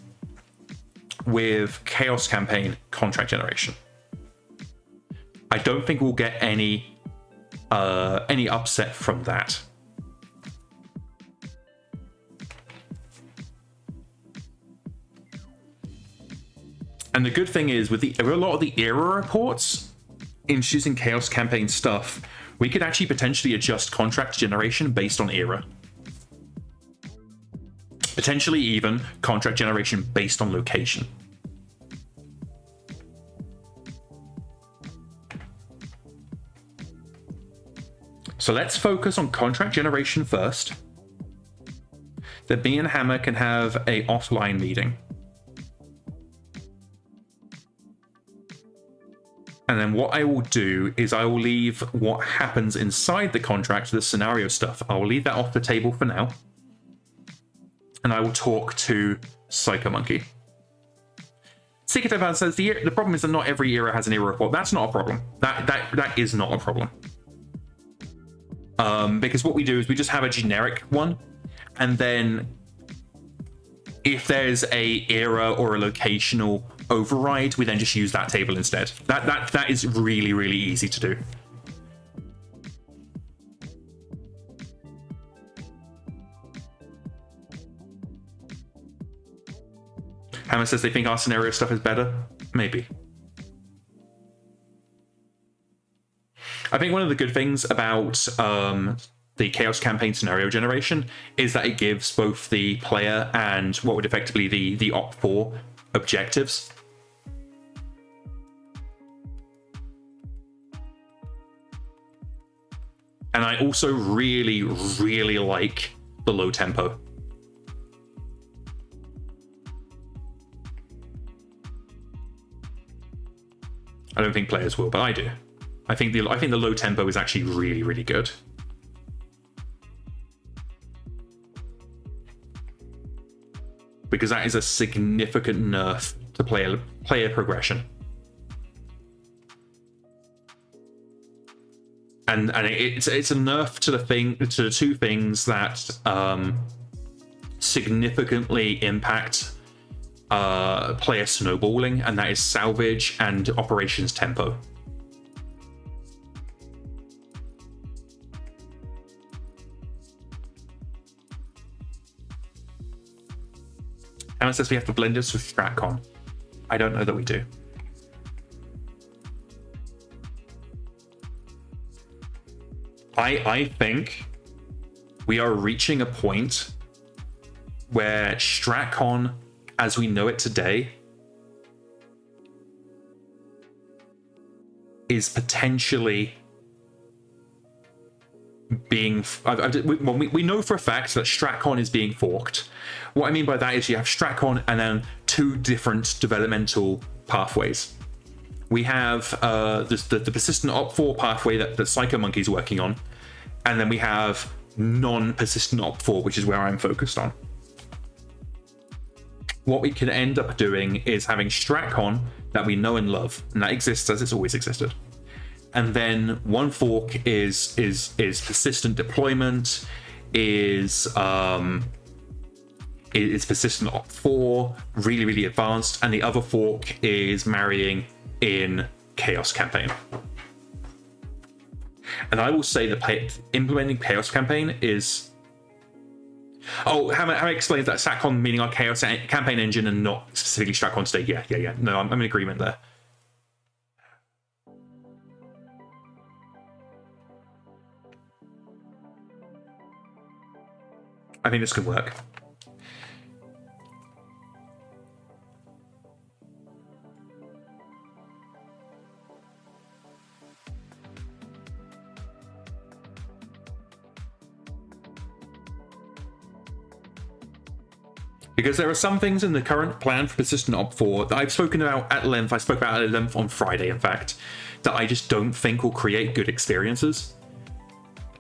Speaker 1: with Chaos Campaign contract generation. I don't think we'll get any upset from that. And the good thing is, with a lot of the era reports introducing Chaos Campaign stuff, we could actually potentially adjust contract generation based on era. Potentially even contract generation based on location. So let's focus on contract generation first. Then me and Hammer can have a offline meeting. And then what I will do is I will leave what happens inside the contract, the scenario stuff. I will leave that off the table for now. And I will talk to Psycho Monkey. Secret Evan says the problem is that not every era has an era report. That's not a problem. That is not a problem. Because what we do is we just have a generic one, and then if there's a era or a locational override, we then just use that table instead. That is really, really easy to do. Hammer says they think our scenario stuff is better. Maybe. I think one of the good things about the Chaos Campaign scenario generation is that it gives both the player and what would effectively the Op4 objectives. And I also really, really like the low tempo. I don't think players will, but I do. I think the low tempo is actually really, really good. Because that is a significant nerf to player progression. And it's a nerf to the two things that significantly impact player snowballing, and that is salvage and operations tempo. Alan says we have to blend this with StratCon. I don't know that we do. I think we are reaching a point where StratCon, as we know it today, is potentially being... we know for a fact that StratCon is being forked. What I mean by that is you have StratCon and then two different developmental pathways. We have the persistent Op4 pathway that Psycho Monkey's working on, and then we have non-persistent Op4, which is where I'm focused on. What we can end up doing is having StratCon that we know and love, and that exists as it's always existed. And then one fork is persistent deployment, is persistent Op4, really, really advanced, and the other fork is marrying in Chaos Campaign. And I will say that implementing Chaos Campaign is... Oh, Hammer explains that SatCon meaning our Chaos Campaign engine and not specifically StratCon state. Yeah. No, I'm in agreement there. I think this could work. Because there are some things in the current plan for persistent Op4 that I've spoken about at length. I spoke about it at length on Friday, in fact, that I just don't think will create good experiences.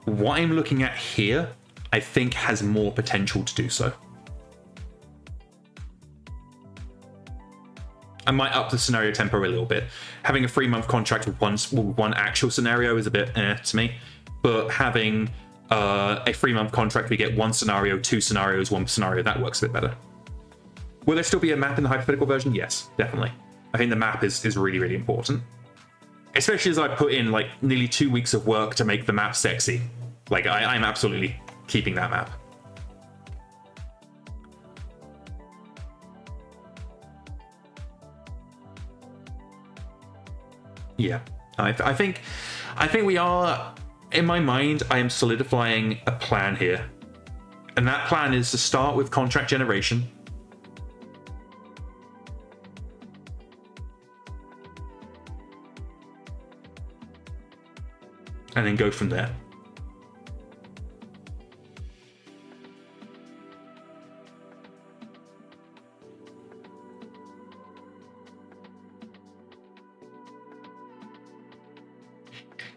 Speaker 1: What I'm looking at here, I think has more potential to do so. I might up the scenario tempo a little bit. Having a 3-month contract with one actual scenario is a bit to me, but having a 3-month contract, we get 1 scenario, 2 scenarios, 1 scenario, that works a bit better. Will there still be a map in the hypothetical version? Yes, definitely. I think the map is really, really important. Especially as I put in like nearly 2 weeks of work to make the map sexy. Like I'm absolutely keeping that map. Yeah, I think we are, in my mind, I am solidifying a plan here. And that plan is to start with contract generation. And then go from there.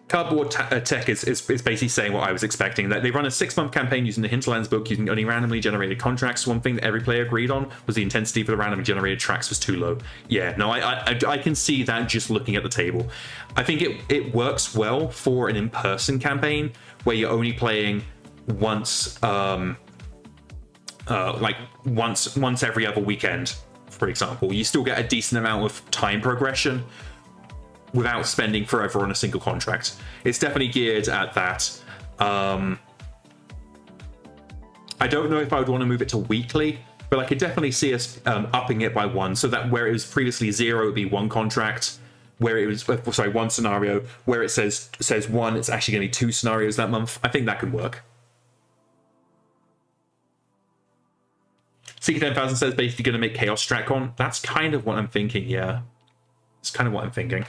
Speaker 1: Cardboard Tech is basically saying what I was expecting, that they run a 6-month campaign using the Hinterlands book using only randomly generated contracts. One thing that every player agreed on was the intensity for the randomly generated tracks was too low. Yeah, no, I can see that just looking at the table. I think it works well for an in-person campaign where you're only playing once, like once every other weekend, for example. You still get a decent amount of time progression without spending forever on a single contract. It's definitely geared at that. I don't know if I would want to move it to weekly, but I could definitely see us upping it by 1, so that where it was previously 0, it would be 1 contract. Where it was, 1 scenario. Where it says 1, it's actually going to be 2 scenarios that month. I think that could work. Seeker 10,000 says basically going to make Chaos Stratcon. That's kind of what I'm thinking, yeah. It's kind of what I'm thinking.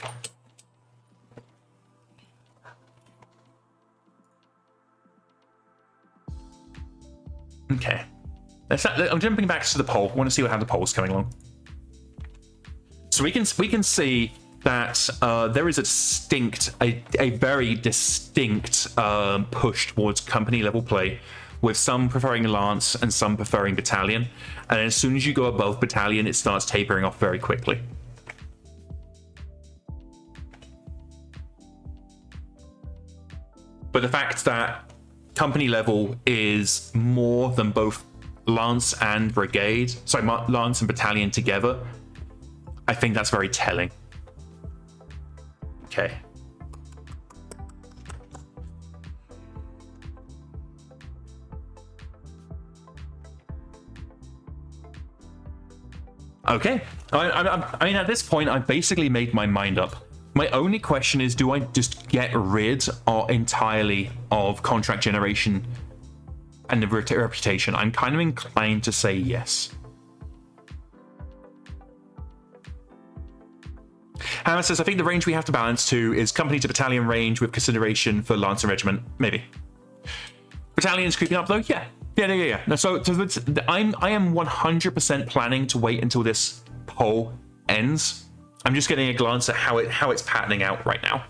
Speaker 1: Okay. I'm jumping back to the poll. I want to see how the poll's coming along. So we can see that there is a very distinct push towards company level play, with some preferring Lance and some preferring Battalion. And as soon as you go above Battalion, it starts tapering off very quickly. But the fact that company level is more than both Lance and Brigade, sorry, Lance and Battalion together, I think that's very telling. Okay. Okay. I mean, at this point, I've basically made my mind up. My only question is, do I just get rid entirely of contract generation and the reputation? I'm kind of inclined to say yes. Hammer says, I think the range we have to balance to is company to battalion range with consideration for Lance and Regiment. Maybe. Battalion's creeping up though? Yeah. Yeah. No, so I am 100% planning to wait until this poll ends. I'm just getting a glance at how it's patterning out right now.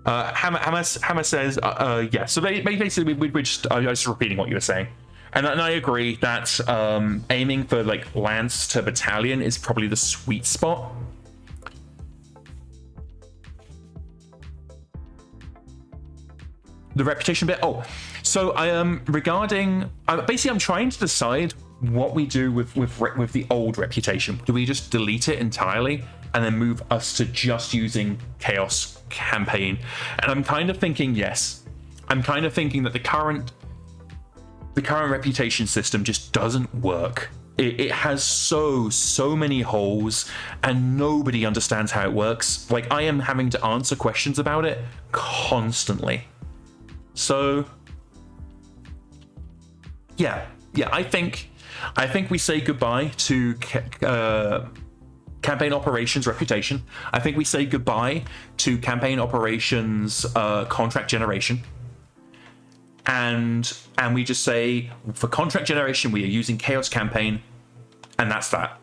Speaker 1: Hammer says, yeah. So basically, we're just I was just repeating what you were saying, and I agree that aiming for like Lance to Battalion is probably the sweet spot. The reputation bit. Oh, so I am regarding. Basically, I'm trying to decide what we do with the old reputation. Do we just delete it entirely and then move us to just using Chaos Campaign? And I'm kind of thinking yes. I'm kind of thinking that the current reputation system just doesn't work. It has so many holes and nobody understands how it works. Like, I am having to answer questions about it constantly. So yeah, I think we say goodbye to campaign operations reputation. I think we say goodbye to campaign operations contract generation. And we just say, for contract generation, we are using Chaos Campaign, and that's that.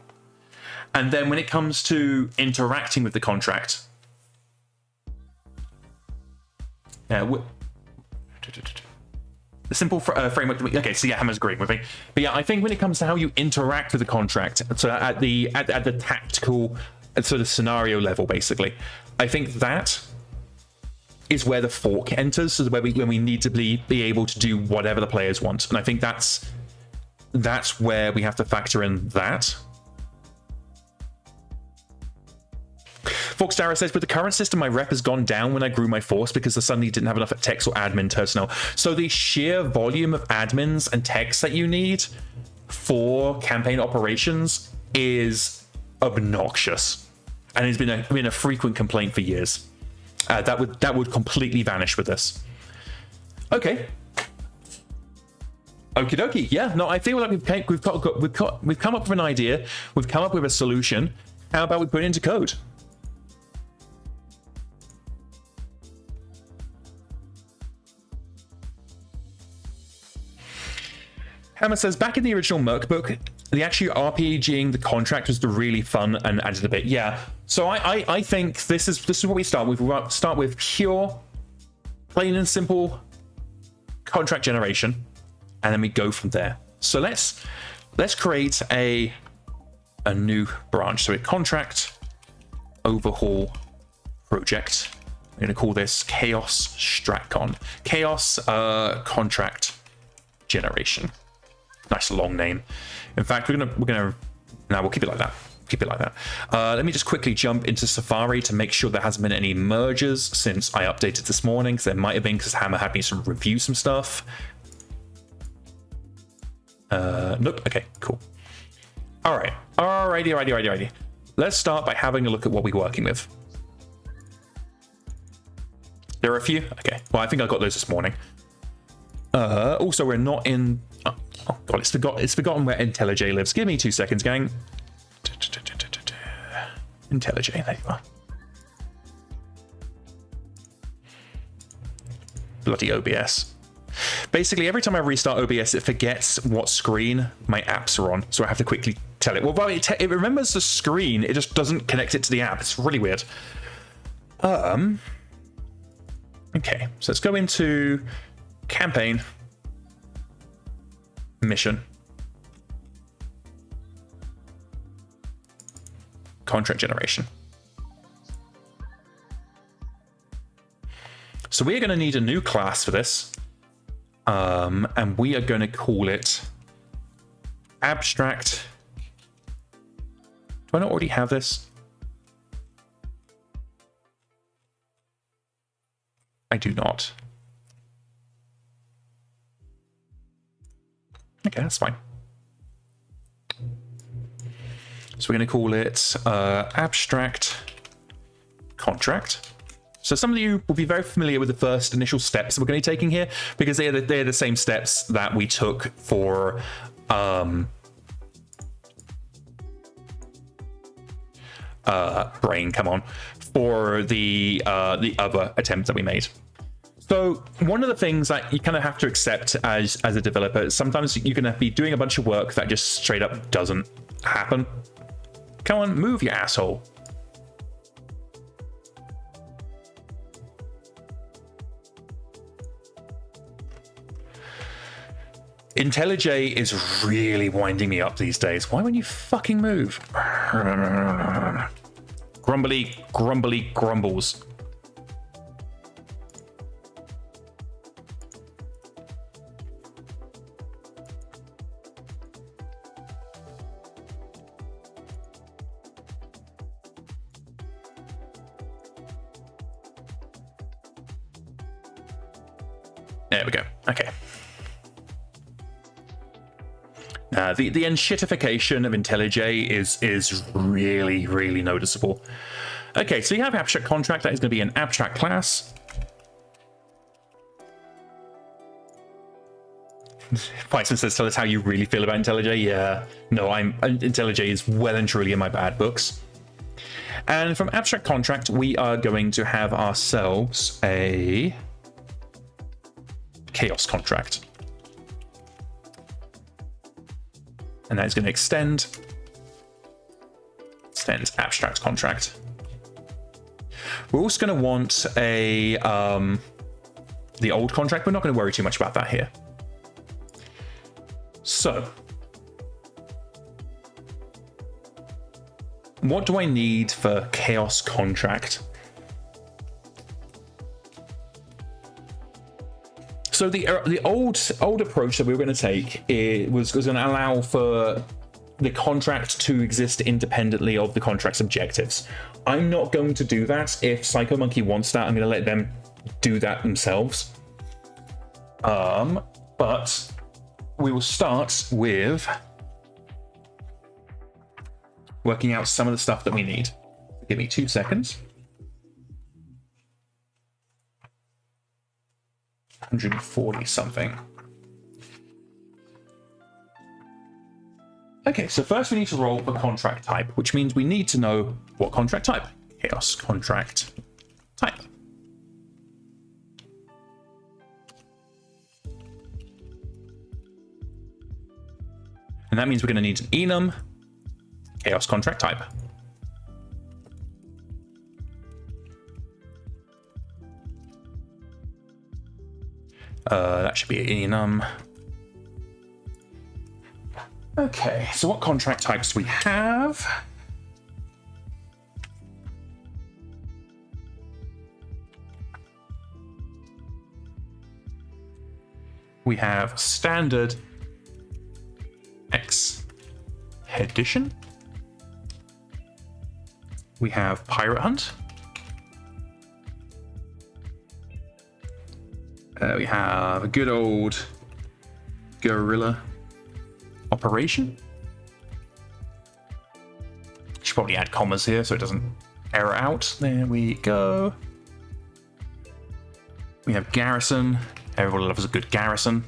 Speaker 1: And then when it comes to interacting with the contract, The simple framework. Okay, so yeah, Hammer's agreeing with me. But yeah, I think when it comes to how you interact with the contract, so at the tactical sort of scenario level, basically, I think that is where the fork enters. So when we need to be able to do whatever the players want, and I think that's where we have to factor in that. Foxdara says, with the current system, my rep has gone down when I grew my force because I suddenly didn't have enough techs or admin personnel. So the sheer volume of admins and techs that you need for campaign operations is obnoxious, and it's been a frequent complaint for years. That would completely vanish with this. Okay. Okie dokie. Yeah. No, I feel like we've come up with an idea. We've come up with a solution. How about we put it into code? Hammer says, back in the original Merc book, the actually RPGing the contract was really fun and added a bit. Yeah. So I think this is what we start with. We start with pure, plain and simple contract generation, and then we go from there. So let's create a new branch. So a contract overhaul project. I'm going to call this Chaos Stratcon. Chaos contract generation. Nice long name. In fact, we'll keep it like that. Keep it like that. Let me just quickly jump into Safari to make sure there hasn't been any mergers since I updated this morning, because there might have been, because Hammer had me review some stuff. Nope. Okay, cool. Alrighty. Let's start by having a look at what we're working with. There are a few. Okay. Well, I think I got those this morning. Also, we're not in. Oh god, it's forgotten where IntelliJ lives. Give me 2 seconds, gang. IntelliJ, there you are. Bloody OBS. Basically, every time I restart OBS, it forgets what screen my apps are on, so I have to quickly tell it. Well, it remembers the screen, it just doesn't connect it to the app. It's really weird. Okay, so let's go into campaign. Mission. Contract generation. So we are going to need a new class for this. And we are going to call it Abstract. Do I not already have this? I do not. Okay, that's fine. So we're going to call it Abstract Contract. So some of you will be very familiar with the first initial steps that we're going to be taking here, because they're the same steps that we took for Brain. Come on, for the other attempt that we made. So one of the things that you kind of have to accept as a developer is sometimes you're going to be doing a bunch of work that just straight up doesn't happen. Come on, move, you asshole. IntelliJ is really winding me up these days. Why won't you fucking move? Grumbly grumbles. There we go. Okay. The enshittification of IntelliJ is really, really noticeable. Okay, so you have abstract contract. That is going to be an abstract class. Python says, tell us how you really feel about IntelliJ. Yeah, no, IntelliJ is well and truly in my bad books. And from abstract contract, we are going to have ourselves a chaos contract. And that is going to extend abstract contract. We're also going to want a the old contract. We're not going to worry too much about that here. So, what do I need for chaos contract? So the old approach that we were going to take was going to allow for the contract to exist independently of the contract's objectives. I'm not going to do that. If Psycho Monkey wants that, I'm going to let them do that themselves. But we will start with working out some of the stuff that we need. Give me 2 seconds. 140 something. Okay, so first we need to roll for contract type, which means we need to know what contract type. Chaos contract type. And that means we're going to need an enum chaos contract type. That should be enum. Okay, so what contract types do we have? We have standard expedition. We have pirate hunt. We have a good old guerrilla operation. Should probably add commas here so it doesn't error out. There we go. We have garrison. Everybody loves a good garrison.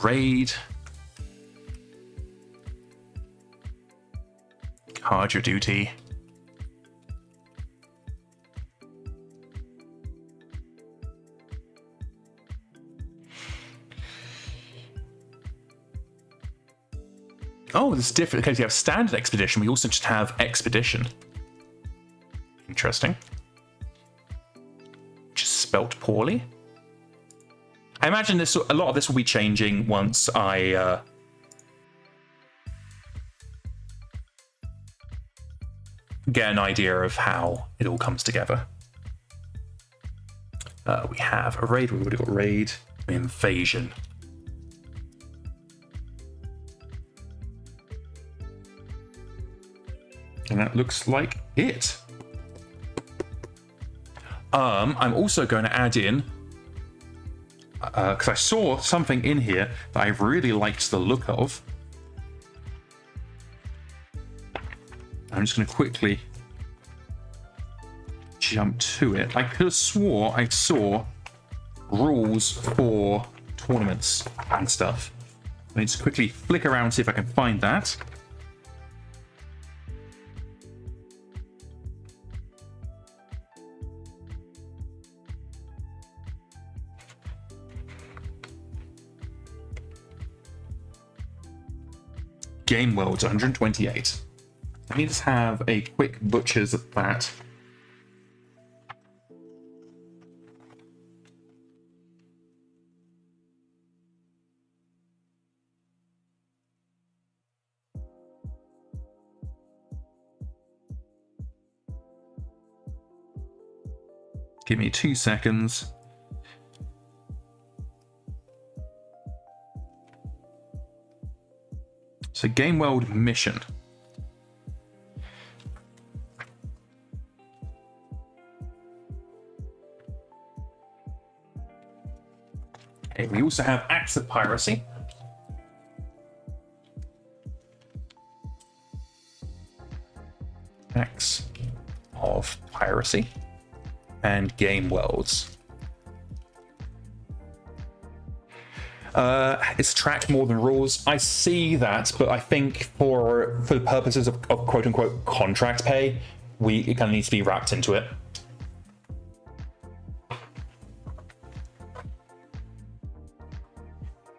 Speaker 1: Raid. Card your duty. Oh, this is different. Okay, so you have standard expedition. We also just have expedition. Interesting. Just spelt poorly. I imagine this. A lot of this will be changing once I get an idea of how it all comes together. We have a raid. We've already got raid. Invasion. And that looks like it. I'm also going to add in, because I saw something in here that I really liked the look of. I'm just going to quickly jump to it. I could have swore I saw rules for tournaments and stuff. Let me just quickly flick around and see if I can find that. Game worlds 128. Let me just have a quick butcher's at that. Give me 2 seconds. So game world mission. Okay, we also have acts of piracy. Acts of piracy and game worlds. It's tracked more than rules. I see that, but I think for the purposes of quote unquote contract pay, it kind of needs to be wrapped into it.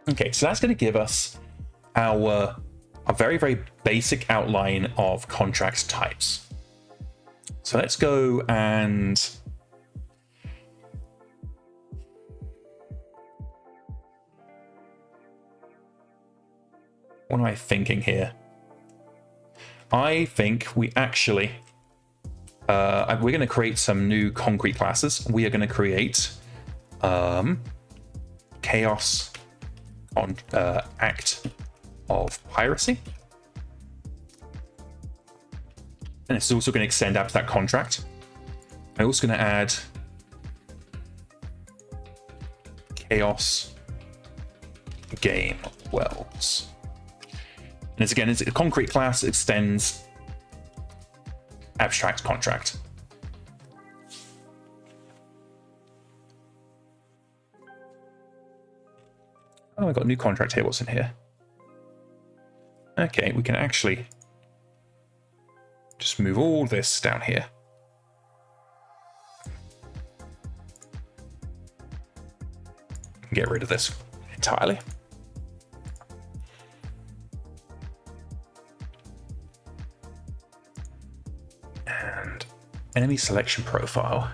Speaker 1: Okay, so that's going to give us a very, very basic outline of contract types. So let's go and What am I thinking here? I think we actually... we're going to create some new concrete classes. We are going to create Chaos on Act of Piracy. And it's also going to extend out to that contract. I'm also going to add Chaos Game Worlds. And it's again, it's a concrete class, extends abstract contract. Oh, I got a new contract here. What's in here? Okay, we can actually just move all this down here. Get rid of this entirely. And enemy selection profile.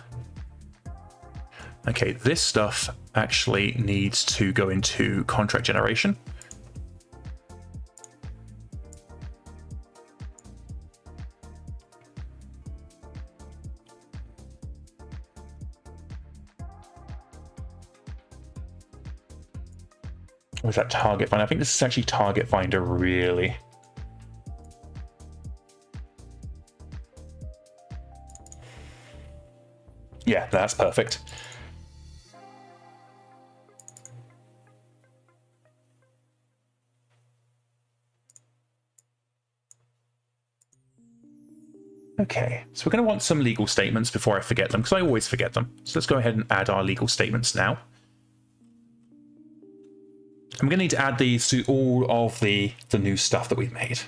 Speaker 1: Okay, this stuff actually needs to go into contract generation. Or is that target finder? I think this is actually target finder, really. Yeah, that's perfect. Okay, so we're going to want some legal statements before I forget them, because I always forget them. So let's go ahead and add our legal statements now. I'm going to need to add these to all of the new stuff that we've made.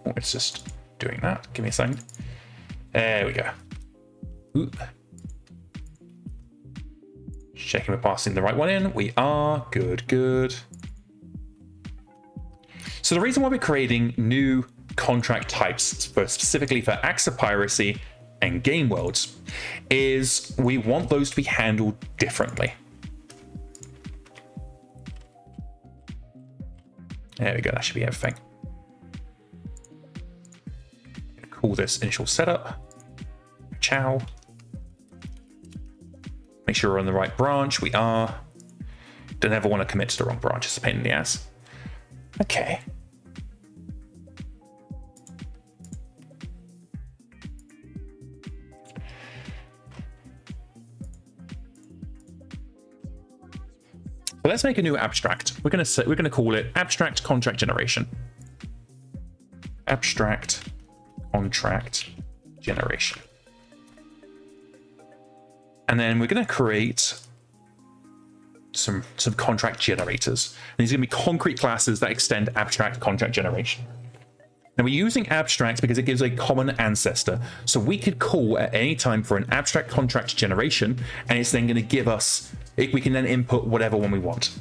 Speaker 1: Oh, it's just doing that. Give me a second. There we go. Ooh. Checking we're passing the right one in. We are. Good, good. So the reason why we're creating new contract types specifically for acts of piracy and game worlds is we want those to be handled differently. There we go, that should be everything. Call this initial setup. Ciao. Make sure we're on the right branch. We are. Don't ever want to commit to the wrong branch. It's a pain in the ass. Okay. So let's make a new abstract. We're going to call it abstract contract generation. Abstract contract generation. And then we're going to create some contract generators. And these are going to be concrete classes that extend abstract contract generation. Now we're using abstract because it gives a common ancestor. So we could call at any time for an abstract contract generation, and it's then going to give us, we can then input whatever one we want.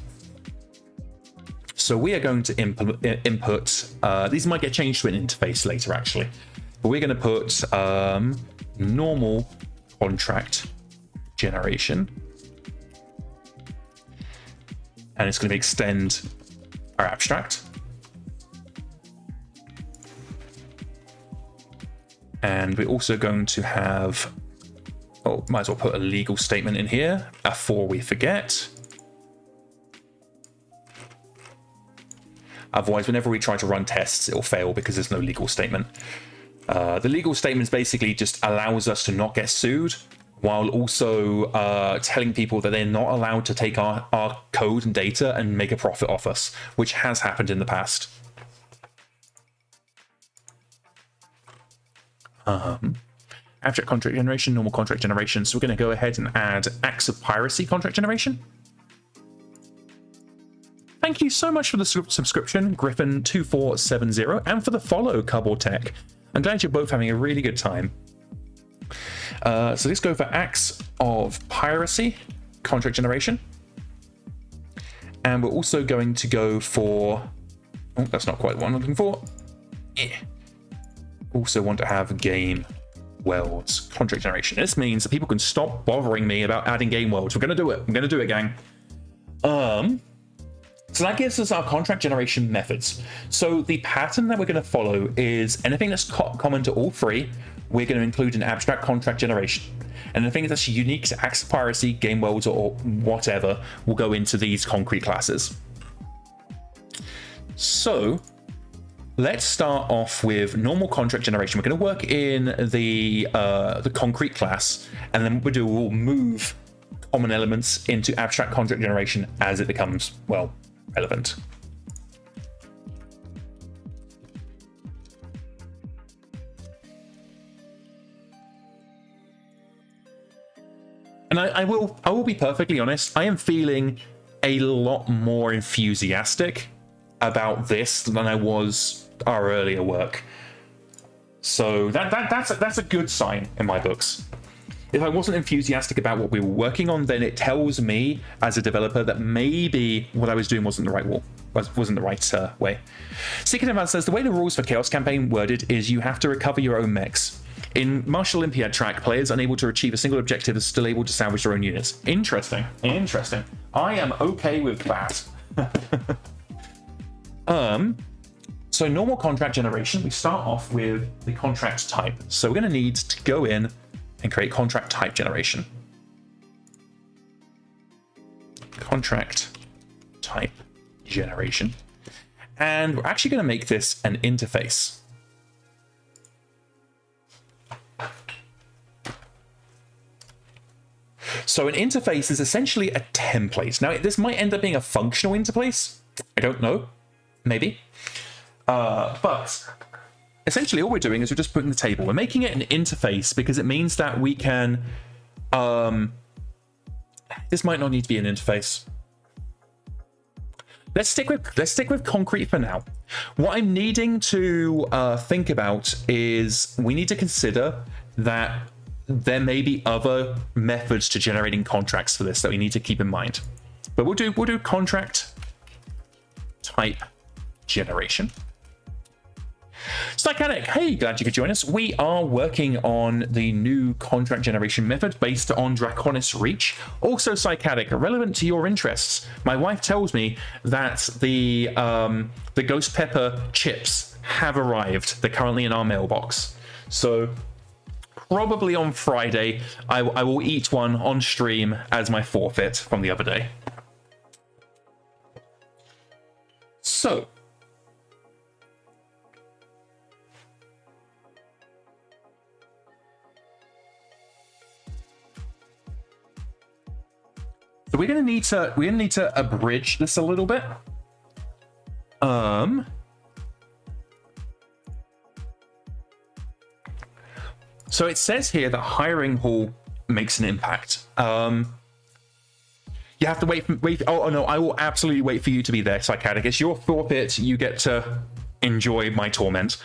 Speaker 1: So we are going to input, these might get changed to an interface later actually, but we're going to put normal contract generation. And it's going to extend our abstract. And we're also going to have, oh, might as well put a legal statement in here before we forget. Otherwise, whenever we try to run tests, it'll fail because there's no legal statement. The legal statement basically just allows us to not get sued, while also telling people that they're not allowed to take our code and data and make a profit off us, which has happened in the past. Abstract contract generation, normal contract generation. So we're going to go ahead and add acts of piracy contract generation. Thank you so much for the subscription, Griffin2470, and for the follow, BattleTech. I'm glad you're both having a really good time. So let's go for acts of piracy contract generation. And we're also going to go for, oh, that's not quite the one I'm looking for. Yeah. Also want to have game worlds contract generation. This means that people can stop bothering me about adding game worlds. We're going to do it. I'm going to do it, gang. So that gives us our contract generation methods. So the pattern that we're going to follow is anything that's common to all three, we're going to include an abstract contract generation. And anything that's unique to Acts of Piracy, Game Worlds, or whatever will go into these concrete classes. So let's start off with normal contract generation. We're going to work in the concrete class, and then what we'll move common elements into abstract contract generation as it becomes, well, relevant. And I will be perfectly honest, I am feeling a lot more enthusiastic about this than I was our earlier work. So that's a good sign in my books. If I wasn't enthusiastic about what we were working on, then it tells me as a developer that maybe what I was doing wasn't the right way. Secret Advance says the way the rules for Chaos Campaign worded is you have to recover your own mechs. In Martial Olympiad track, players unable to achieve a single objective are still able to salvage their own units. Interesting. I am okay with that. So normal contract generation, we start off with the contract type. So we're going to need to go in and create contract type generation. Contract type generation. And we're actually going to make this an interface. So an interface is essentially a template. Now, this might end up being a functional interface. I don't know. Maybe. But essentially all we're doing is we're just putting the table. We're making it an interface because it means that we can... this might not need to be an interface. Let's stick with concrete for now. What I'm needing to think about is we need to consider that there may be other methods to generating contracts for this that we need to keep in mind. But we'll do contract type generation. Psychotic, hey, glad you could join us. We are working on the new contract generation method based on Draconis Reach. Also, Psychotic, relevant to your interests. My wife tells me that the Ghost Pepper chips have arrived. They're currently in our mailbox. So probably on Friday, I will eat one on stream as my forfeit from the other day. So we're gonna need to abridge this a little bit. So it says here that hiring hall makes an impact. You have to wait. Oh no, I will absolutely wait for you to be there, Psychotic. It's your forfeit. You get to enjoy my torment.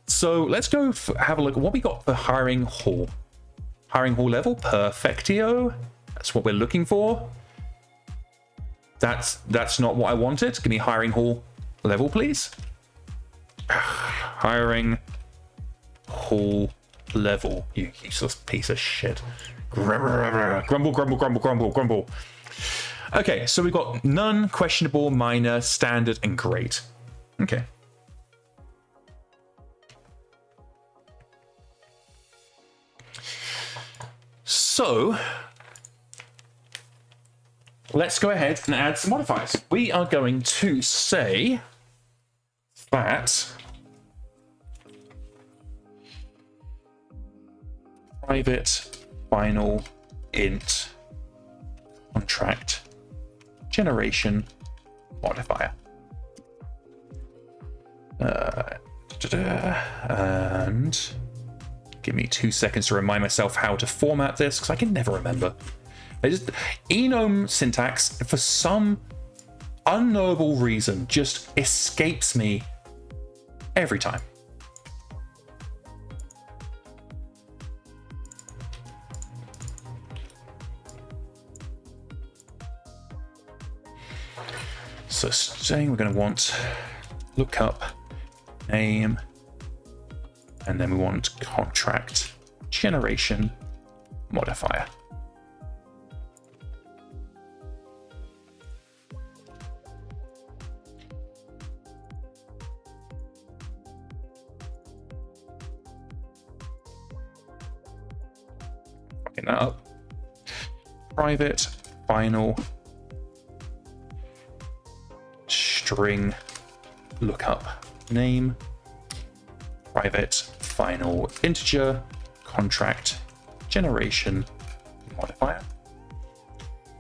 Speaker 1: So let's go have a look at what we got for hiring hall. Hiring hall level, perfectio. That's what we're looking for. That's not what I wanted. Give me hiring hall level, please. Hiring hall level. You useless piece of shit. Grumble, grumble, grumble, grumble, grumble. Okay, so we've got none, questionable, minor, standard, and great. Okay. So let's go ahead and add some modifiers. We are going to say that private final int contract generation modifier. And give me 2 seconds to remind myself how to format this, because I can never remember. Enome syntax, for some unknowable reason, just escapes me every time. So saying we're going to want lookup name, and then we want contract generation modifier. that up. Private final string lookup name, private final integer contract generation modifier.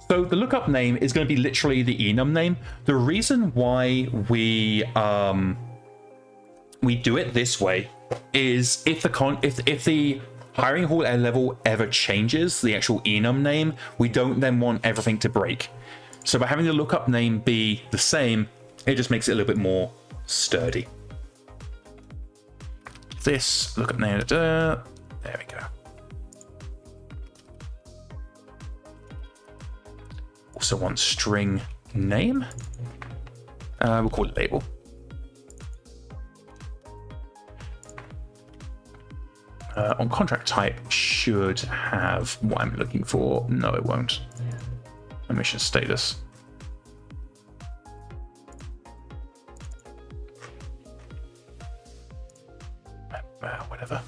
Speaker 1: So the lookup name is going to be literally the enum name. The reason why we do it this way is if the hiring hall level ever changes the actual enum name, we don't then want everything to break. So by having the lookup name be the same, it just makes it a little bit more sturdy. This lookup name, there we go. Also want string name. We'll call it label. On contract type should have what I'm looking for. No, it won't. Emission status. Whatever.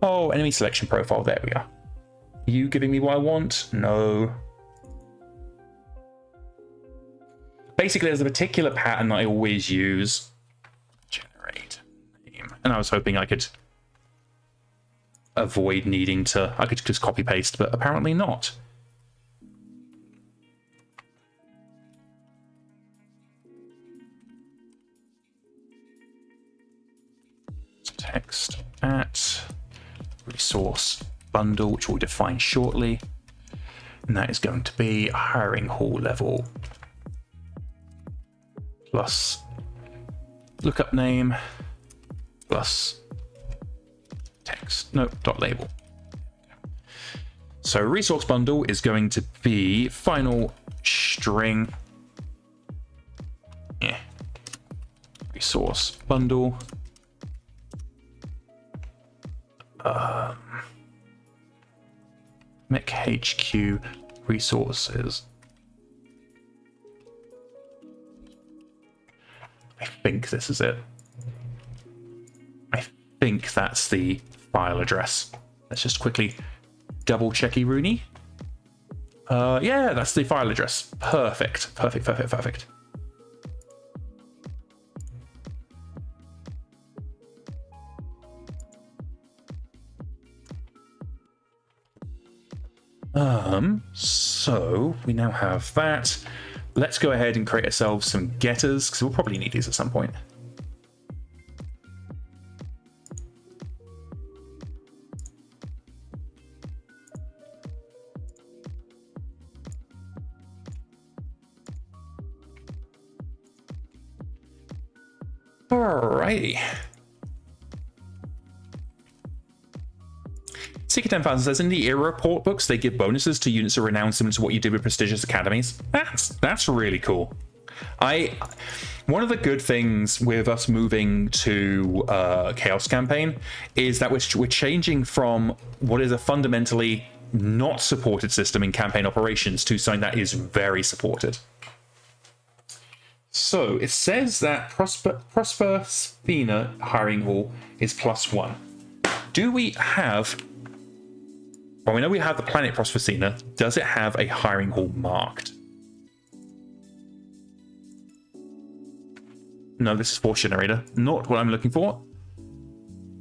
Speaker 1: Oh, enemy selection profile. There we are. Are you giving me what I want? No. Basically, there's a particular pattern that I always use. Generate name. And I was hoping I could avoid needing to... I could just copy paste, but apparently not. Text at resource bundle, which we'll define shortly. And that is going to be hiring hall level plus lookup name plus text, no, dot label. So resource bundle is going to be final string, resource bundle, MekHQ resources. I think this is it. I think that's the file address. Let's just quickly double checky Rooney. Yeah, that's the file address. Perfect. Perfect, perfect, perfect. So we now have that. Let's go ahead and create ourselves some getters, because we'll probably need these at some point. Alrighty. Seeker 10,000 says, in the era report books, they give bonuses to units of renown similar to what you did with prestigious academies. That's really cool. One of the good things with us moving to Chaos Campaign is that we're changing from what is a fundamentally not supported system in campaign operations to something that is very supported. So it says that Prosper Spina hiring hall is +1. Do we have... Well, we know we have the planet Prospercina. Does it have a hiring hall marked? No, this is Force Generator. Not what I'm looking for.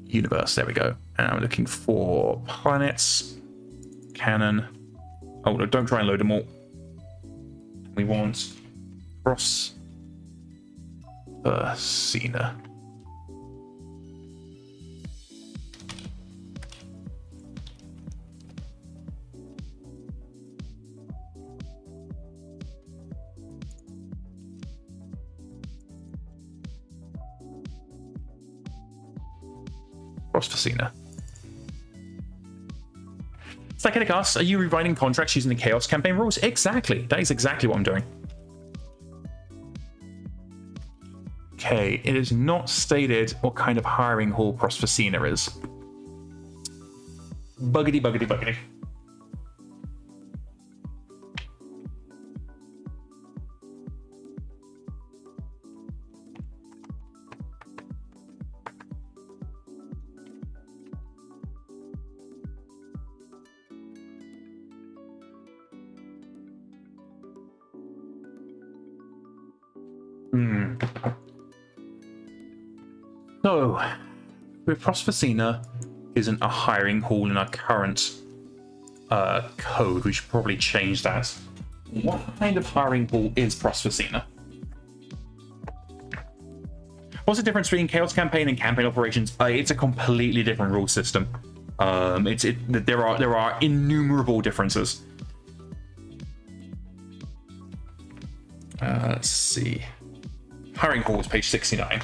Speaker 1: Universe, there we go. And I'm looking for planets. Cannon. Oh, no, don't try and load them all. We want Prospercina. Prospercina. Psychic asks, are you rewriting contracts using the Chaos Campaign rules? Exactly. That is exactly what I'm doing. Okay, it is not stated what kind of hiring hall Prospercina is. Buggity, buggity, buggity. So, with Prospecina isn't a hiring hall in our current code, we should probably change that. What kind of hiring hall is Prospecina? What's the difference between Chaos Campaign and Campaign Operations? It's a completely different rule system. There are innumerable differences. Let's see. Hiring hall is page 69.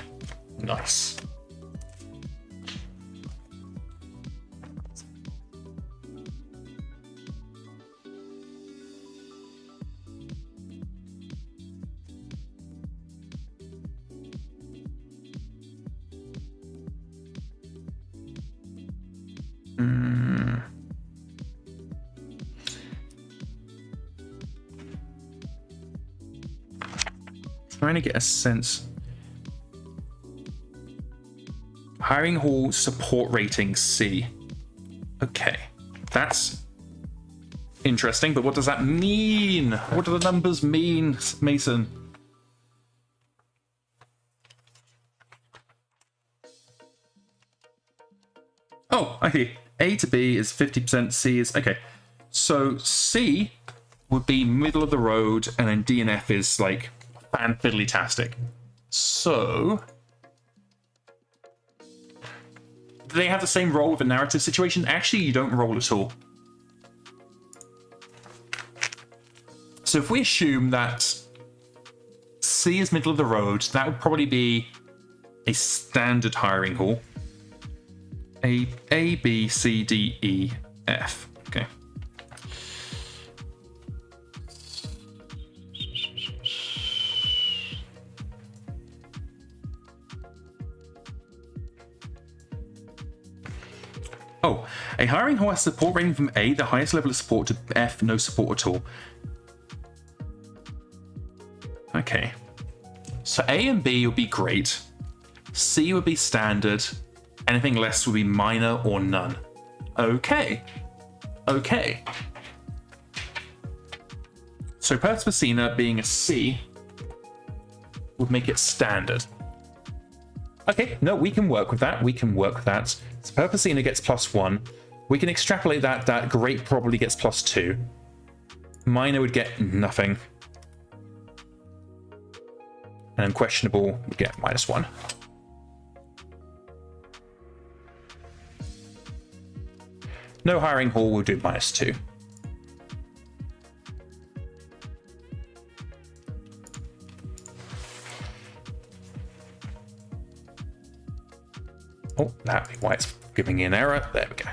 Speaker 1: Nice. Trying to get a sense. Hiring hall support rating C. Okay, that's interesting, but what does that mean? What do the numbers mean, Mason? Oh, okay. A to B is 50%, C is... Okay. So C would be middle of the road, and then D and F is like fan fiddly-tastic. So... do they have the same role with a narrative situation? Actually, you don't roll at all. So if we assume that C is middle of the road, that would probably be a standard hiring hall. A, B, C, D, E, F. Okay. Oh, a hiring hall has support rating from A, the highest level of support, to F, no support at all. Okay. So A and B would be great. C would be standard. Anything less would be minor or none. Okay. Okay. So Perspicina being a C would make it standard. Okay, no, we can work with that. We can work with that. So Perspicina gets +1. We can extrapolate that great probably gets +2. Minor would get nothing. And unquestionable would get -1. No hiring hall will do -2. Oh, that'd be why it's giving me an error. There we go.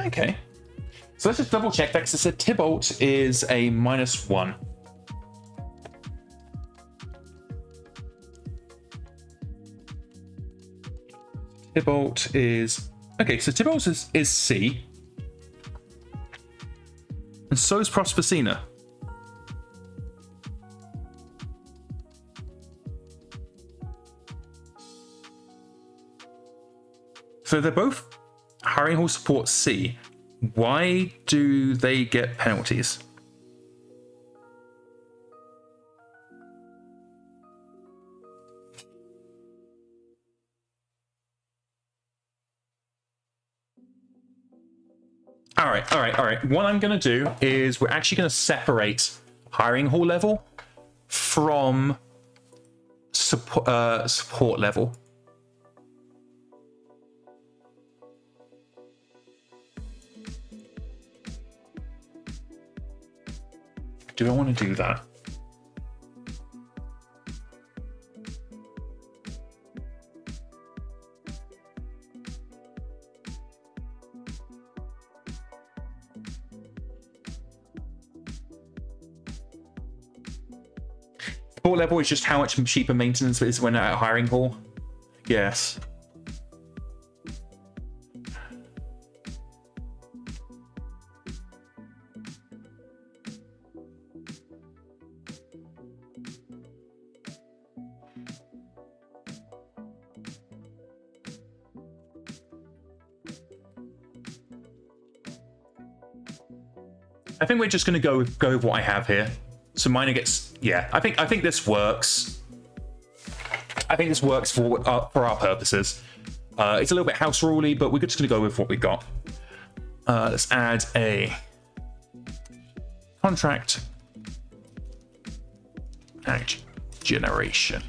Speaker 1: Okay. So let's just double check that, because it said Tybalt is a -1. Tybalt is... okay, so Tybalt is C. And so is Prospicina. So they're both hiring hall support C. Why do they get penalties? All right. What I'm going to do is we're actually going to separate hiring hall level from support level. Do I want to do that? Support level is just how much cheaper maintenance is when at a hiring hall. Yes. I think we're just going to go with what I have here. So miner gets, yeah, I think this works. I think this works for our purposes. It's a little bit house ruley, but we're just going to go with what we got. Let's add a contract act generation.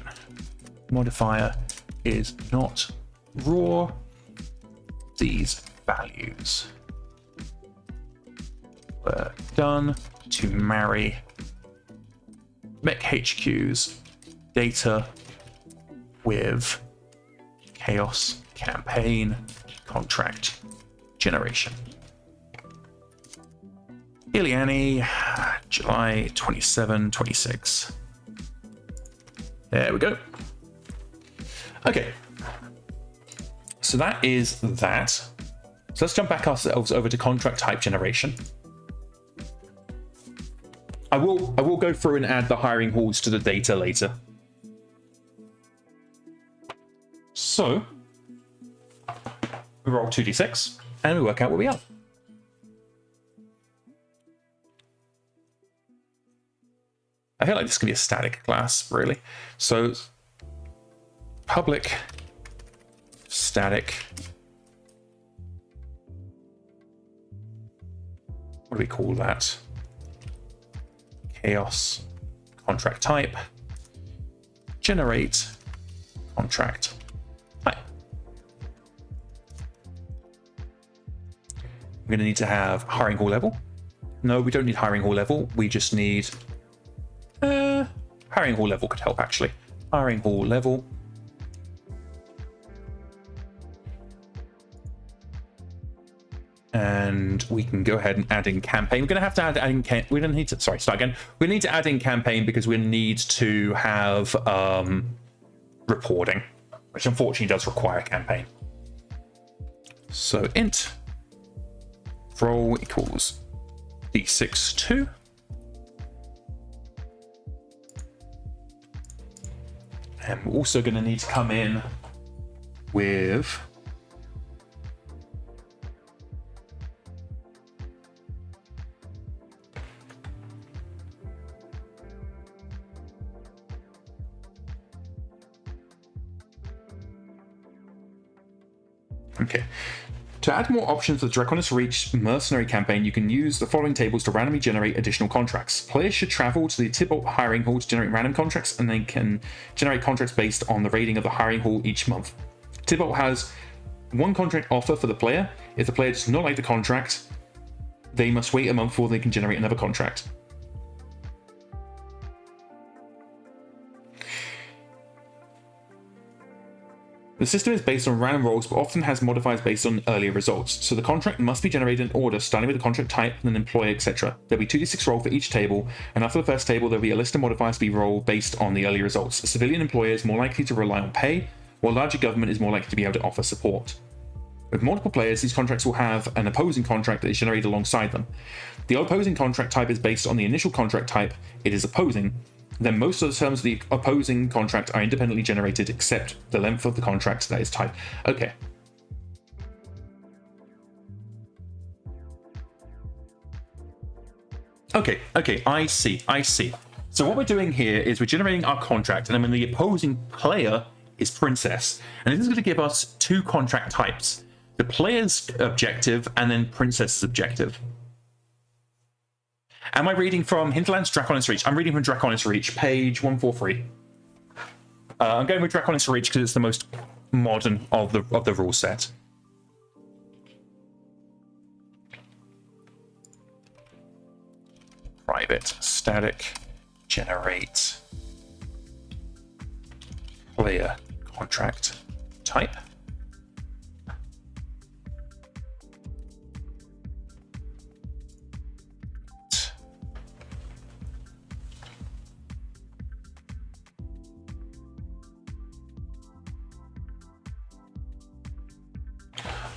Speaker 1: Modifier is not raw. These values were done to marry MekHQ's data with Chaos Campaign contract generation. Illiani, July 27, 26. There we go. Okay. So that is that. So let's jump back ourselves over to contract type generation. I will go through and add the hiring halls to the data later. So we roll 2d6 and we work out what we have. I feel like this could be a static class, really. So public static. What do we call that? Chaos contract type. Generate contract type. We're going to need to have hiring hall level. No, we don't need hiring hall level. We just need hiring hall level could help, actually. Hiring hall level. And we can go ahead and add in campaign. We're going to have to add in we don't need to, sorry, start again. We need to add in campaign because we need to have reporting, which unfortunately does require campaign. So int roll equals d6 and we're also going to need to come in with okay. To add more options for the Draconis Reach mercenary campaign, you can use the following tables to randomly generate additional contracts. Players should travel to the Tybalt hiring hall to generate random contracts, and they can generate contracts based on the rating of the hiring hall each month. Tybalt has one contract offer for the player. If the player does not like the contract, they must wait a month before they can generate another contract. The system is based on random rolls, but often has modifiers based on earlier results. So the contract must be generated in order, starting with the contract type, then employer, etc. There'll be 2d6 roll for each table, and after the first table, there'll be a list of modifiers to be rolled based on the early results. A civilian employer is more likely to rely on pay, while larger government is more likely to be able to offer support. With multiple players, these contracts will have an opposing contract that is generated alongside them. The opposing contract type is based on the initial contract type. It is opposing. Then most of the terms of the opposing contract are independently generated except the length of the contract that is typed. Okay. Okay, I see. So what we're doing here is we're generating our contract, and then the opposing player is princess. And this is going to give us two contract types. The player's objective and then princess's objective. Am I reading from Hinterland's Draconis Reach? I'm reading from Draconis Reach, page 143. I'm going with Draconis Reach because it's the most modern of the rule set. Private static generate player contract type.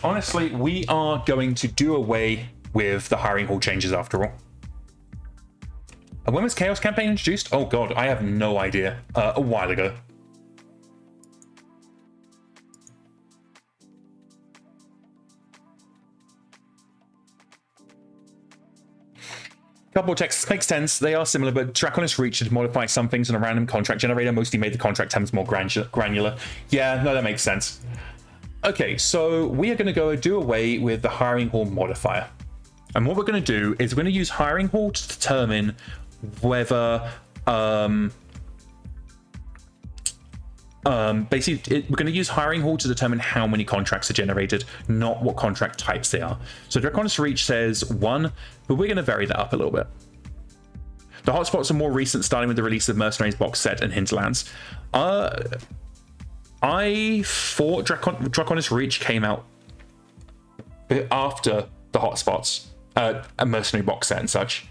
Speaker 1: Honestly, we are going to do away with the hiring hall changes after all. And when was Chaos Campaign introduced? Oh god, I have no idea. A while ago. Couple of texts make sense. They are similar, but Draconis Reach should modify some things in a random contract generator, mostly made the contract terms more granular. Yeah, no, that makes sense. Okay, so we are going to go do away with the hiring hall modifier. And what we're going to do is we're going to use hiring hall to determine whether basically we're going to use hiring hall to determine how many contracts are generated, not what contract types they are. So Draconis Reach says 1, but we're going to vary that up a little bit. The hotspots are more recent, starting with the release of Mercenaries box set and Hinterlands. I thought Draconis Reach came out after the hotspots, a Mercenary box set and such.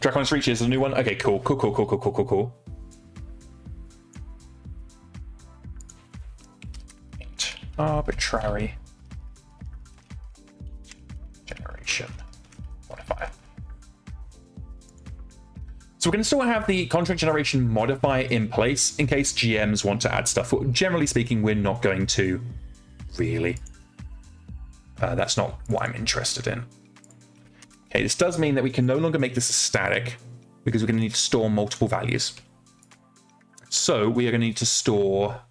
Speaker 1: Draconis Reach is a new one. Okay, cool. Arbitrary generation modifier. So we're going to still have the contract generation modifier in place in case GMs want to add stuff. Generally speaking, we're not going to, really. That's not what I'm interested in. Okay, this does mean that we can no longer make this a static because we're going to need to store multiple values. So we are going to need to store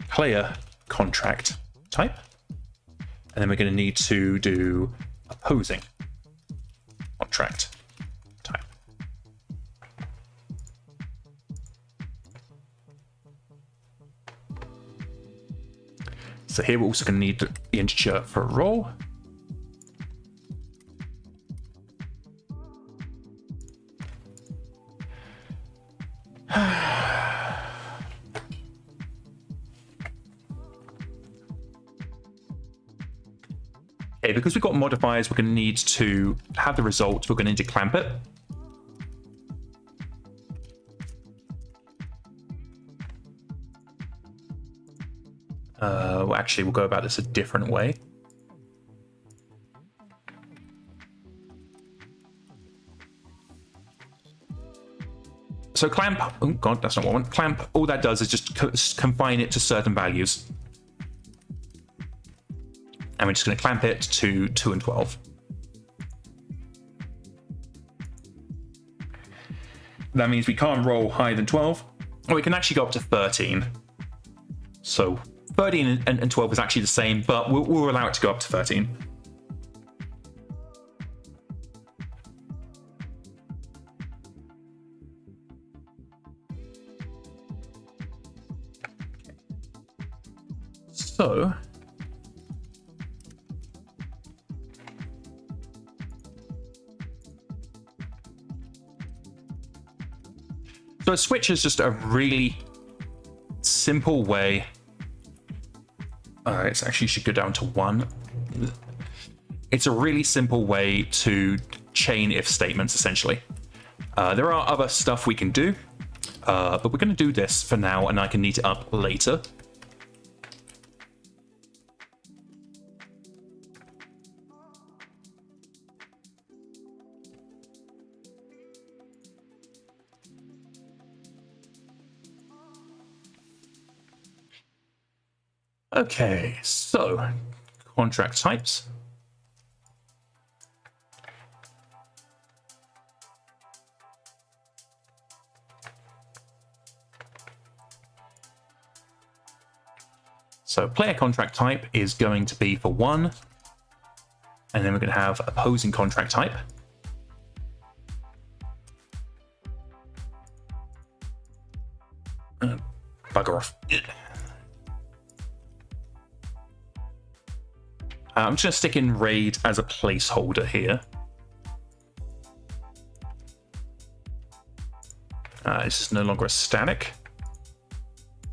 Speaker 1: player contract type, and then we're going to need to do opposing contract type. So here we're also going to need the integer for a role. Okay, because we've got modifiers, we're going to need to have the result. We're going to need to clamp it. Well, actually, we'll go about this a different way. So clamp, oh god, that's not what I want. Clamp, all that does is just confine it to certain values. And we're just going to clamp it to 2 and 12. That means we can't roll higher than 12, or we can actually go up to 13. So 13 and 12 is actually the same, but we'll allow it to go up to 13. So a switch is just a really simple way. It actually should go down to 1. It's a really simple way to chain if statements, essentially. There are other stuff we can do, but we're going to do this for now, and I can neat it up later. Okay, so contract types. So player contract type is going to be for 1, and then we're going to have opposing contract type. Bugger off. I'm just going to stick in raid as a placeholder here. This is no longer a static.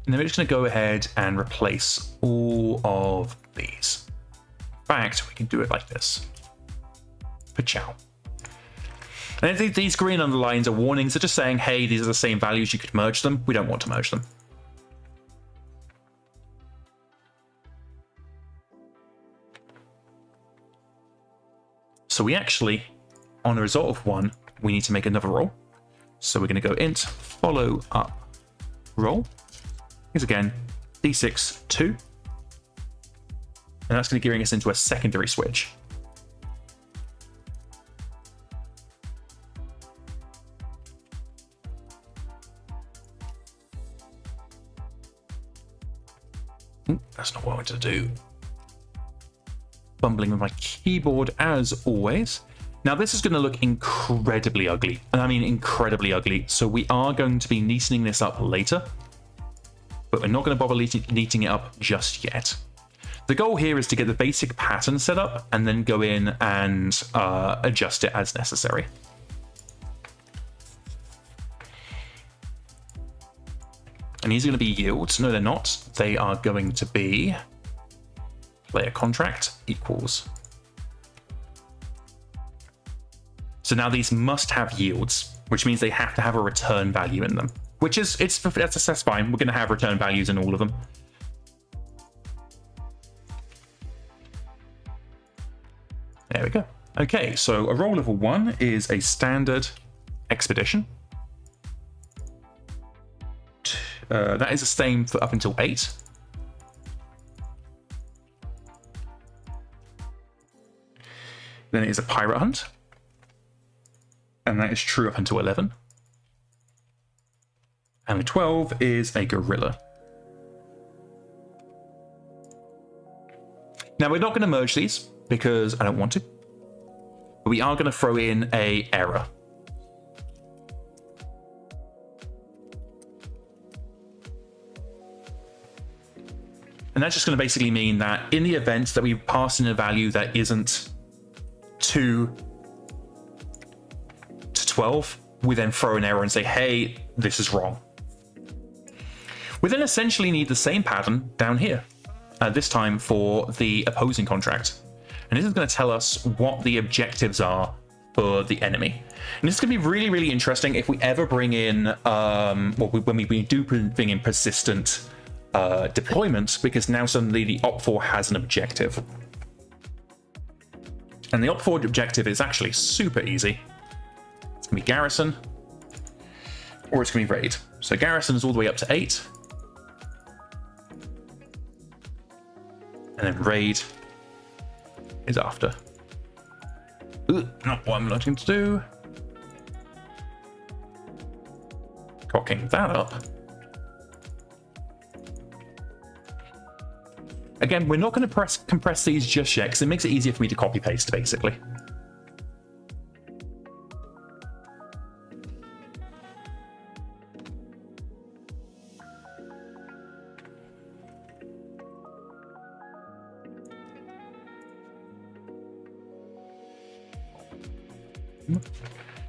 Speaker 1: And then we're just going to go ahead and replace all of these. In fact, we can do it like this. Pachow. And these green underlines are warnings. They're just saying, hey, these are the same values. You could merge them. We don't want to merge them. So we actually, on a result of 1, we need to make another roll. So we're going to go int follow up roll. is again D6, 2. And that's going to be gearing us into a secondary switch. That's not what I wanted to do. Fumbling with my keyboard as always. Now this is going to look incredibly ugly, and I mean incredibly ugly, so we are going to be neatening this up later, but we're not going to bother neatening it up just yet. The goal here is to get the basic pattern set up and then go in and adjust it as necessary. And these are going to be yields. No, they're not. They are going to be player contract equals. So now these must have yields, which means they have to have a return value in them, which is, that's fine. We're going to have return values in all of them. There we go. Okay, so a role level 1 is a standard expedition. That is the same for up until 8. Then it is a pirate hunt. And that is true up until 11. And the 12 is a gorilla. Now we're not going to merge these because I don't want to. But we are going to throw in a error. And that's just going to basically mean that in the event that we pass in a value that isn't 2 to 12, we then throw an error and say, hey, this is wrong. We then essentially need the same pattern down here, this time for the opposing contract. And this is going to tell us what the objectives are for the enemy. And this is going to be really, really interesting if we ever bring in, when we do bring in persistent deployment, because now suddenly the Op4 has an objective. And the Op4 objective is actually super easy. It's going to be garrison, or it's going to be raid. So garrison is all the way up to 8. And then raid is after. Ooh, not what I'm looking to do. Cocking that up. Again, we're not going to compress these just yet because it makes it easier for me to copy paste, basically.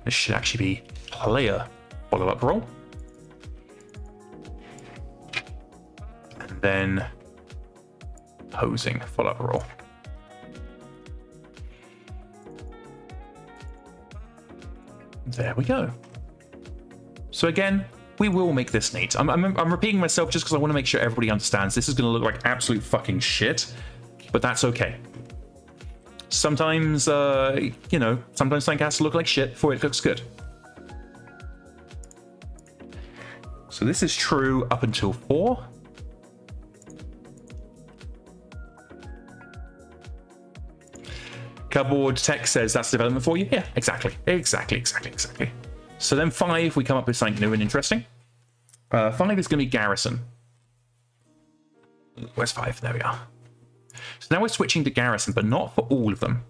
Speaker 1: This should actually be player follow-up roll. And then opposing follow-up roll. There we go. So again, we will make this neat. I'm repeating myself just because I want to make sure everybody understands this is going to look like absolute fucking shit, but that's okay. Sometimes, sometimes something has to look like shit before it looks good. So this is true up until 4. Cardboard Tech says that's development for you. Yeah, exactly. So then 5, we come up with something new and interesting. 5 is going to be garrison. Where's 5? There we are. So now we're switching to garrison, but not for all of them.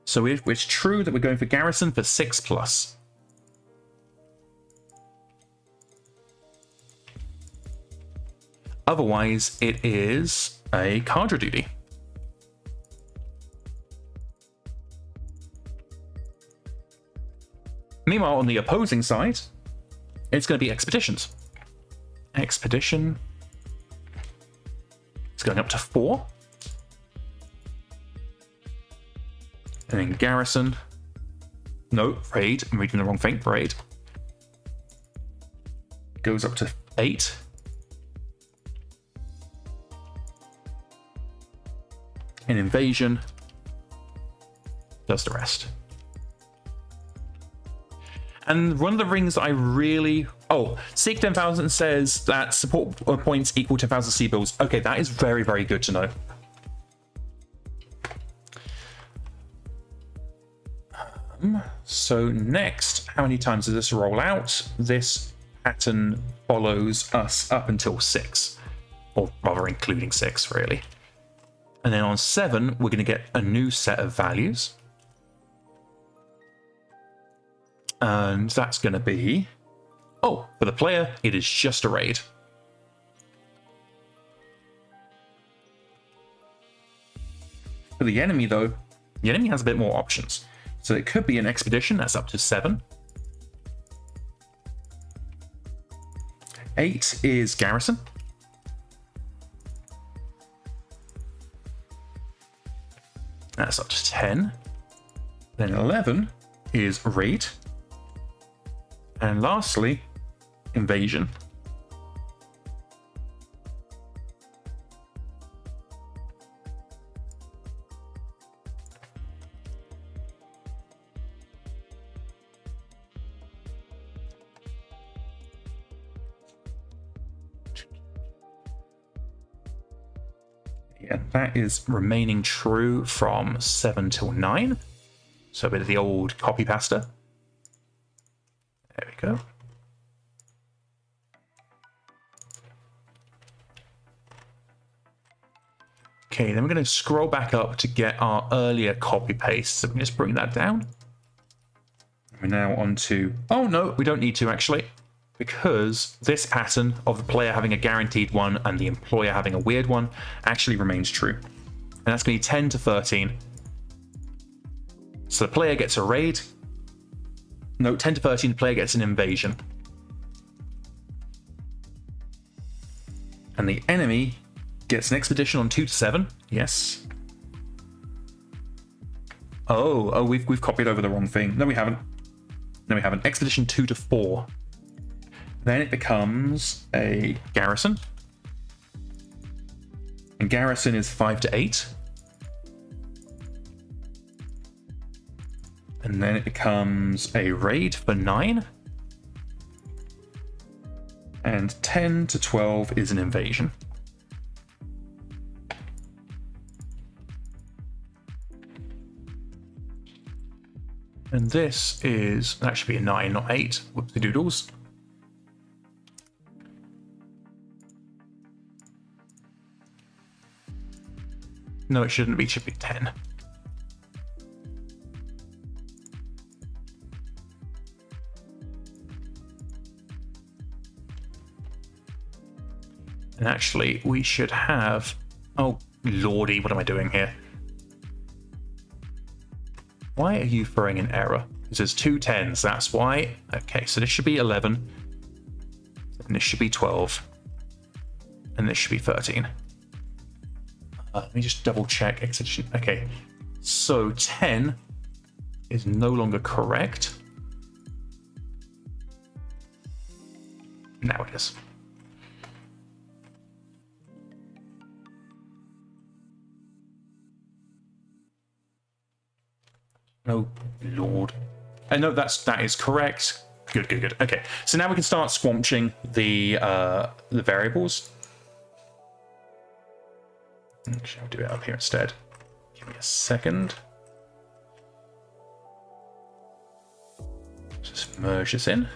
Speaker 1: So it's true that we're going for garrison for 6+. Otherwise, it is a cadre duty. Meanwhile, on the opposing side, it's going to be expeditions. Expedition is going up to 4. And then garrison. No, raid. I'm reading the wrong thing. Raid goes up to 8. And invasion does the rest. And one of the things that I really Oh, Seek 10,000 says that support points equal 10,000 C bills. Okay, that is very, very good to know. So next, how many times does this roll out? This pattern follows us up until 6, or rather including 6, really. And then on 7, we're going to get a new set of values. And that's going to be... Oh, for the player, it is just a raid. For the enemy, though, the enemy has a bit more options. So it could be an expedition, that's up to 7. 8 is garrison. That's up to 10. Then 11 is raid. And lastly, invasion. Yeah, that is remaining true from 7 till 9. So a bit of the old copy pasta. There we go. Okay, then we're going to scroll back up to get our earlier copy paste. So we can just bring that down. We're now on to... Oh no, we don't need to actually. Because this pattern of the player having a guaranteed one and the employer having a weird one actually remains true. And that's going to be 10 to 13. So the player gets a raid. No, 10 to 13, the player gets an invasion. And the enemy gets an expedition on 2 to 7. Yes. Oh, we've copied over the wrong thing. No, we haven't. No, we haven't. Expedition 2 to 4. Then it becomes a garrison. And garrison is 5 to 8. And then it becomes a raid for 9. And 10 to 12 is an invasion. And this is, that should be a 9, not 8. Whoopsie doodles. No, it shouldn't be, it should be 10. And actually, we should have... Oh, lordy, what am I doing here? Why are you throwing an error? This is 2 10s, that's why. Okay, so this should be 11. And this should be 12. And this should be 13. Let me just double check execution. Okay, so 10 is no longer correct. Now it is. Oh Lord. No, that is correct. Good, good, good. Okay, so now we can start squanching the variables. Actually, I'll do it up here instead. Give me a second. Just merge this in.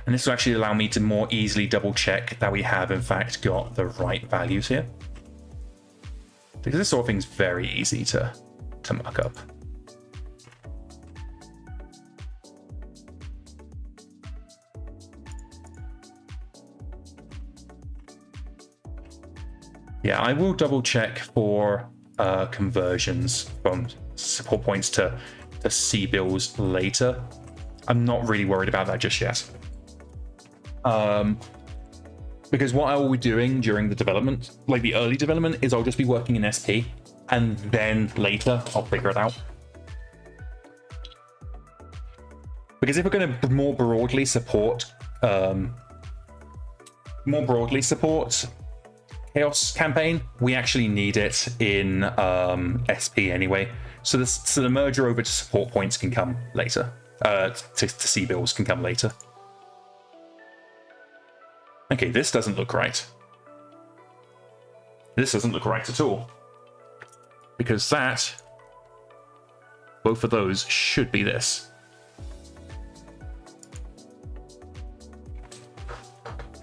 Speaker 1: And this will actually allow me to more easily double check that we have in fact got the right values here. Because this sort of thing's very easy to muck up. Yeah, I will double check for conversions from support points to C bills later. I'm not really worried about that just yet. Because what I will be doing during the development, like the early development, is I'll just be working in SP, and then later I'll figure it out. Because if we're going to more broadly support Chaos campaign, we actually need it in SP anyway. So the merger over to support points can come later. To C bills can come later. Okay, this doesn't look right. This doesn't look right at all. Because both of those should be this.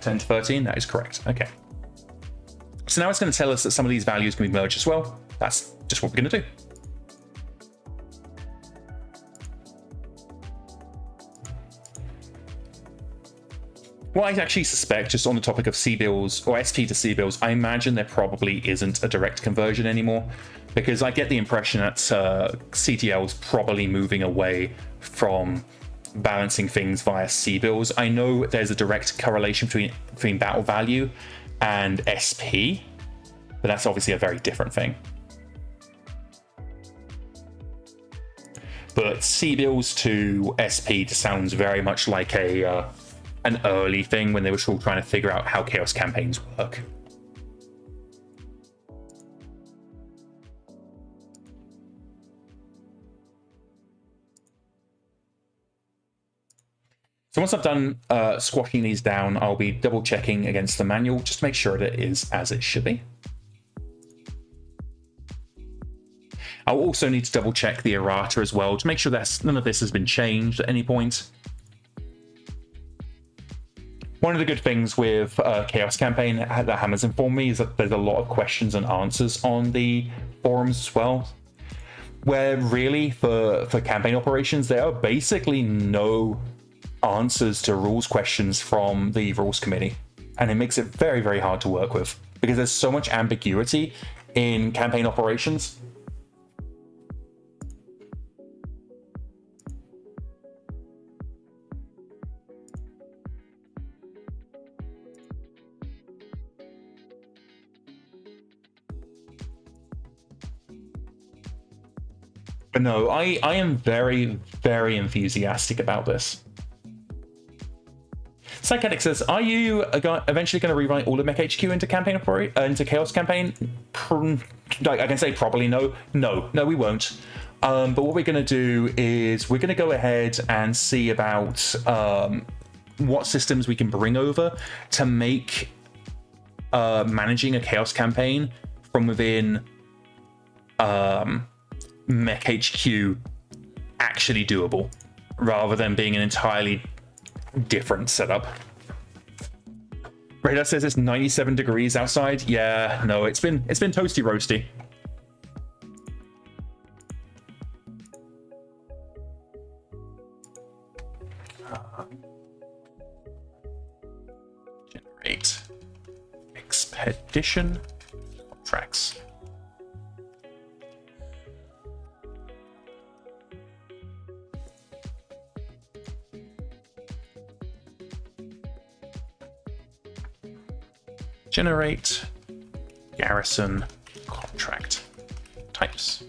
Speaker 1: 10 to 13, that is correct. Okay. So now it's going to tell us that some of these values can be merged as well. That's just what we're going to do. What I actually suspect, just on the topic of C bills or SP to C bills, I imagine there probably isn't a direct conversion anymore, because I get the impression that CTL is probably moving away from balancing things via C bills. I know there's a direct correlation between battle value and SP, but that's obviously a very different thing. But C bills to SP just sounds very much like an early thing when they were still trying to figure out how Chaos campaigns work. So once I've done squashing these down, I'll be double checking against the manual just to make sure that it is as it should be. I'll also need to double check the errata as well to make sure that none of this has been changed at any point. One of the good things with Chaos Campaign that Hammer's informed me is that there's a lot of questions and answers on the forums as well, where really for campaign operations, there are basically no answers to rules questions from the rules committee. And it makes it very, very hard to work with because there's so much ambiguity in campaign operations. But no, I am very, very enthusiastic about this. Psychetic says, are you eventually going to rewrite all of MekHQ into Chaos Campaign? I can say probably no. No, we won't. But what we're going to do is we're going to go ahead and see about what systems we can bring over to make managing a Chaos Campaign from within MekHQ actually doable, rather than being an entirely different setup. Radar says it's 97 degrees outside. Yeah, no, it's been toasty roasty. Generate expedition contracts. Generate garrison contract types.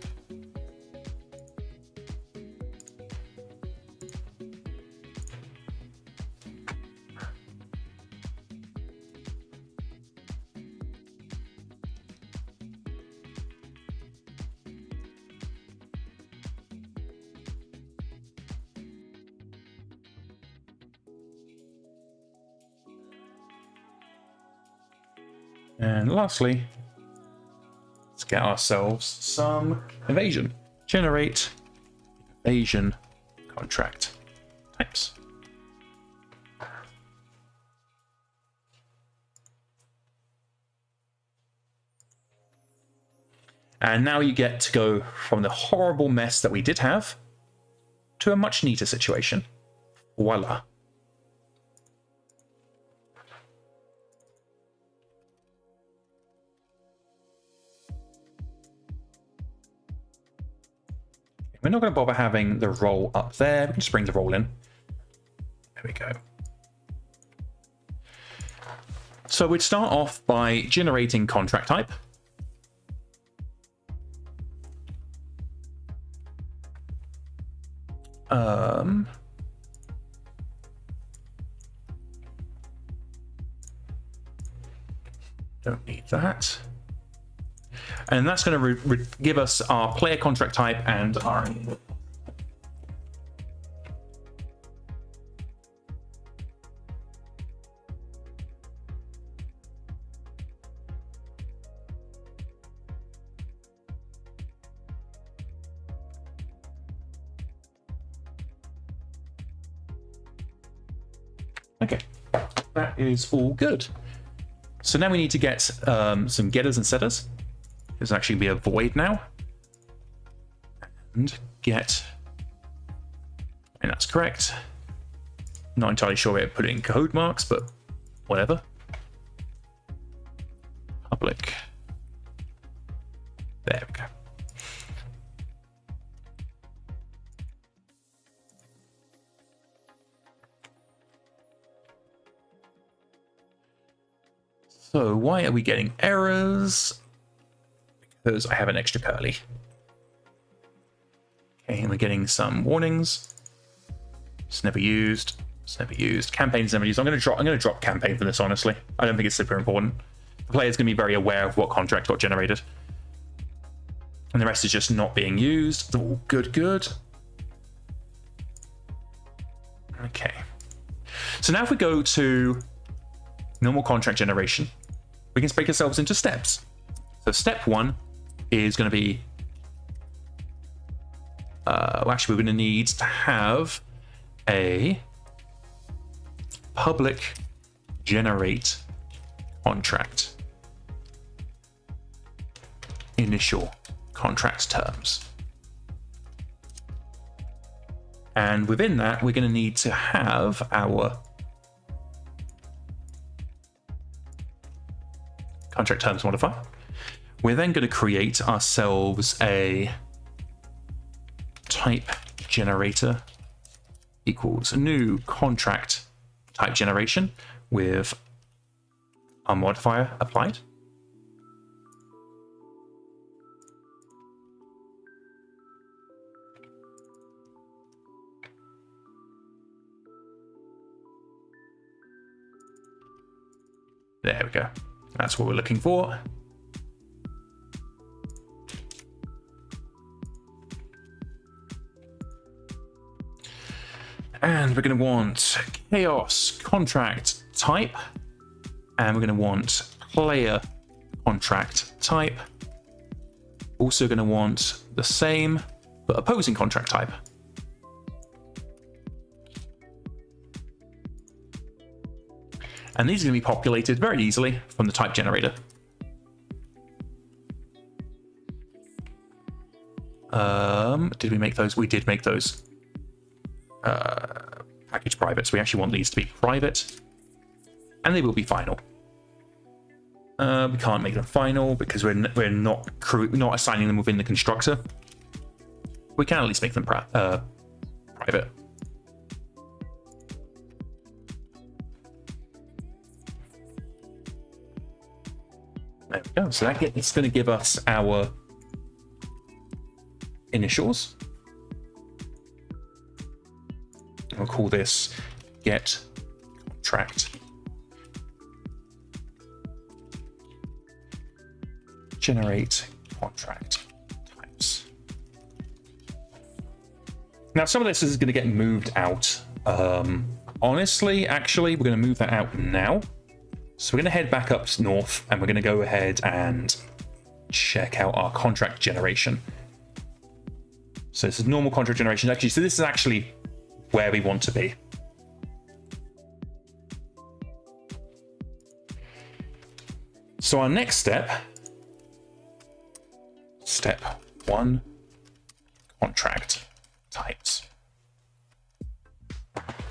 Speaker 1: And lastly, let's get ourselves some evasion. Generate evasion contract types. And now you get to go from the horrible mess that we did have to a much neater situation. Voila. We're not going to bother having the roll up there. We can just bring the roll in. There we go. So we'd start off by generating contract type. Don't need that. And that's going to give us our player contract type and our... Okay, that is all good. So now we need to get some getters and setters. There's actually be a void now. And get, and that's correct. Not entirely sure where to put it in code marks, but whatever. Public. There we go. So why are we getting errors? Because I have an extra curly. Okay, and we're getting some warnings. It's never used. It's never used. Campaign's never used. I'm going to drop campaign for this. Honestly, I don't think it's super important. The player's going to be very aware of what contract got generated, and the rest is just not being used. All good, good. Okay. So now if we go to normal contract generation, we can break ourselves into steps. So step 1 is going to be, actually we're going to need to have a public generate contract initial contract terms. And within that, we're going to need to have our contract terms modifier. We're then going to create ourselves a type generator equals a new contract type generation with our modifier applied. There we go. That's what we're looking for. And we're going to want chaos contract type. And we're going to want player contract type. Also going to want the same, but opposing contract type. And these are going to be populated very easily from the type generator. Did we make those? We did make those package private. So we actually want these to be private, and they will be final. We can't make them final because we're not assigning them within the constructor. We can at least make them private. There we go. So it's going to give us our initials. We'll call this get contract generate contract types. Now, some of this is going to get moved out. Honestly, actually, we're going to move that out now. So we're going to head back up north, and we're going to go ahead and check out our contract generation. So this is normal contract generation. Actually, so this is actually where we want to be. So our next step, step 1, contract types.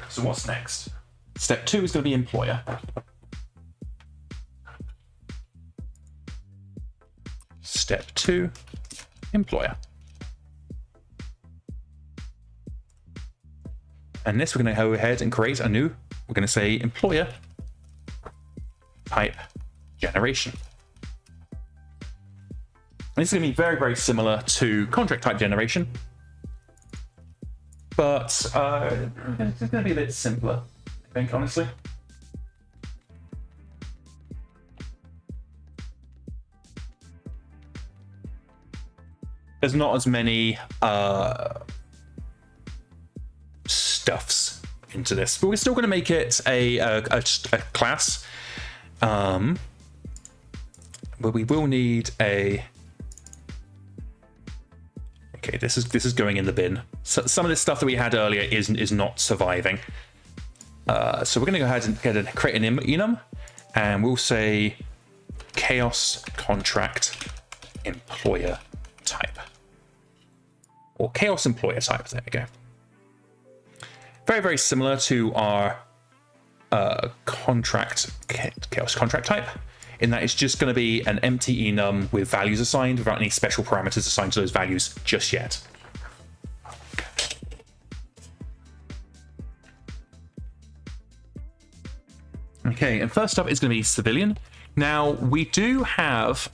Speaker 1: So what's next? Step 2 is going to be employer. Step 2, employer. And this we're going to go ahead and create a new, we're going to say employer type generation. And this is going to be very, very similar to contract type generation, but it's going to be a bit simpler, I think, honestly. there's not as many stuffs into this, but we're still going to make it a class. But we will need a. Okay, this is going in the bin. So some of this stuff that we had earlier is not surviving. So we're going to go ahead and create an enum, and we'll say chaos contract employer type, or chaos employer type. There we go. Very, very similar to our chaos contract type, in that it's just going to be an empty enum with values assigned without any special parameters assigned to those values just yet. Okay, and first up is going to be civilian. Now, we do have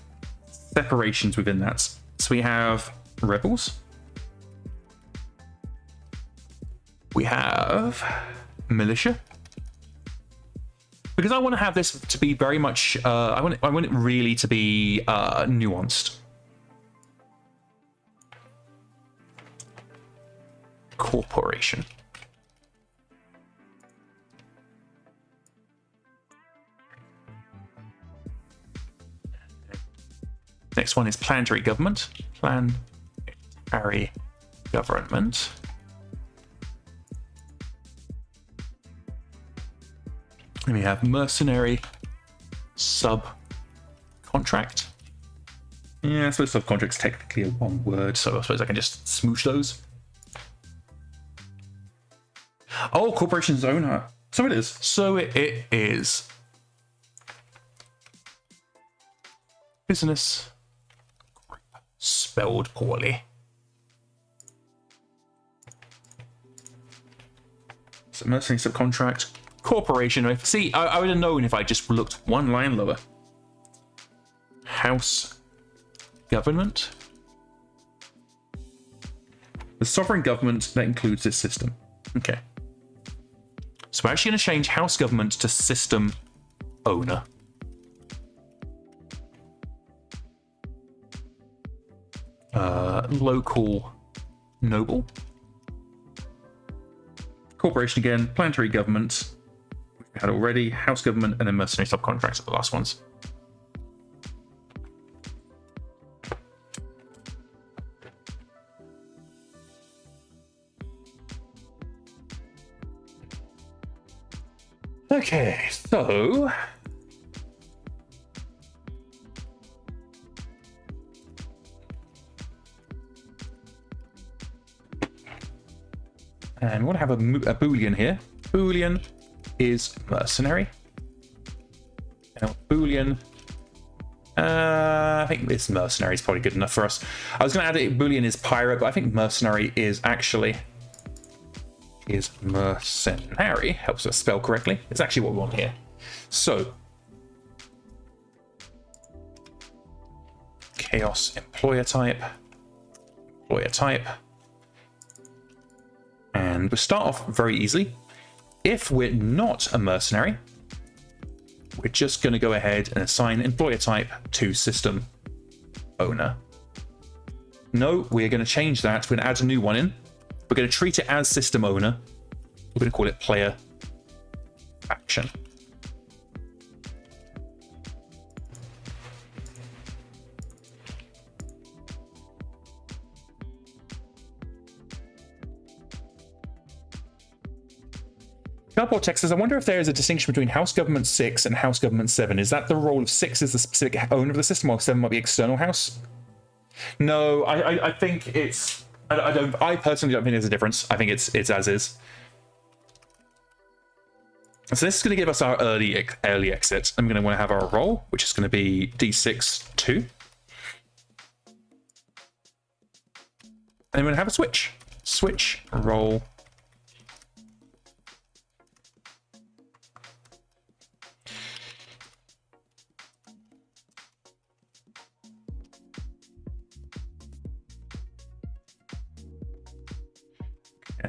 Speaker 1: separations within that. So we have rebels. We have militia. Because I want to have this to be very much, I want it really to be nuanced. Corporation. Next one is planetary government. Planetary government. And we have mercenary subcontract. Yeah, I suppose subcontract's technically a one word, so I suppose I can just smoosh those. Oh, corporation's owner. So it is. So it is. Business group. Spelled poorly. So mercenary subcontract. Corporation. See, I would have known if I just looked one line lower. House government. The sovereign government that includes this system. Okay. So we're actually going to change house government to system owner. Local noble. Corporation again. Planetary government. We had already house government, and then mercenary subcontracts are the last ones. Okay, so and we want to have a Boolean here. Boolean is mercenary. Now, Boolean, I think this mercenary is probably good enough for us. I was going to add it, Boolean is pirate, but I think mercenary is actually mercenary. Helps us spell correctly. It's actually what we want here. So, chaos employer type. And we'll start off very easily. If we're not a mercenary, we're just going to go ahead and assign employer type to system owner. No, we're going to change that. We're going to add a new one in. We're going to treat it as system owner. We're going to call it player action. BattleTech says, I wonder if there is a distinction between House Government 6 and House Government 7. Is that the role of 6 as the specific owner of the system, while 7 might be external house? No, I think it's... I personally don't think there's a difference. I think it's as is. So this is going to give us our early exit. I'm going to want to have our role, which is going to be D6 2. And we're going to have a switch. Switch, roll.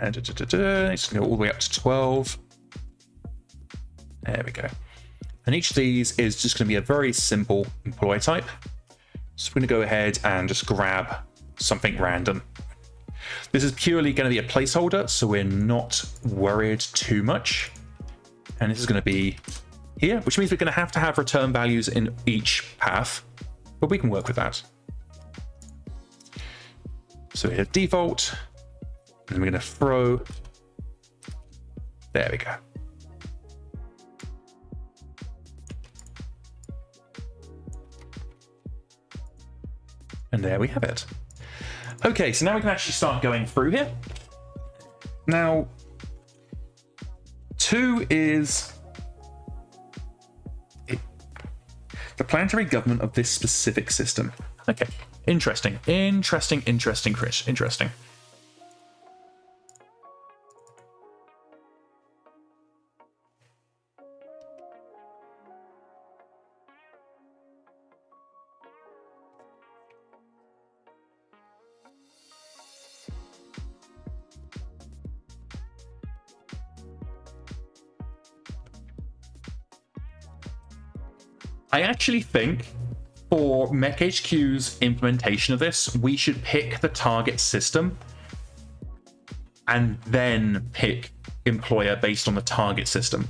Speaker 1: And it's going to go all the way up to 12. There we go. And each of these is just going to be a very simple employee type. So we're going to go ahead and just grab something random. This is purely going to be a placeholder, so we're not worried too much. And this is going to be here, which means we're going to have return values in each path, but we can work with that. So we have default, and we're going to throw. There we go. And there we have it. Okay, so now we can actually start going through here. Now, 2 is the planetary government of this specific system. Okay, interesting, Chris, interesting. I actually think for MekHQ's implementation of this, we should pick the target system and then pick employer based on the target system.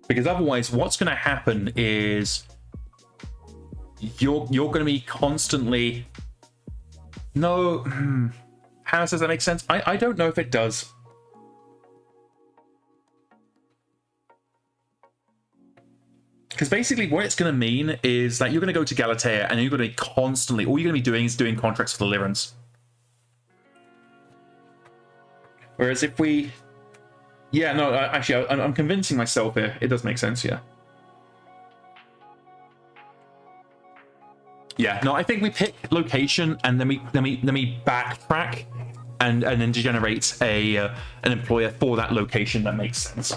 Speaker 1: Because otherwise, what's going to happen is you're going to be constantly... No, how does that make sense? I don't know if it does. Because basically what it's going to mean is that you're going to go to Galatea and you're going to be constantly, all you're going to be doing is doing contracts for the Lyrans. Whereas if we... Yeah, no, actually, I'm convincing myself here. It does make sense, yeah. Yeah, no, I think we pick location and then we backtrack and then generate an employer for that location that makes sense.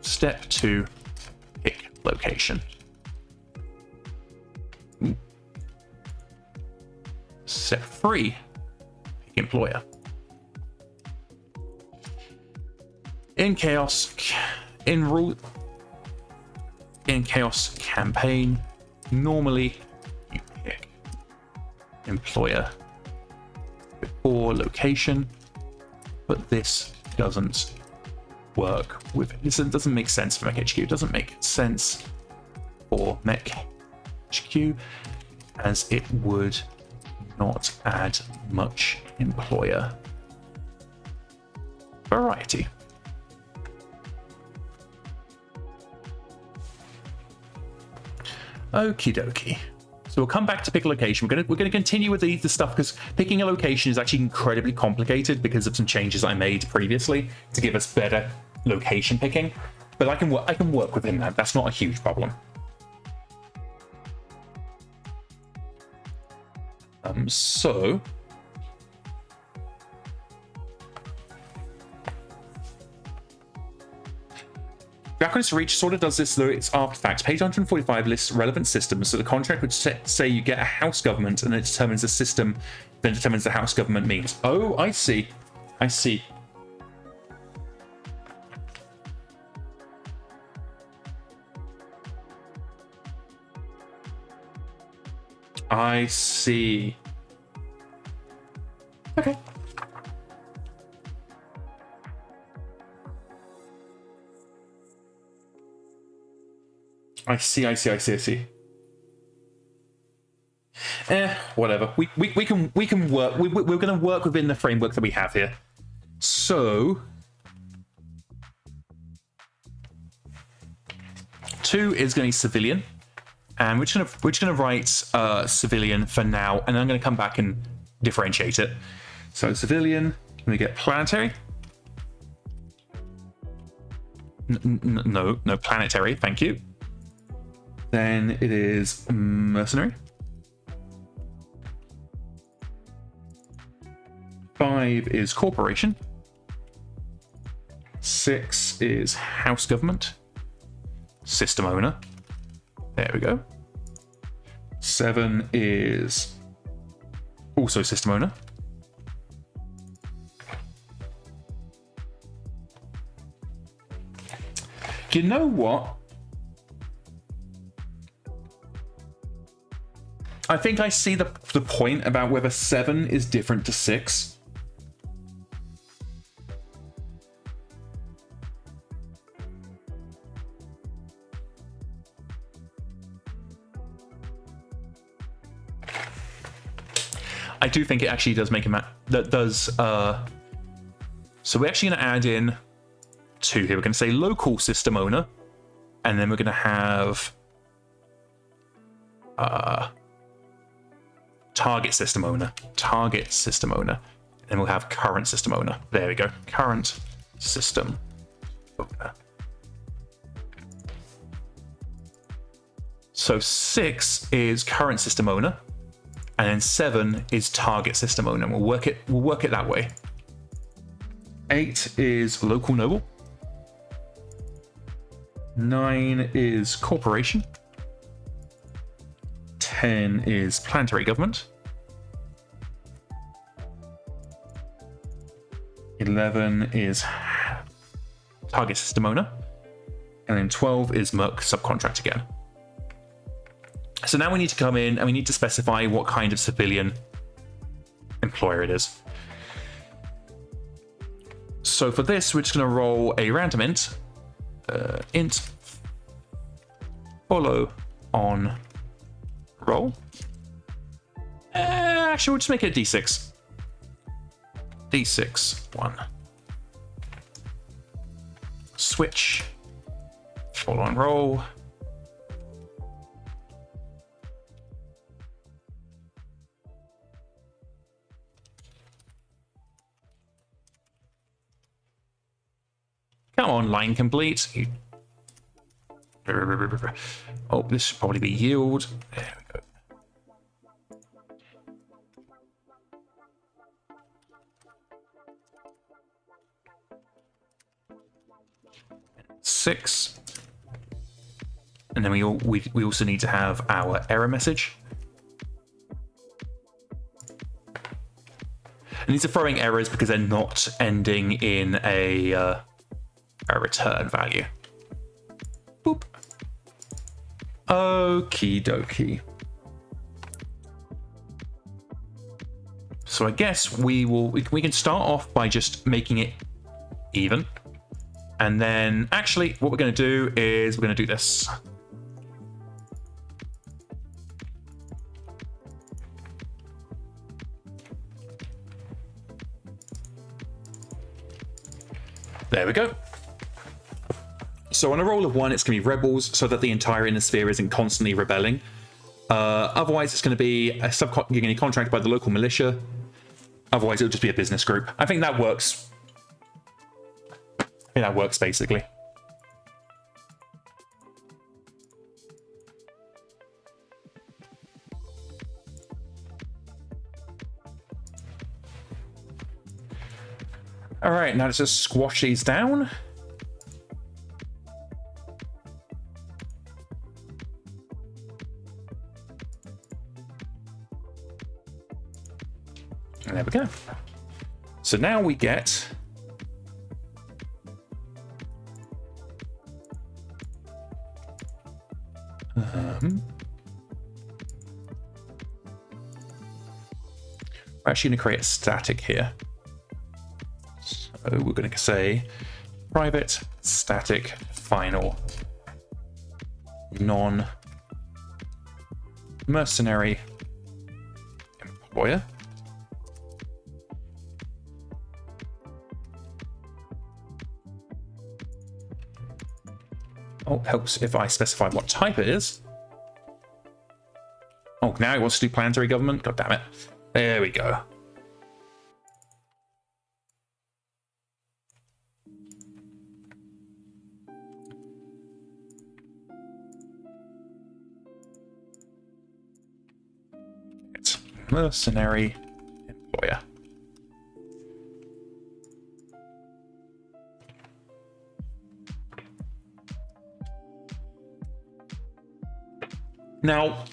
Speaker 1: Step 2, pick location. Step 3, pick employer. In chaos campaign, normally you pick employer before location, but this doesn't work with it. This doesn't make sense for MekHQ. It doesn't make sense for MekHQ as it would not add much employer variety. Okie dokie. So we'll come back to pick a location. We're gonna continue with the stuff because picking a location is actually incredibly complicated because of some changes I made previously to give us better location picking. But I can work within that. That's not a huge problem. So Draconis Reach sort of does this though it's artifacts. Page 145 lists relevant systems, so the contract would say you get a house government and it determines the system, then determines the house government means. Oh, I see. I see. I see. Okay. I see. Whatever. We can work. We're going to work within the framework that we have here. So 2 is going to be civilian, and we're just gonna write civilian for now, and I'm going to come back and differentiate it. So civilian, we get planetary. No, planetary. Thank you. Then it is mercenary. 5 is corporation. 6 is house government. System owner. There we go. 7 is also system owner. You know what? I think I see the point about whether 7 is different to 6. I do think it actually does make a map that does. So we're actually going to add in 2 here. We're going to say local system owner, and then we're going to have target system owner, and we'll have current system owner. There we go, current system owner. So 6 is current system owner, and then 7 is target system owner. We'll work it that way. 8 is local noble. 9 is corporation. 10 is planetary government. 11 is target system owner. And then 12 is Merc subcontract again. So now we need to come in and we need to specify what kind of civilian employer it is. So for this, we're just going to roll a random int follow on roll. Actually, we'll just make it a d6. D6 1. Switch. Follow on roll. Come on, line complete. Oh, this should probably be yield. There we go. Six. And then we also need to have our error message. And these are throwing errors because they're not ending in a return value. Boop. Okie dokie. So I guess we can start off by just making it even. And then actually what we're going to do is we're going to do this. There we go. So on a roll of 1, it's going to be rebels, so that the entire inner sphere isn't constantly rebelling. Otherwise, it's going to be you're going to contract by the local militia. Otherwise, it'll just be a business group. I think that works. Basically. All right, now let's just squash these down. And there we go. So now we get we're actually going to create a static here. So we're going to say private static final non-mercenary employer. Oh, helps if I specify what type it is. Oh, now it wants to do planetary government. God damn it. There we go. It's mercenary employer. Now,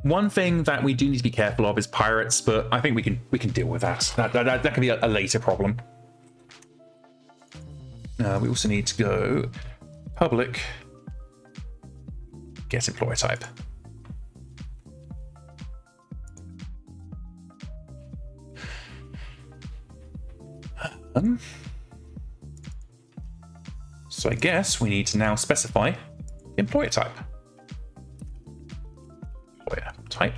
Speaker 1: one thing that we do need to be careful of is pirates, but I think we can deal with that. That can be a later problem. We also need to go public get employer type. So I guess we need to now specify employer type. Employer type.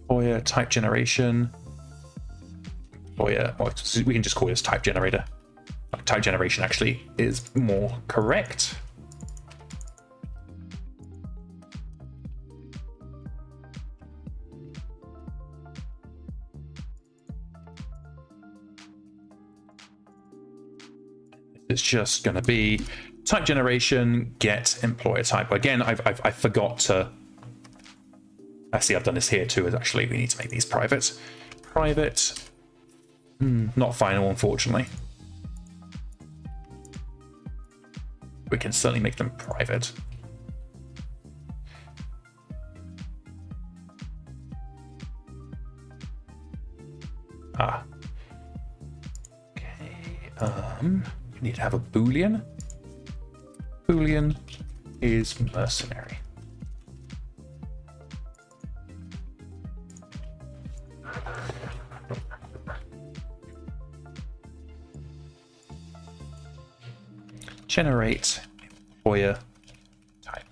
Speaker 1: Employer type generation. Employer, well, we can just call this type generator. Type generation actually is more correct. It's just going to be type generation get employer type. Again, I forgot to. Actually, I've done this here too. Is actually we need to make these private. Private, not final, unfortunately. We can certainly make them private. Okay. We need to have a Boolean. Boolean is mercenary. Generate employer type.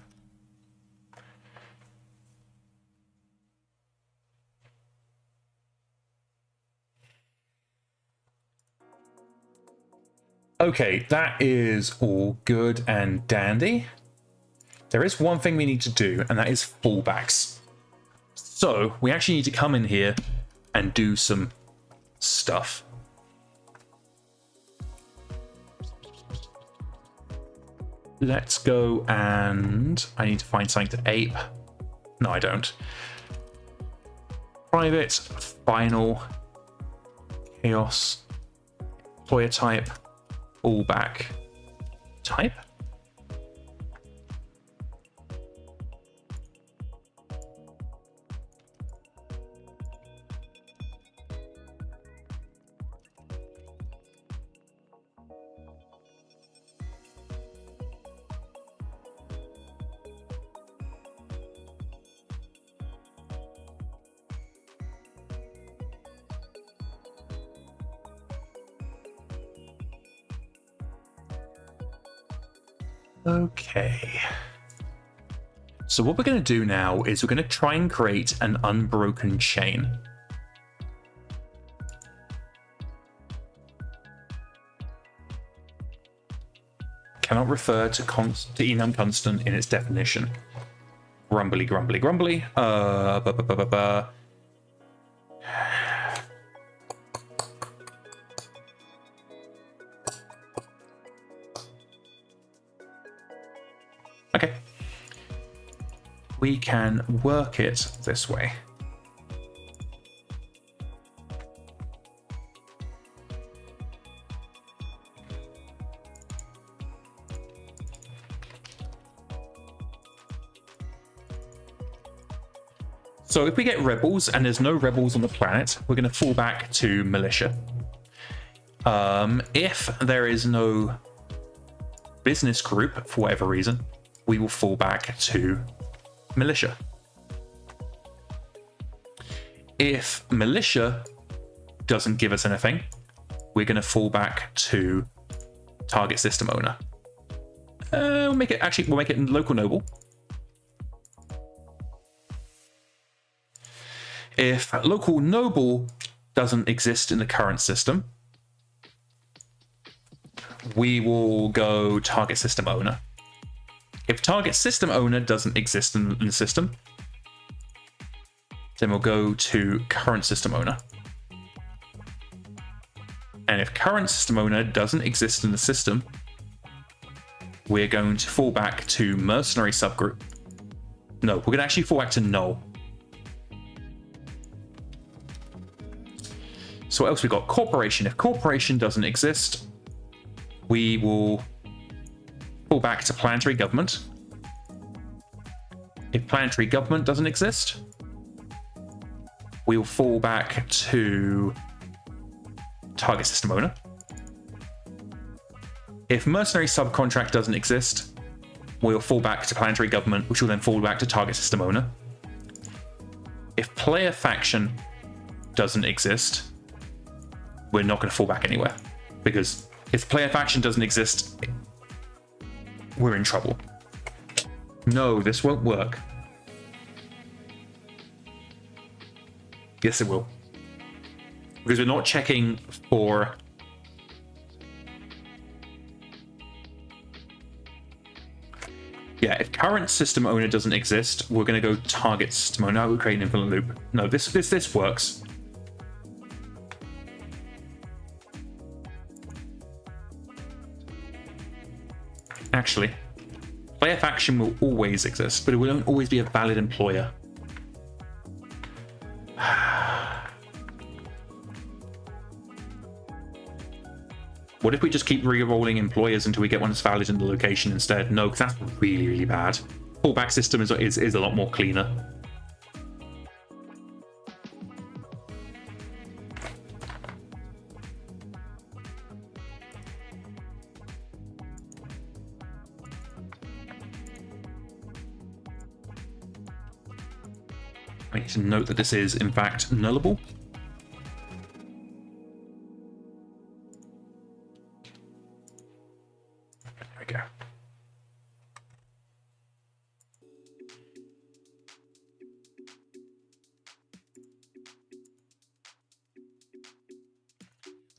Speaker 1: Okay, that is all good and dandy. There is one thing we need to do, and that is fallbacks. So we actually need to come in here and do some stuff. Let's go, and I need to find something to ape. No, I don't. Private, final, chaos, employer type, fallback type. Okay. So what we're going to do now is we're going to try and create an unbroken chain. Cannot refer to enum constant in its definition. Grumbly, grumbly, grumbly. Okay. We can work it this way. So if we get rebels and there's no rebels on the planet, we're going to fall back to militia. If there is no business group for whatever reason, we will fall back to militia. If militia doesn't give us anything, we're going to fall back to target system owner. We'll make it local noble. If local noble doesn't exist in the current system, we will go target system owner. If target system owner doesn't exist in the system, then we'll go to current system owner. And if current system owner doesn't exist in the system, we're going to fall back to mercenary subgroup. No, we're going to actually fall back to null. So what else we got? Corporation. If corporation doesn't exist, we will fall back to planetary government. If planetary government doesn't exist, we will fall back to target system owner. If mercenary subcontract doesn't exist, we'll fall back to planetary government, which will then fall back to target system owner. if player faction doesn't exist, we're not going to fall back anywhere. Because if player faction doesn't exist, we're in trouble. No, this won't work. Yes, it will. Because we're not checking for... Yeah, if current system owner doesn't exist, we're going to go target system owner. Now we're creating an infinite loop. No, this works. Actually, player faction will always exist, but it won't always be a valid employer. What if we just keep re-rolling employers until we get one that's valid in the location instead? No, because that's really, really bad. Fallback system is a lot more cleaner. I need to note that this is, in fact, nullable. Go.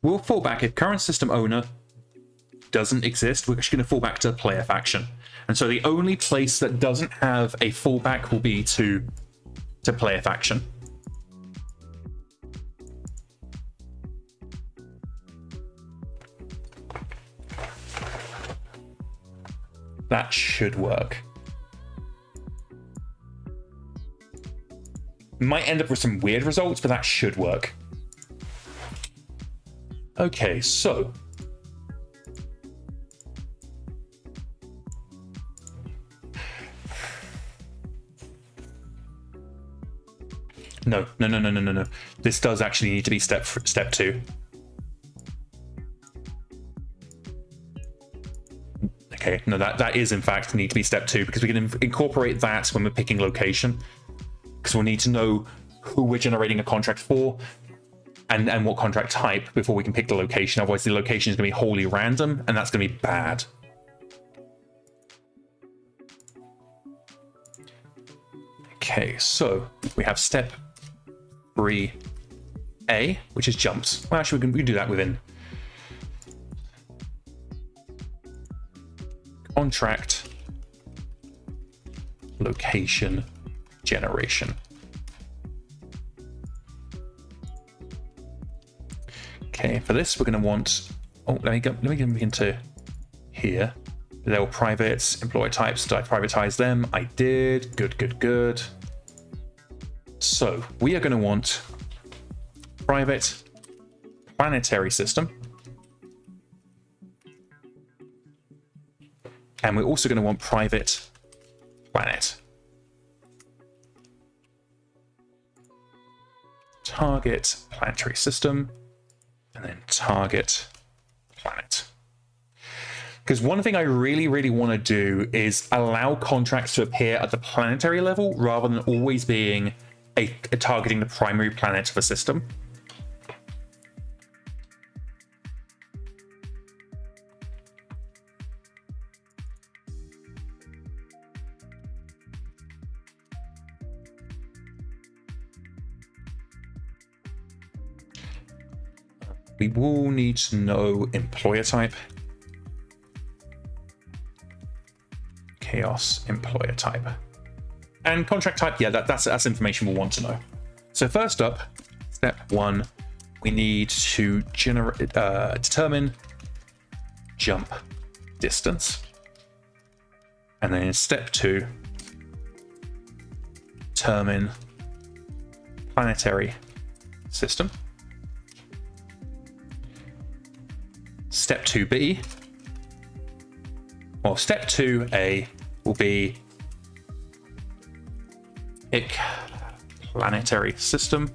Speaker 1: We'll fall back if current system owner doesn't exist. We're actually going to fall back to player faction, and so the only place that doesn't have a fallback will be to player faction. That should work. Might end up with some weird results, but that should work. Okay, so no. This does actually need to be step 2. Okay, no, that is in fact need to be step 2, because we can incorporate that when we're picking location, because we'll need to know who we're generating a contract for and what contract type before we can pick the location. Otherwise the location is going to be wholly random, and that's going to be bad. Okay, so we have step 3A, which is jumps. Well, actually we can do that within contract location generation. Okay, for this we're going to want, let me get into here. They were private employee types. Did I privatize them? I did. Good. So we are going to want private planetary system. And we're also going to want private planet. Target planetary system, and then target planet. Because one thing I really want to do is allow contracts to appear at the planetary level rather than always being targeting the primary planet of a system. We will need to know employer type. Chaos employer type. And contract type, yeah, that's information we'll want to know. So first up, step 1, we need to determine jump distance. And then in step 2, determine planetary system. Step 2B, well, step 2A will be pick planetary system,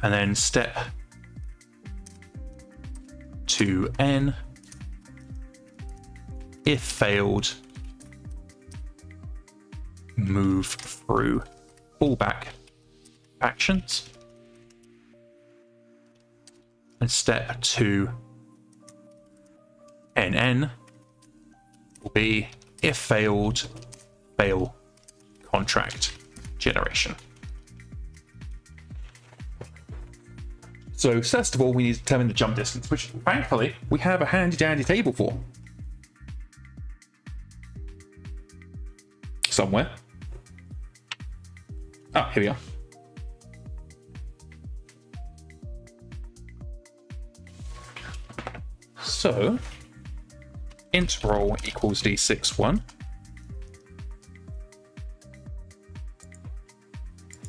Speaker 1: and then step 2N, if failed, move through fallback factions. And step 2 NN will be, if failed, fail contract generation. So first of all, we need to determine the jump distance, which thankfully we have a handy dandy table for. Somewhere. Ah, here we are. So, int roll equals d61. And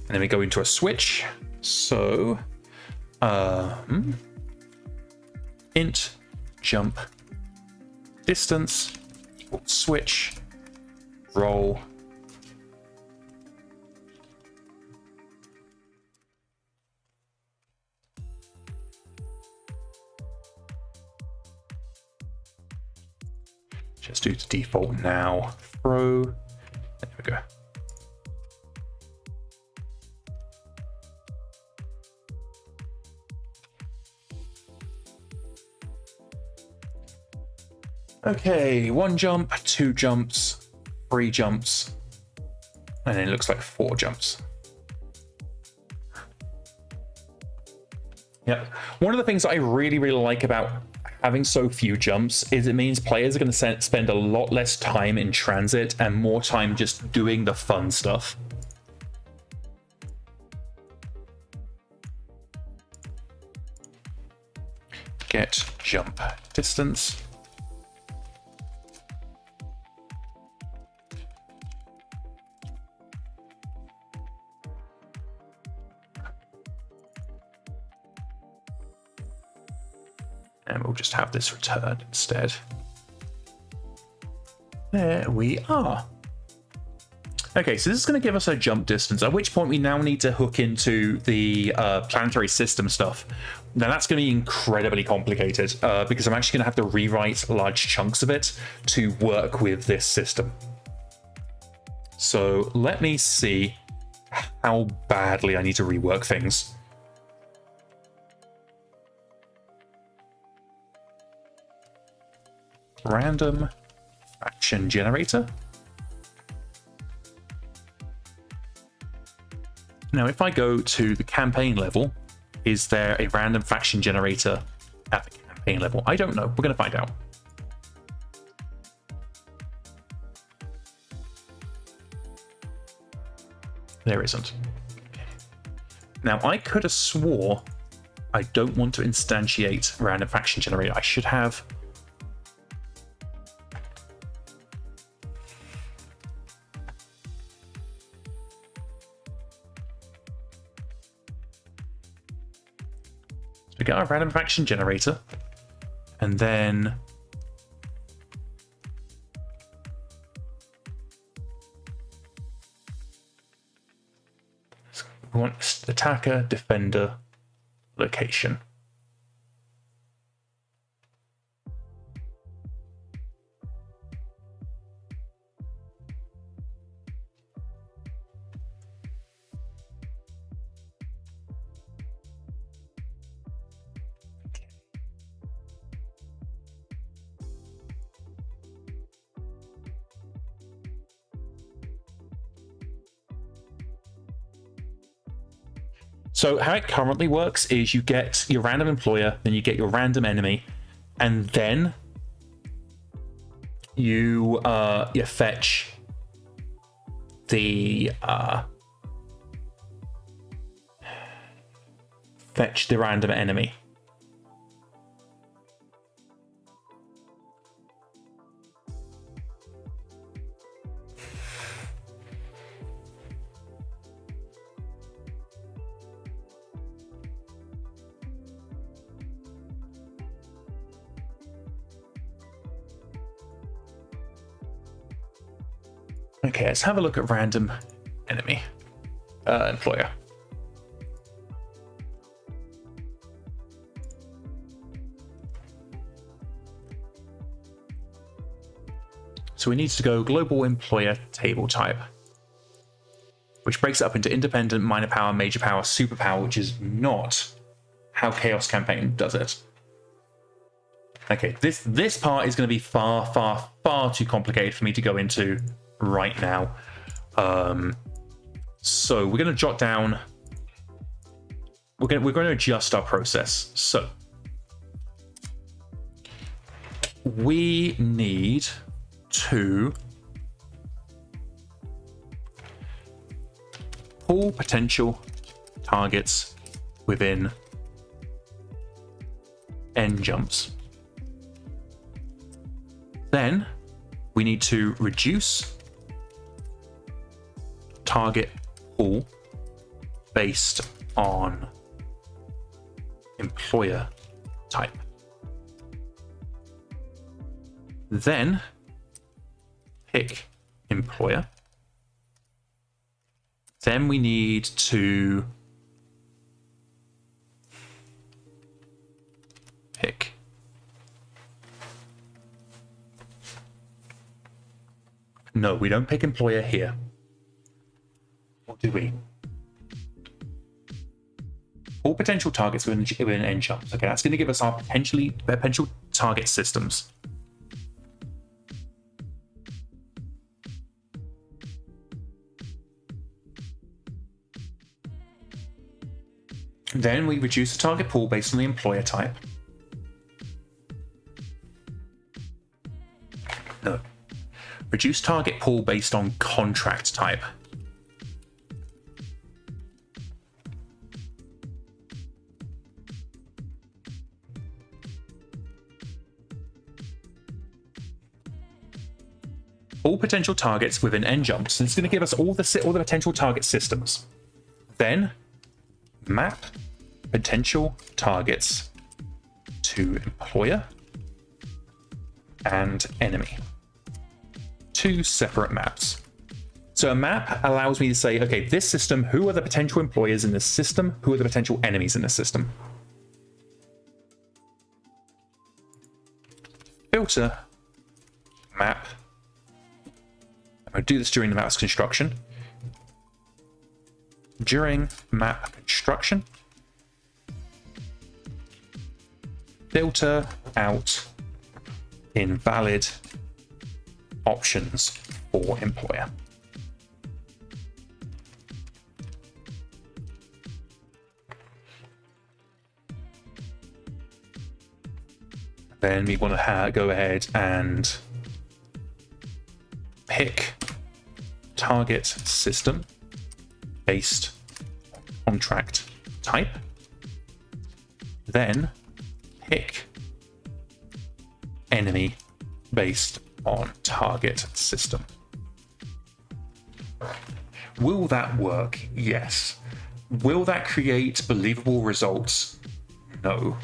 Speaker 1: then we go into a switch. So, int jump distance equals switch roll just do the default now throw. There we go. Okay, 1 jump, 2 jumps, 3 jumps, and then it looks like 4 jumps. Yep. One of the things that I really like about having so few jumps is it means players are going to spend a lot less time in transit and more time just doing the fun stuff. Get jump distance. And we'll just have this returned instead. There we are. Okay, so this is going to give us a jump distance, at which point we now need to hook into the planetary system stuff. Now that's going to be incredibly complicated because I'm actually going to have to rewrite large chunks of it to work with this system. So let me see how badly I need to rework things. Random faction generator. Now, if I go to the campaign level, is there a random faction generator at the campaign level? I don't know. We're going to find out. There isn't. Now, I could have swore I don't want to instantiate random faction generator. I should have. We get our random faction generator, and then we want attacker, defender, location. So how it currently works is you get your random employer, then you get your random enemy, and then you fetch the random enemy. Okay, let's have a look at random enemy employer. So we need to go global employer table type. which breaks it up into independent, minor power, major power, superpower, which is not how Chaos Campaign does it. Okay, this part is going to be far, far, far too complicated for me to go into right now. So we're going to jot down. We're going to adjust our process. So we need to pull potential targets within end jumps. Then we need to reduce target pool based on employer type. Then pick employer. Then we need to pick no, we don't pick employer here. Or do we? All potential targets within end jumps. Okay, that's going to give us our potential target systems. Then we reduce the target pool based on the employer type. No. Reduce target pool based on contract type. All potential targets within end jumps. And it's going to give us all the potential target systems. Then map potential targets to employer and enemy. Two separate maps. So a map allows me to say, okay, this system, who are the potential employers in this system? Who are the potential enemies in this system? Filter map. I'm going to do this during the map's construction. During map construction, filter out invalid options for employer. Then we want to go ahead and pick target system based on contract type. Then pick enemy based on target system. Will that work? Yes. Will that create believable results? No.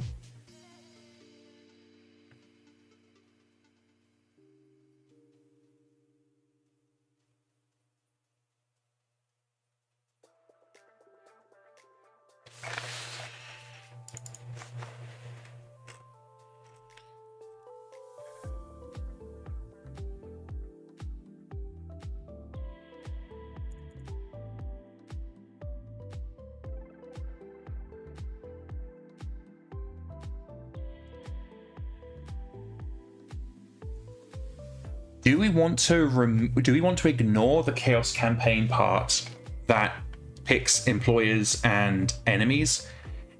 Speaker 1: Do we want to ignore the Chaos Campaign part that picks employers and enemies,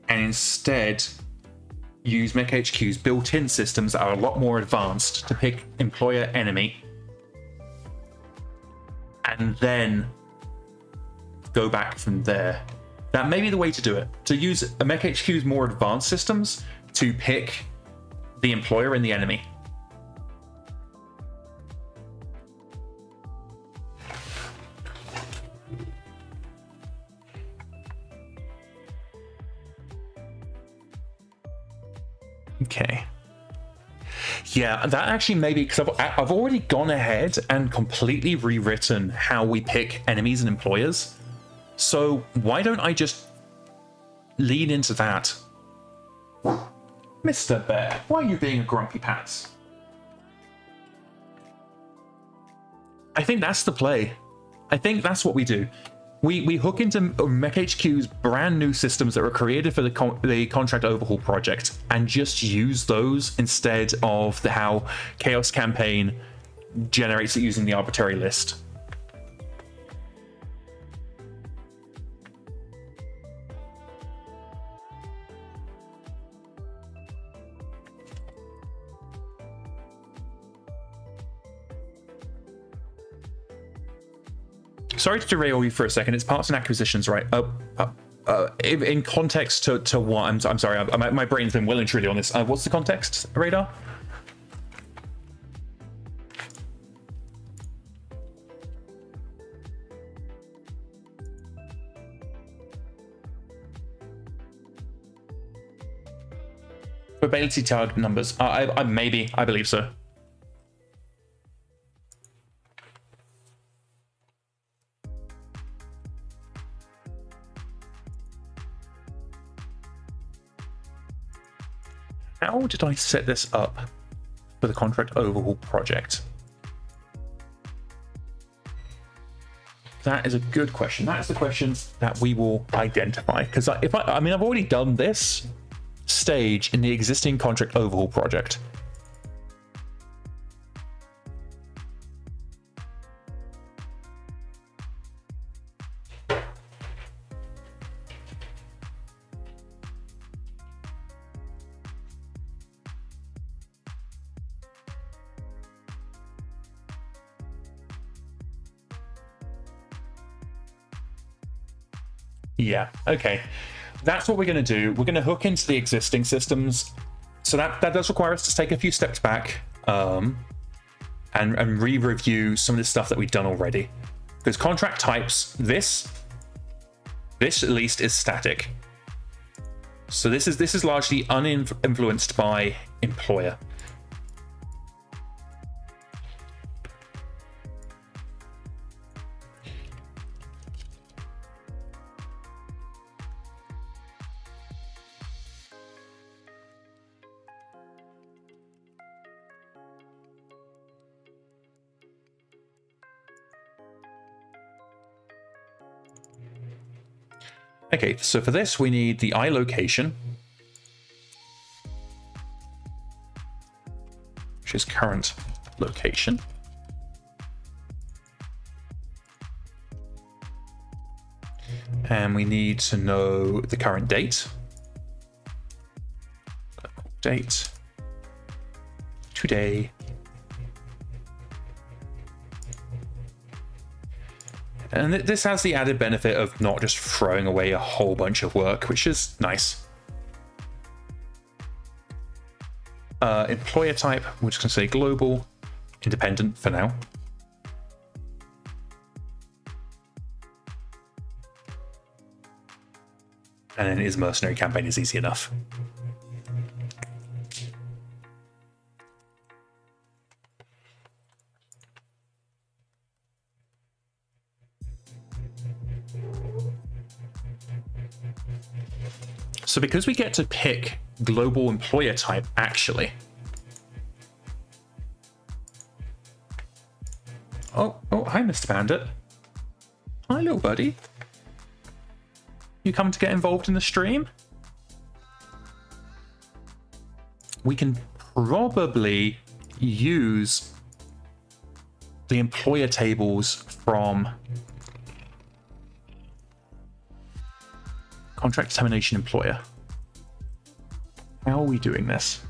Speaker 1: and instead use MekHQ's built-in systems that are a lot more advanced to pick employer enemy, and then go back from there? That may be the way to do it. To use MekHQ's more advanced systems to pick the employer and the enemy. Okay. Yeah, that actually maybe, because I've already gone ahead and completely rewritten how we pick enemies and employers. So why don't I just lean into that? Mr. Bear, why are you being a grumpy pants? I think that's the play. I think that's what we do. we hook into MekHQ's brand new systems that were created for the contract overhaul project and just use those instead of how Chaos Campaign generates it using the arbitrary list. Sorry to derail you for a second. It's parts and acquisitions, right? In context to what? I'm sorry. My brain's been well and truly on this. What's the context, Radar? Probability target numbers. Maybe. I believe so. How did I set this up for the contract overhaul project? That is a good question. That is the question that we will identify. Because I've already done this stage in the existing contract overhaul project. Yeah, okay. That's what we're going to do. We're going to hook into the existing systems. So that does require us to take a few steps back and re-review some of the stuff that we've done already. Because contract types, this at least is static. So this is largely uninfluenced by employer. Okay, so for this we need the I location, which is current location. And we need to know the current date. Date. Today. And this has the added benefit of not just throwing away a whole bunch of work, which is nice. Employer type, we're just going to say global, independent for now. And then his mercenary campaign is easy enough. So because we get to pick global employer type, actually. Oh, hi, Mr. Bandit. Hi, little buddy. You come to get involved in the stream? We can probably use the employer tables from contract termination employer. How are we doing this?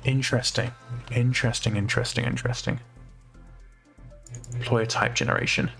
Speaker 1: Interesting. Employer type generation.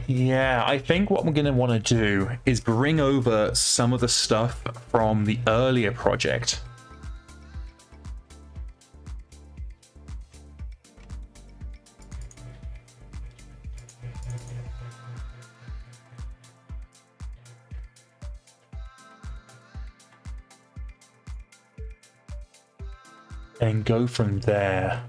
Speaker 1: Yeah, I think what we're going to want to do is bring over some of the stuff from the earlier project. And go from there.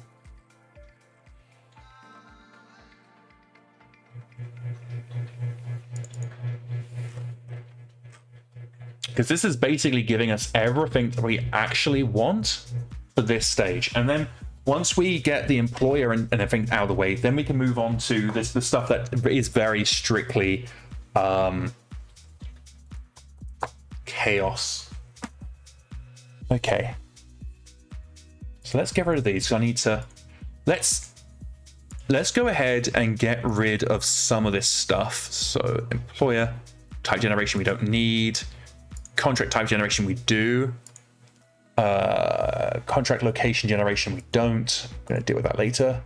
Speaker 1: Because this is basically giving us everything that we actually want for this stage. And then once we get the employer and everything out of the way, then we can move on to the stuff that is very strictly chaos. Okay. So let's get rid of these. So I need to... Let's go ahead and get rid of some of this stuff. So employer, type generation we don't need. Contract type generation we do. Contract location generation we don't. I'm going to deal with that later.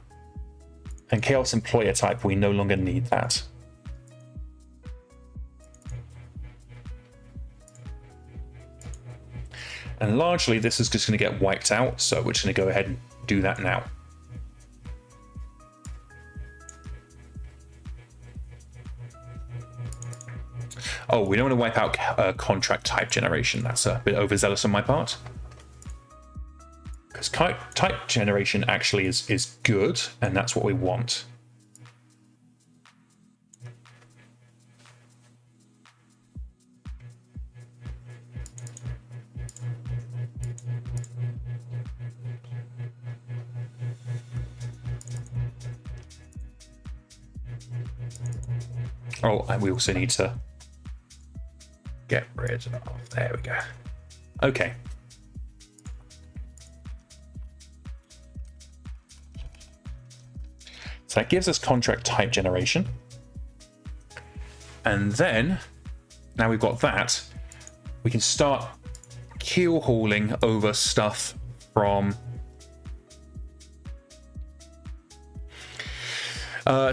Speaker 1: And chaos employer type, we no longer need that. And largely this is just going to get wiped out, so we're just going to go ahead and do that now. Oh, we don't want to wipe out contract type generation. That's a bit overzealous on my part. Because type generation actually is good, and that's what we want. Oh, and we also need to get rid of, there we go. Okay. So that gives us contract type generation. And then, now we've got that, we can start keel hauling over stuff from...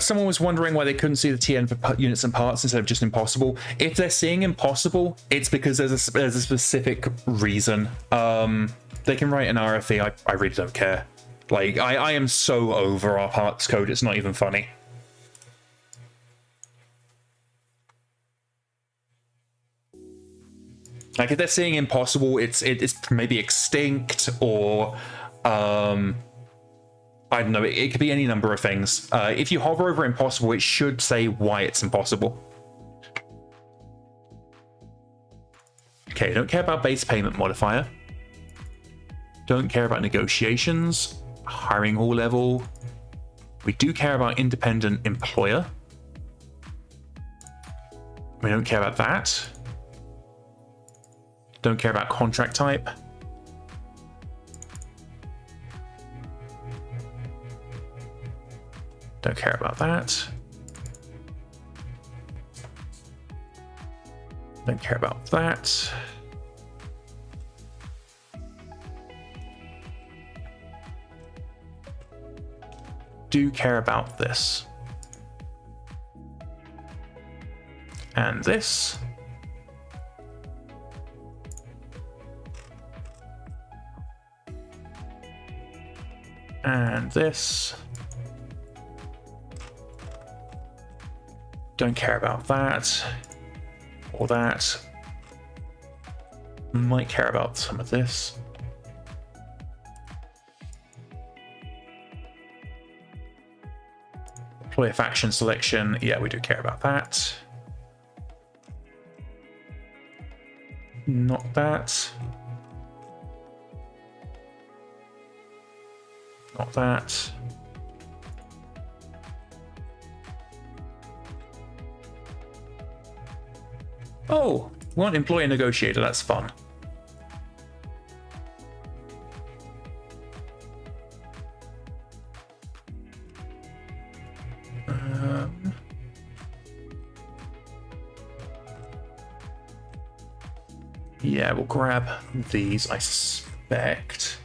Speaker 1: someone was wondering why they couldn't see the TN for units and parts instead of just impossible. If they're seeing impossible, it's because there's a specific reason. They can write an RFE. I really don't care. Like, I am so over our parts code, it's not even funny. Like, if they're seeing impossible, it's maybe extinct or... I don't know, it could be any number of things. If you hover over impossible, it should say why it's impossible. Okay, don't care about base payment modifier. Don't care about negotiations, hiring hall level. We do care about independent employer. We don't care about that. Don't care about contract type. Don't care about that. Don't care about that. Do care about this. And this. And this. Don't care about that or that. Might care about some of this. Employer faction selection. Yeah, we do care about that. Not that. Not that. Oh, we want employer negotiator, that's fun. Yeah, we'll grab these, I suspect.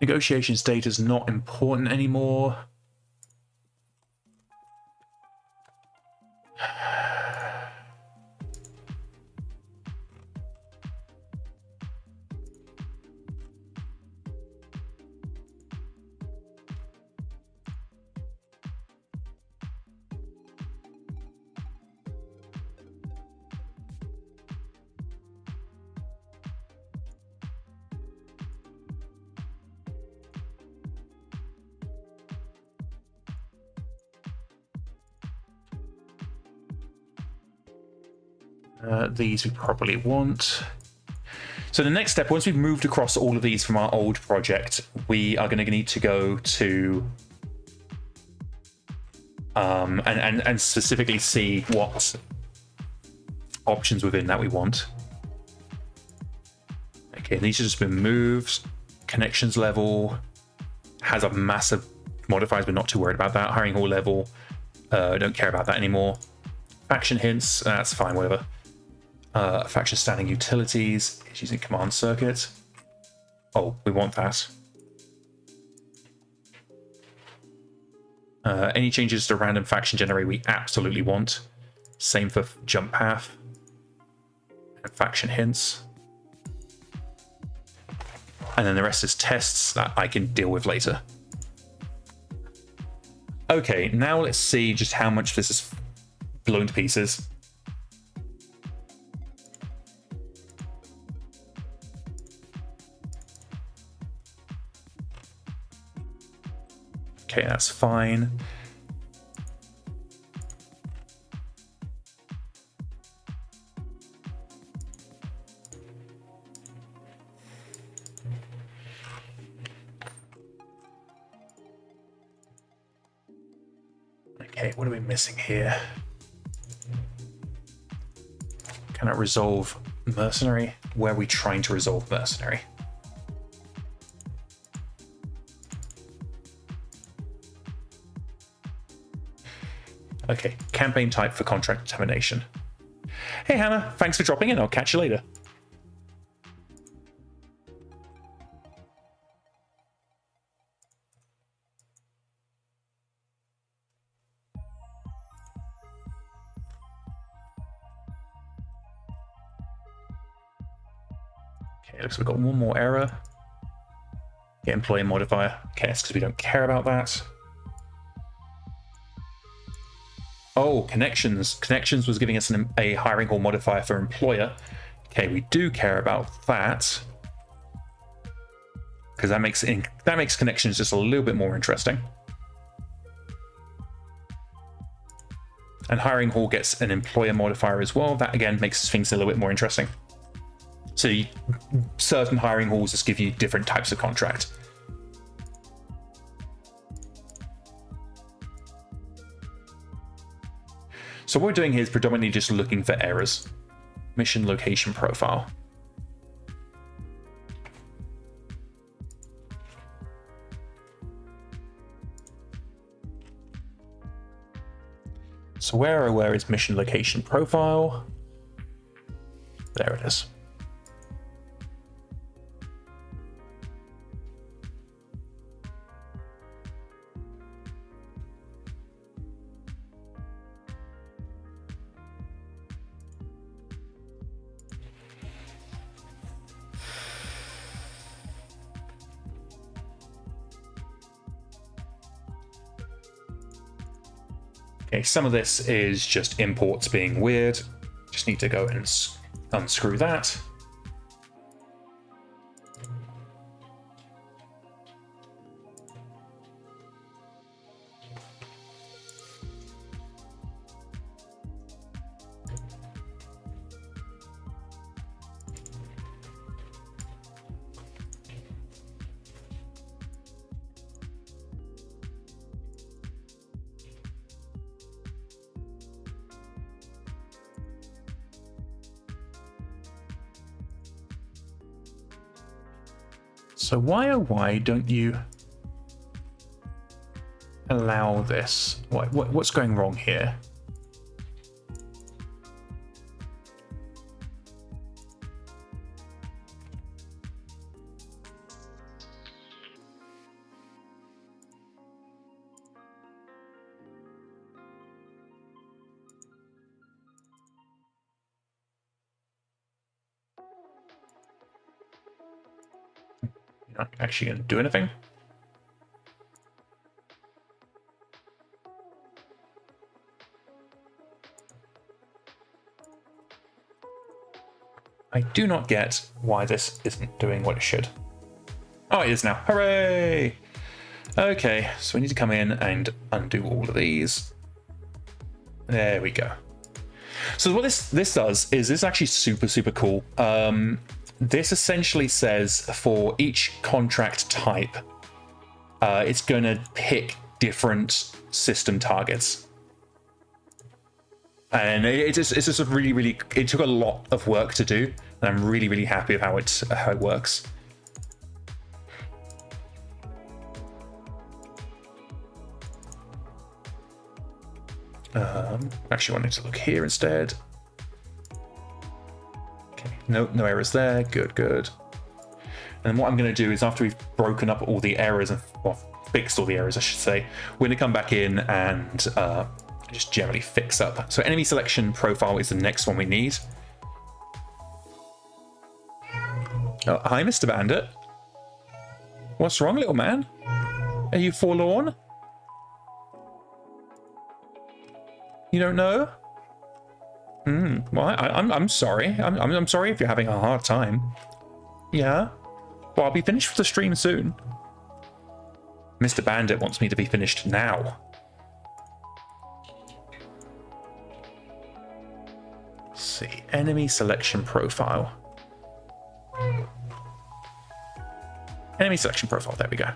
Speaker 1: Negotiations data is not important anymore. These we probably want. So the next step, once we've moved across all of these from our old project, we are going to need to go to and specifically see what options within that we want. Okay, these have just been moved. Connections level has a massive modifiers, but not too worried about that. Hiring hall level, don't care about that anymore. Faction hints, that's fine, whatever. Faction standing utilities is using command circuit. Oh, we want that. Any changes to random faction generate we absolutely want. Same for jump path and faction hints. And then the rest is tests that I can deal with later. Okay, now let's see just how much this is blown to pieces. Okay, that's fine. Okay, what are we missing here? Can I resolve mercenary? Where are we trying to resolve mercenary? Okay, campaign type for contract determination. Hey Hannah, thanks for dropping in. I'll catch you later. Okay, looks like we've got one more error. Get employee modifier. Okay, that's because we don't care about that. Oh, connections. Connections was giving us a hiring hall modifier for employer. Okay, we do care about that. Because that makes connections just a little bit more interesting. And hiring hall gets an employer modifier as well. That again makes things a little bit more interesting. So certain hiring halls just give you different types of contract. So what we're doing here is predominantly just looking for errors. Mission location profile. So where is mission location profile? There it is. Okay, some of this is just imports being weird. Just need to go and unscrew that. So why don't you allow this? What's going wrong here? You're not actually going to do anything. I do not get why this isn't doing what it should. Oh, it is now. Hooray! Okay, so we need to come in and undo all of these. There we go. So what this does is this is actually super cool. This essentially says for each contract type, it's going to pick different system targets. And it's just a really, it took a lot of work to do, and I'm really happy with how it works. Actually wanting to look here instead. Okay, no errors there. Good. And what I'm going to do is after we've broken up all the errors, or fixed all the errors, I should say, we're going to come back in and just generally fix up. So enemy selection profile is the next one we need. Oh, hi, Mr. Bandit. What's wrong, little man? Are you forlorn? You don't know? Well, I'm sorry. I'm sorry if you're having a hard time. Yeah? Well, I'll be finished with the stream soon. Mr. Bandit wants me to be finished now. Let's see. Enemy selection profile. Enemy selection profile. There we go.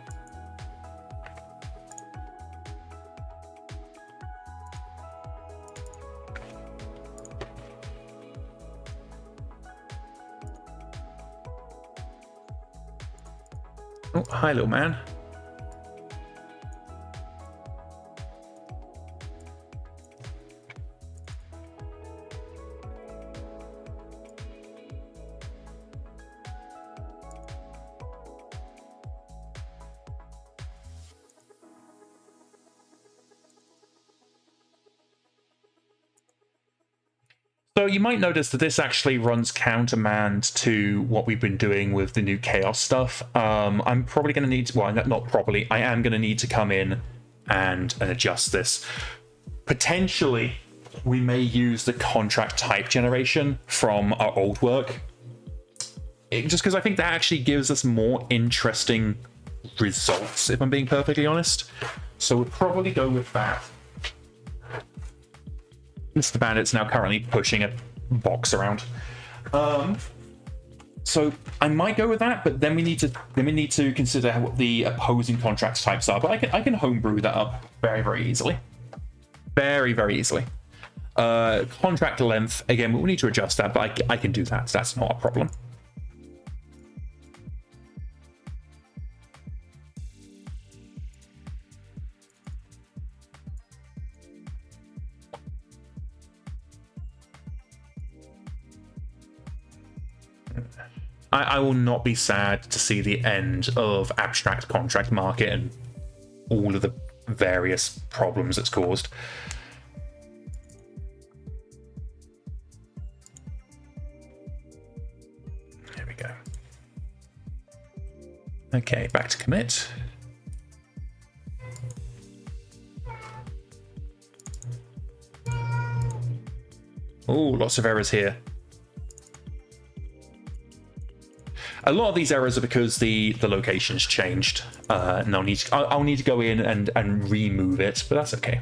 Speaker 1: Oh, hi, little man. So you might notice that this actually runs countermand to what we've been doing with the new chaos stuff. I'm probably going to need to, well, not probably, I am going to need to come in and adjust this. Potentially, we may use the contract type generation from our old work. Just because I think that actually gives us more interesting results, if I'm being perfectly honest. So we'll probably go with that. Mr. Bandit's now currently pushing a box around. So I might go with that, but then we need to consider what the opposing contract types are. But I can homebrew that up very easily. Very easily. Contract length, again, we'll need to adjust that, but I can do that. So that's not a problem. I will not be sad to see the end of abstract contract market and all of the various problems it's caused. There we go. Okay, back to commit. Oh, lots of errors here. A lot of these errors are because the location's changed, and I'll need to go in and remove it, but that's okay.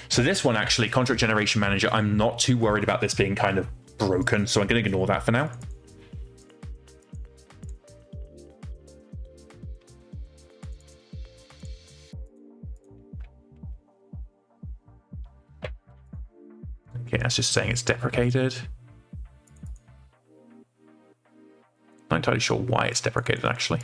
Speaker 1: So this one actually, Contract Generation Manager, I'm not too worried about this being kind of broken, so I'm going to ignore that for now. Okay, that's just saying it's deprecated. Not entirely sure why it's deprecated, actually.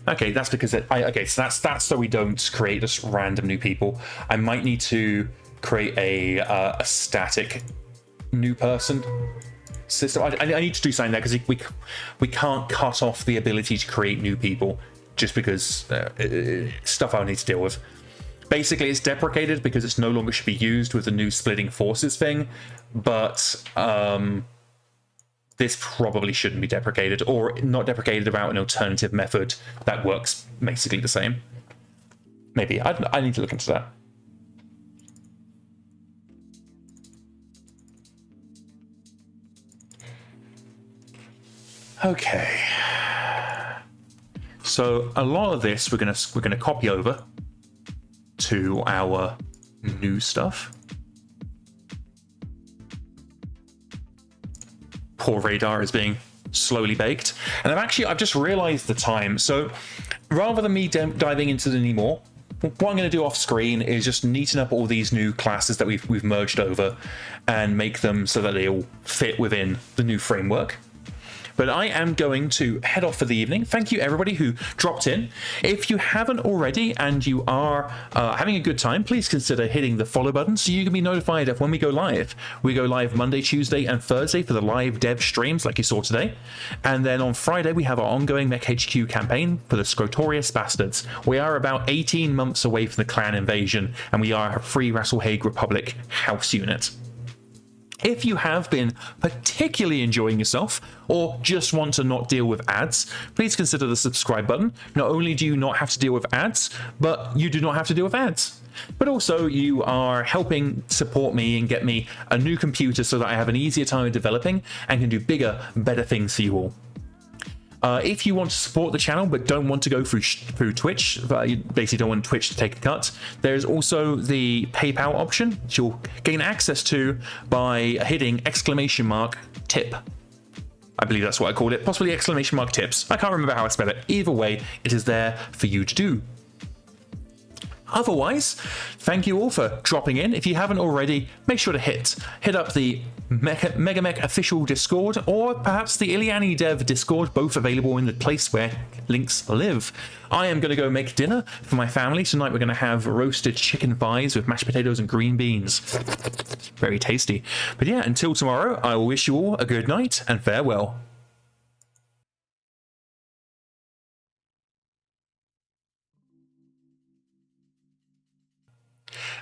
Speaker 1: Okay, that's because okay, so that's so we don't create just random new people. I might need to create a static new person. system. I need to do something there because we can't cut off the ability to create new people just because stuff I need to deal with. Basically, it's deprecated because it's no longer should be used with the new splitting forces thing, but this probably shouldn't be deprecated, or not deprecated without an alternative method that works basically the same. Maybe. I need to look into that. Okay. So a lot of this we're gonna copy over to our new stuff. Poor radar is being slowly baked, and I've just realized the time. So rather than me diving into it anymore, what I'm going to do off screen is just neaten up all these new classes that we've merged over and make them so that they all fit within the new framework. But I am going to head off for the evening. Thank you everybody who dropped in. If you haven't already and you are having a good time, please consider hitting the follow button so you can be notified of when we go live. We go live Monday, Tuesday, and Thursday for the live dev streams like you saw today. And then on Friday, we have our ongoing MekHQ campaign for the Scrotorious Bastards. We are about 18 months away from the clan invasion, and we are a Free Wrestle-Hague Republic house unit. If you have been particularly enjoying yourself or just want to not deal with ads, please consider the subscribe button. Not only do you not have to deal with ads, but you do not have to deal with ads. But also you are helping support me and get me a new computer so that I have an easier time developing and can do bigger, better things for you all. If you want to support the channel but don't want to go through Twitch, you basically don't want Twitch to take a cut, there's also the PayPal option that you'll gain access to by hitting !tip. I believe that's what I called it, possibly !tips. I can't remember how I spell it. Either way, it is there for you to do. Otherwise, thank you all for dropping in. If you haven't already, make sure to hit up the MegaMek official Discord, or perhaps the IllianiDev Discord, both available in the place where links live. I am going to go make dinner for my family. Tonight we're going to have roasted chicken thighs with mashed potatoes and green beans. Very tasty. But yeah, until tomorrow, I will wish you all a good night and farewell.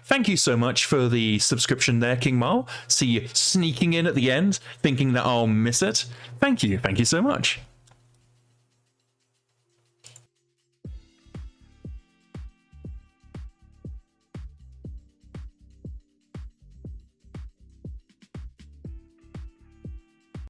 Speaker 1: Thank you so much for the subscription there, King Mal. See you sneaking in at the end, thinking that I'll miss it. Thank you so much.